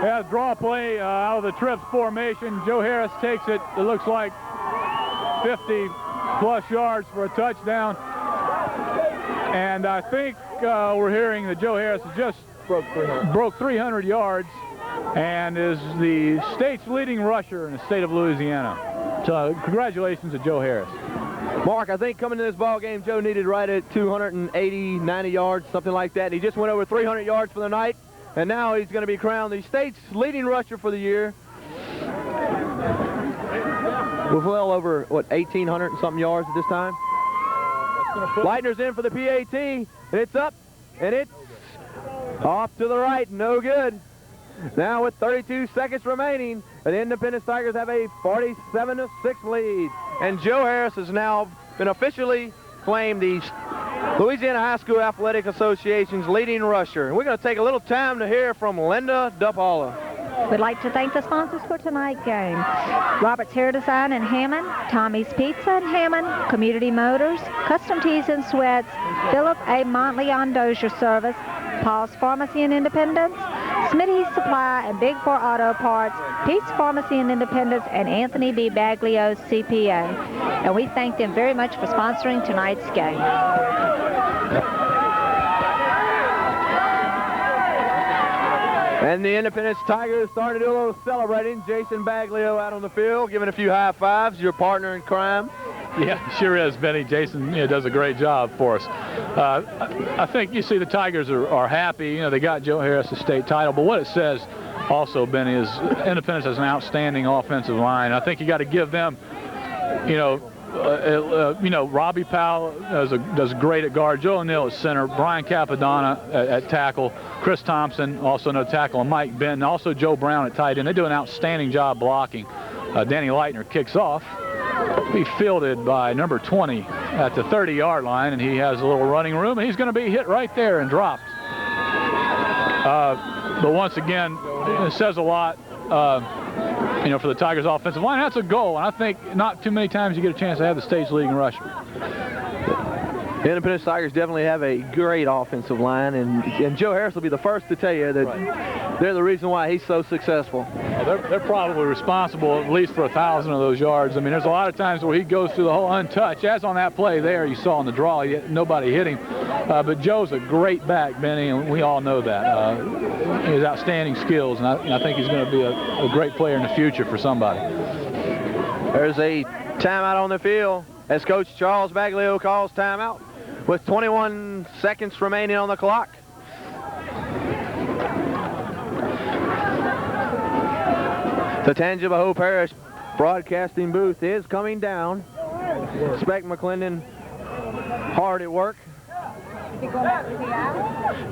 Speaker 6: Yeah, draw play out of the trips formation. Joe Harris takes it. It looks like 50-plus yards for a touchdown. And I think we're hearing that Joe Harris has just broke 300 yards and is the state's leading rusher in the state of Louisiana. So congratulations to Joe Harris.
Speaker 2: Mark, I think coming to this ball game, Joe needed right at 280, 90 yards, something like that. And he just went over 300 yards for the night. And now he's going to be crowned the state's leading rusher for the year. With well over, 1,800 and something yards at this time. Leitner's in for the PAT, and it's up, and it's off to the right, no good. Now with 32 seconds remaining, the Independence Tigers have a 47-6 lead. And Joe Harris has now been officially claimed the Louisiana High School Athletic Association's leading rusher. And we're going to take a little time to hear from Linda DePaula.
Speaker 3: We'd like to thank the sponsors for tonight's game. Robert's Hair Design in Hammond, Tommy's Pizza in Hammond, Community Motors, Custom Tees and Sweats, Philip A. Montleon Dozier Service, Paul's Pharmacy in Independence, Smitty's Supply and Big 4 Auto Parts, Pete's Pharmacy in Independence, and Anthony B. Baglio's CPA. And we thank them very much for sponsoring tonight's game.
Speaker 2: And the Independence Tigers starting to do a little celebrating. Jason Baglio out on the field, giving a few high fives, your partner in crime.
Speaker 6: Yeah, sure is, Benny. Jason does a great job for us. I think you see the Tigers are happy. They got Joe Harris the state title, but what it says also, Benny, is Independence has an outstanding offensive line. I think you got to give them, you know, Robbie Powell does great at guard. Joe O'Neill at center. Brian Capadonna at tackle. Chris Thompson, also no tackle. And Mike Benton. Also Joe Brown at tight end. They do an outstanding job blocking. Danny Leitner kicks off. Be fielded by number 20 at the 30-yard line, and he has a little running room, and he's going to be hit right there and dropped. But once again, it says a lot, you know, for the Tigers' offensive line. That's a goal, and I think not too many times you get a chance to have the state's leading rusher.
Speaker 2: The Independence Tigers definitely have a great offensive line, and Joe Harris will be the first to tell you that they're the reason why he's so successful.
Speaker 6: They're probably responsible at least for 1,000 of those yards. I mean, there's a lot of times where he goes through the whole untouched, as on that play there you saw in the draw. Nobody hit him. But Joe's a great back, Benny, and we all know that. He has outstanding skills, and I think he's going to be a great player in the future for somebody.
Speaker 2: There's a timeout on the field as Coach Charles Baglio calls timeout with 21 seconds remaining on the clock. The Tangipahoa Parish broadcasting booth is coming down. Speck McClendon hard at work,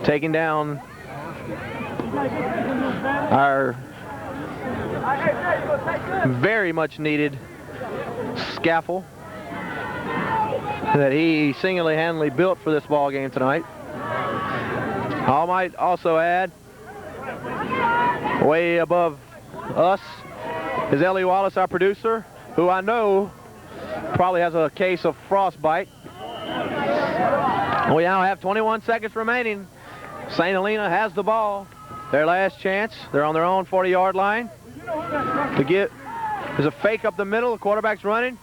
Speaker 2: taking down our very much needed scaffold that he single-handedly built for this ball game tonight. I might also add, way above us is Ellie Wallace, our producer, who I know probably has a case of frostbite. We now have 21 seconds remaining. St. Helena has the ball. Their last chance. They're on their own 40-yard line. There's a fake up the middle. The quarterback's running.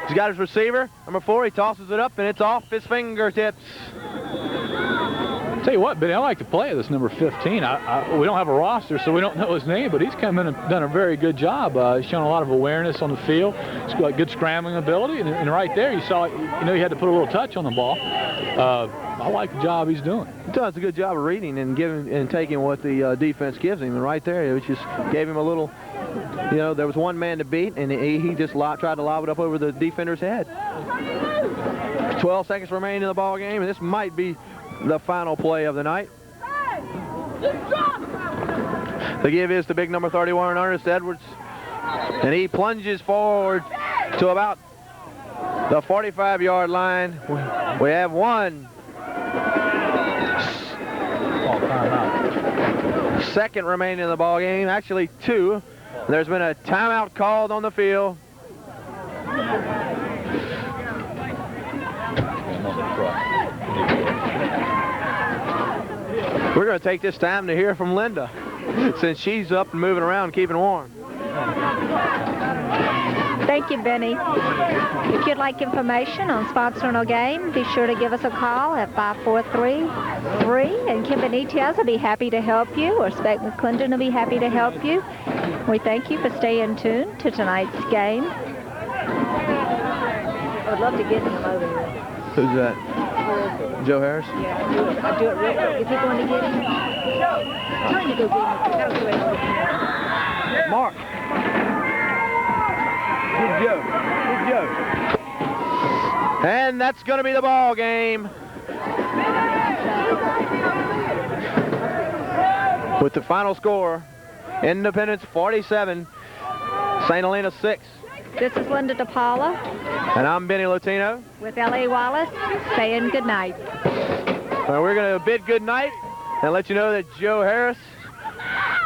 Speaker 2: He's got his receiver, number 4. He tosses it up, and it's off his fingertips.
Speaker 6: Tell you what, Benny, I like to play this number 15. We don't have a roster, so we don't know his name, but he's come in and done a very good job. He's shown a lot of awareness on the field. He's got good scrambling ability, and right there you saw, you know, he had to put a little touch on the ball. I like the job he's doing.
Speaker 2: He does a good job of reading and giving and taking what the defense gives him, and right there, it just gave him a little, you know, there was one man to beat, and he just tried to lob it up over the defender's head. 12 seconds remaining in the ball game, and this might be the final play of the night. The give is to big number 31, Ernest Edwards, and he plunges forward to about the 45-yard line. We have one second remaining in the ball game, actually 2. There's been a timeout called on the field. We're going to take this time to hear from Linda, since she's up and moving around, keeping warm.
Speaker 3: Thank you, Benny. If you'd like information on sponsoring a game, be sure to give us a call at 543-3, and Kim Benitez will be happy to help you, or Speck McClendon will be happy to help you. We thank you for staying tuned to tonight's game. I would love to get him over here.
Speaker 2: Who's that? Joe Harris?
Speaker 3: Yeah, do it real quick. Is he going to get him? I'm trying to go get him. That was great.
Speaker 2: Mark. Good Joe. Good Joe. And that's going to be the ball game. With the final score, Independence 47, St. Helena 6.
Speaker 3: This is Linda DePaula.
Speaker 2: And I'm Benny Latino.
Speaker 3: With L.A. Wallace, saying good night.
Speaker 2: We're going to bid good night and let you know that Joe Harris,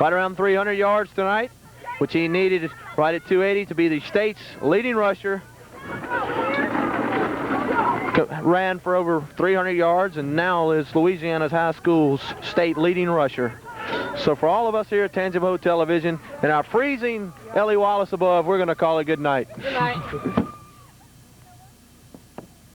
Speaker 2: right around 300 yards tonight, which he needed right at 280 to be the state's leading rusher. Ran for over 300 yards and now is Louisiana's high school's state leading rusher. So for all of us here at Tangipahoa Television and our freezing Ellie Wallace above, we're going to call it good night.
Speaker 3: Good night.